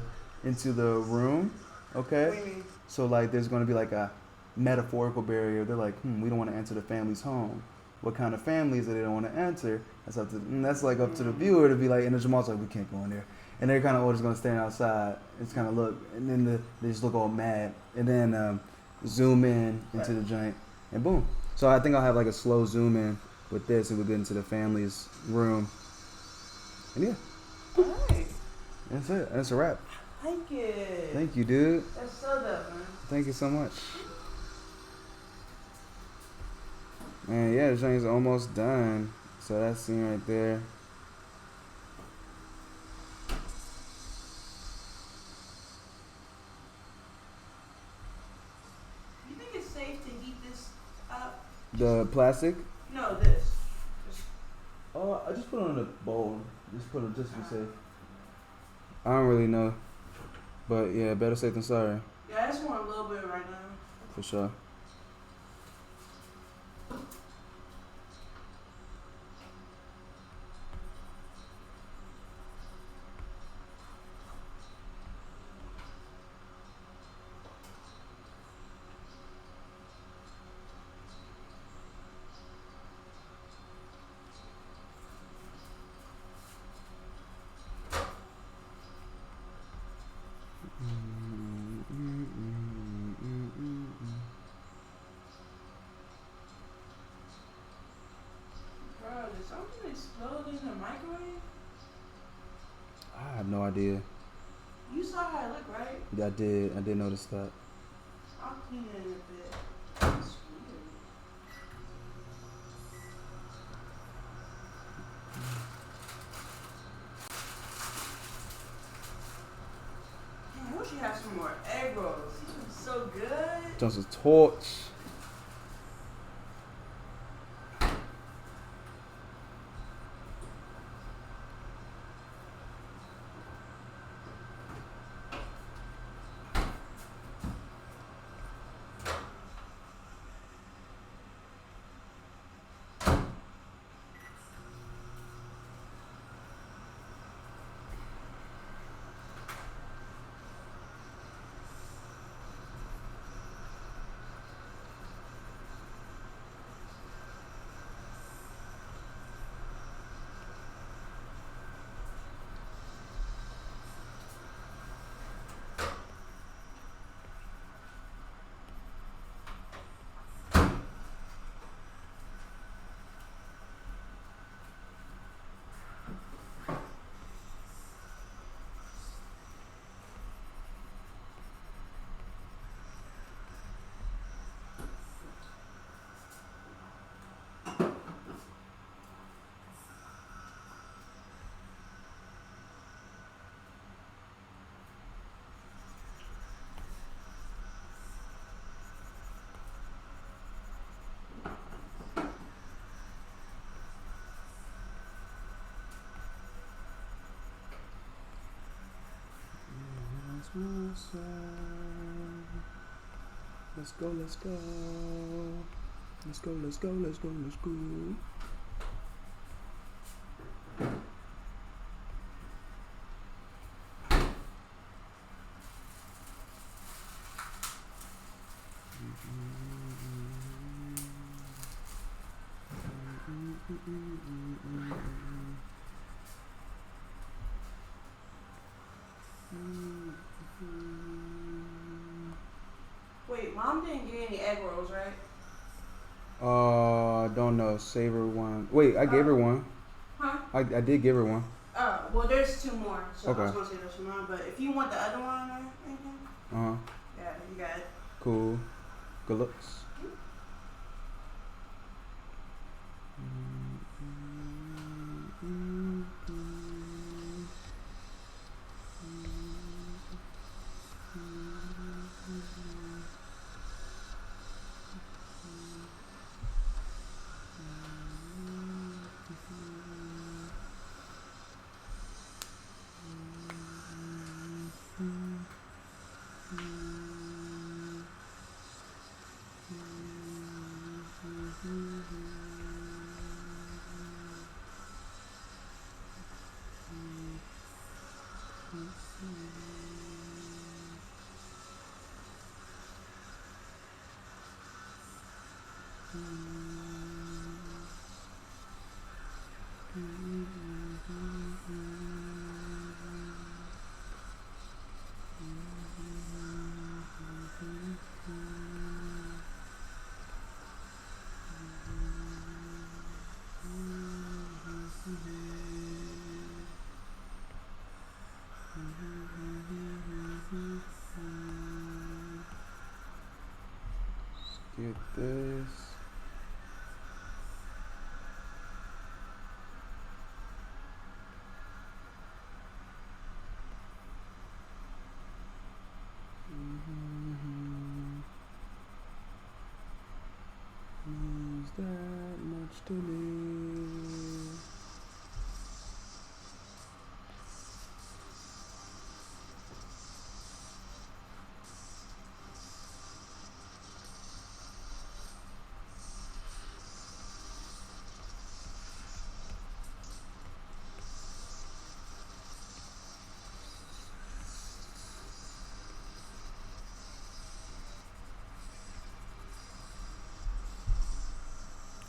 room. Okay? What do you mean? So like there's gonna be like a metaphorical barrier. They're like, we don't want to enter the family's home. What kind of families that they don't want to enter? That's like up to the viewer to be like, and the Jamal's like, we can't go in there. And they're kind of all just gonna stand outside. It's kind of look, and then they just look all mad, and then zoom in into the joint, and boom. So I think I'll have like a slow zoom in with this, and we'll get into the family's room. And yeah, Alright. that's it. That's a wrap. I like it. Thank you, dude. That's so dope, man. Thank you so much. And yeah, the joint's almost done. So that scene right there. You think it's safe to heat this up? The plastic? No, this. Oh, I just put it on a bowl. Just to be safe. I don't really know. But yeah, better safe than sorry. Yeah, it's more a little bit right now. For sure. Bro, did something explode in the microwave? I have no idea. You saw how it looked, right? Yeah, I did notice that. I'll clean it in a bit. It's weird. Man, I wish you had some more egg rolls. These are so good. Just a torch. Let's go, let's go. Let's go, let's go, let's go, let's go. Wait, Mom didn't get any egg rolls, right? Don't know. Save her one. Wait, I gave her one. Huh? I did give her one. Oh, well, there's 2 more, so Okay. I was gonna say those for Mom. But if you want the other one or anything, yeah, you got it. Cool. Good looks. Get this. Means that much to me.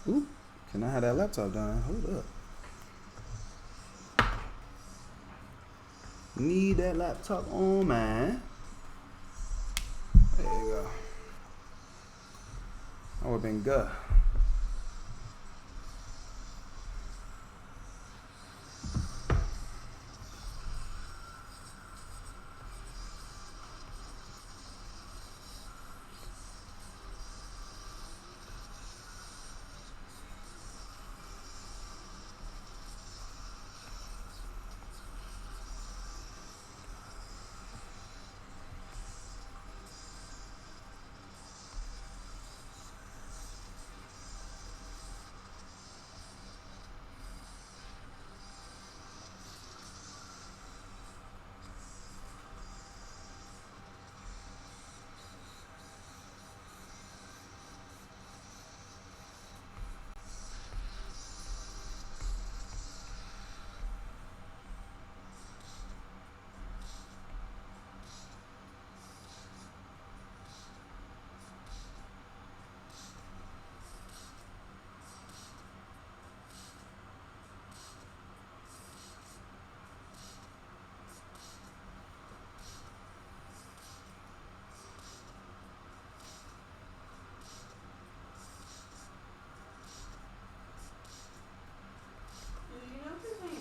Ooh, can I have that laptop done? Hold up. Need that laptop on, man. There you go. That would have been good.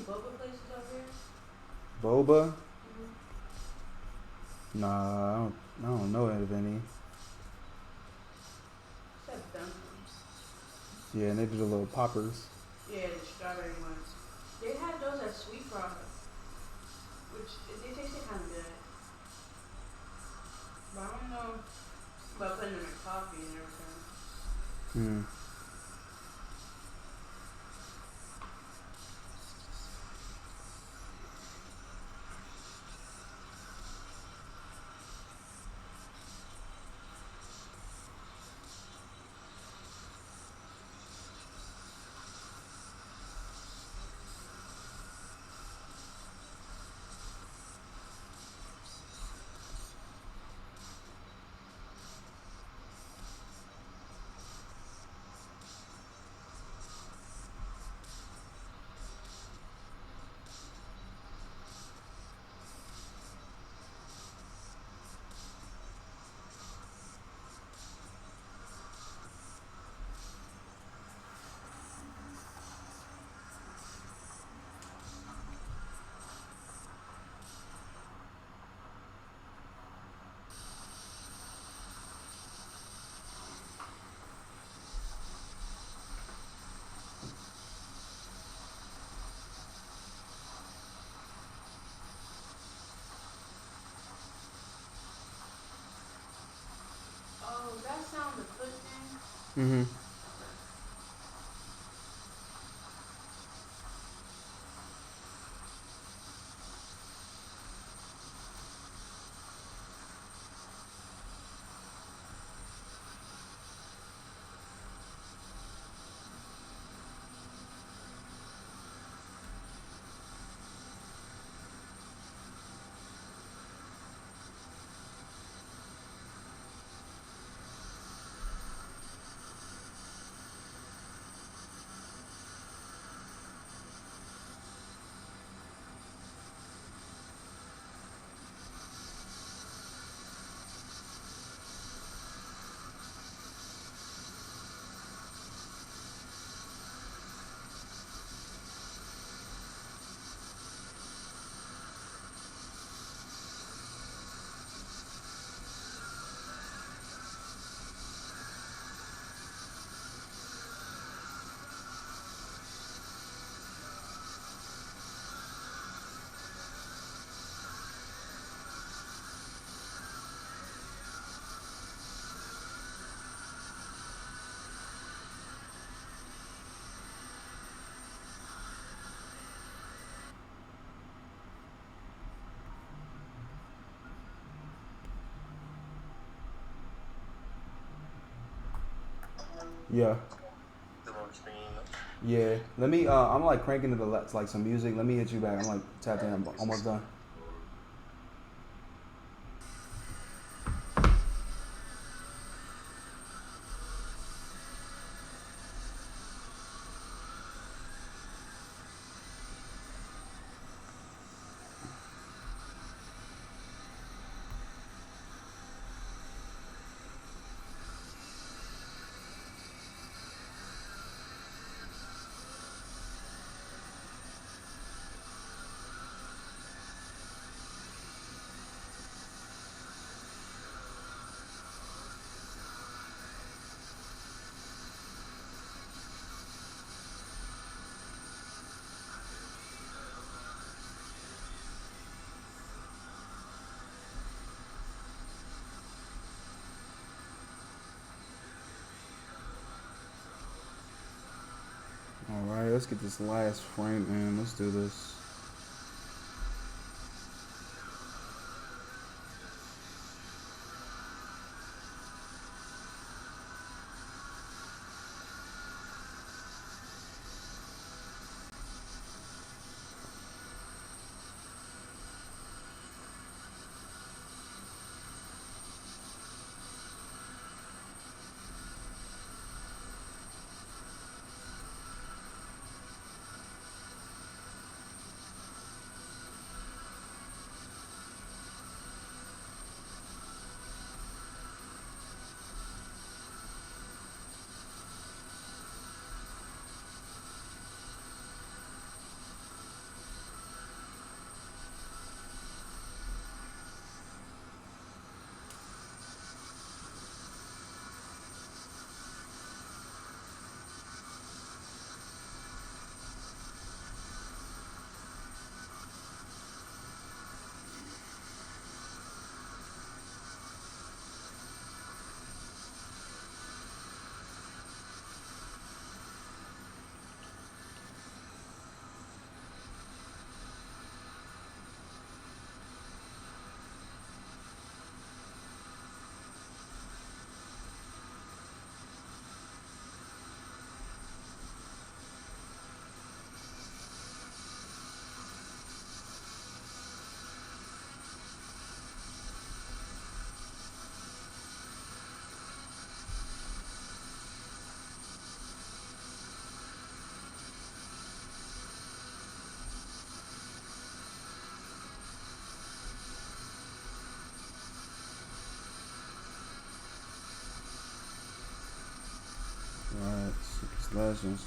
Boba places out here? Boba? Nah, I don't know of any. Except dumplings. Yeah, and they do the little poppers. Yeah, the strawberry ones. They had those at Sweet Frog, which they tasted kind of good. But I don't know about putting them in coffee and everything. Mm-hmm. Yeah. Yeah. Let me. I'm like cranking to the left, like some music. Let me hit you back. I'm like tapped in. I'm almost done. All right. Let's get this last frame in. Let's do this. All right. Six legends.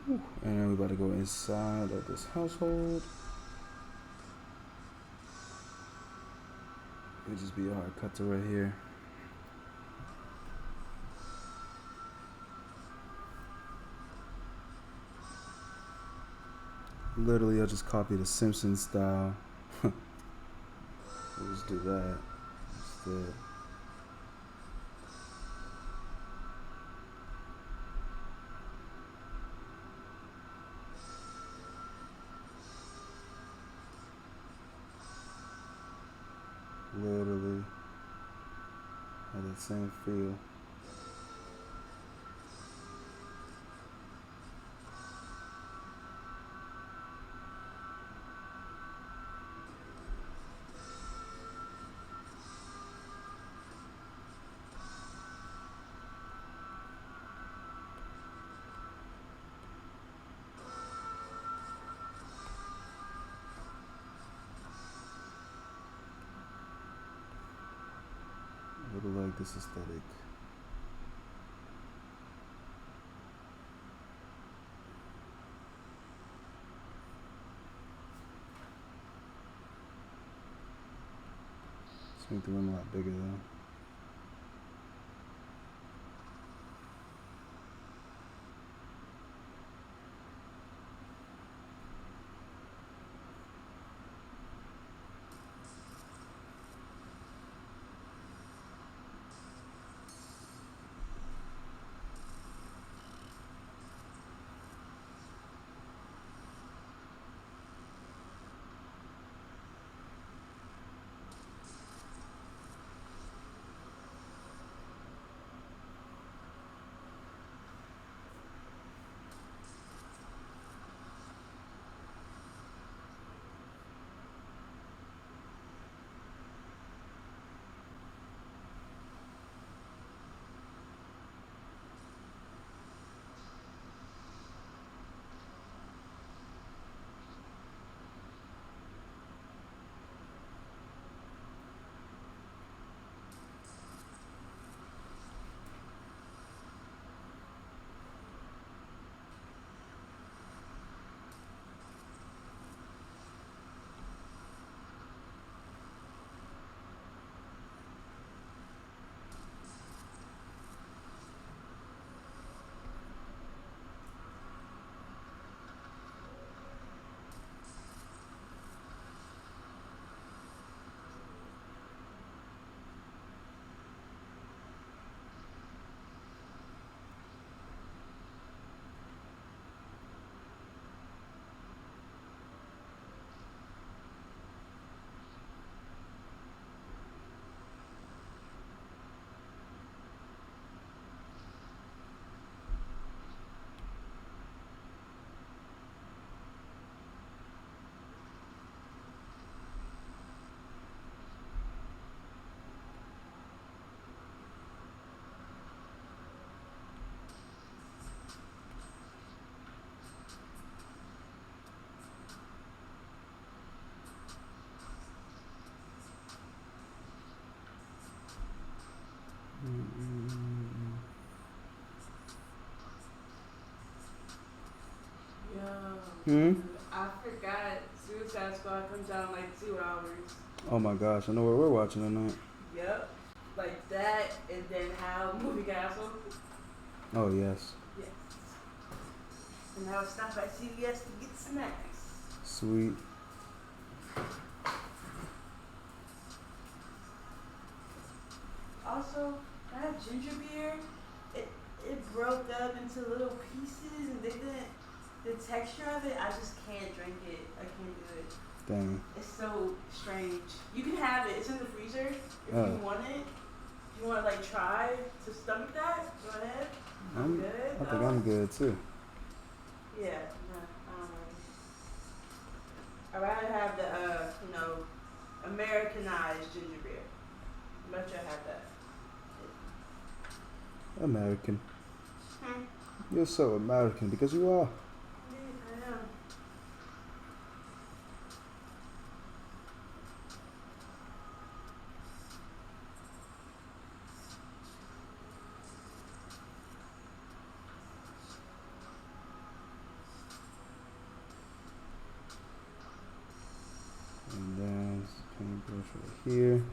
And then we about to go inside of this household. It'll just be a hard cut to right here. Literally, I'll just copy the Simpsons style. We'll just do that instead. Literally have that same feel. I really like this aesthetic. Let's make the room a lot bigger though. Yo, I forgot Suicide Squad comes out in like 2 hours. Oh my gosh, I know what we're watching tonight. Yep. Like that, and then how Movie Castle. Oh yes. Yes. And now stop at CVS to get snacks. Sweet. Also, that ginger beer, it broke up into little pieces, and they didn't. The texture of it, I just can't drink it. I can't do it. Dang. It's so strange. You can have it. It's in the freezer if Oh. you want it. If you want to like try to stomach that, go ahead. I'm good. I think I'm good too. Yeah. No, I'd rather have the Americanized ginger beer. Much rather have that. American. You're so American because you are. Yeah, I am. brush right here.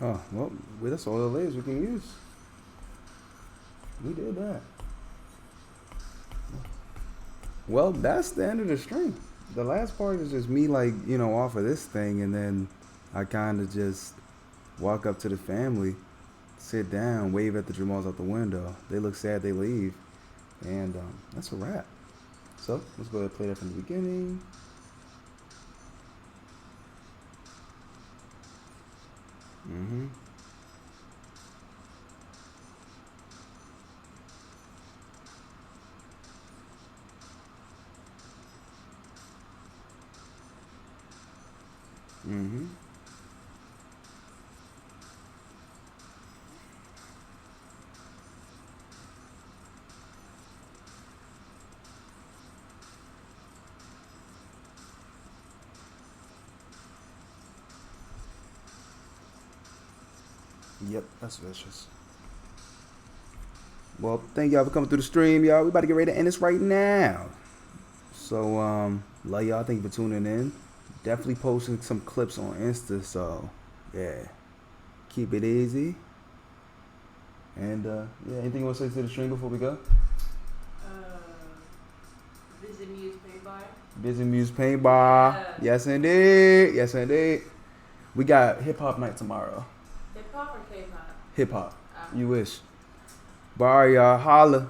Oh, well, that's all the layers we can use. We did that. Well, that's the end of the string. The last part is just me, like, off of this thing, and then I kind of just walk up to the family, sit down, wave at the Jamals out the window. They look sad, they leave. And that's a wrap. So let's go ahead and play that from the beginning. Mm-hmm. Mm-hmm. Yep, that's vicious. Well, thank y'all for coming through the stream, y'all. We about to get ready to end this right now. So, love y'all. Thank you for tuning in. Definitely posting some clips on Insta. So, yeah, keep it easy. And yeah, anything you want to say to the stream before we go? Visit Muse Paint Bar. Visit Muse Paint Bar. Yes, indeed. Yes, indeed. We got hip hop night tomorrow. Hip hop or K-pop? Hip hop. Oh. You wish. Bye, y'all. Holla.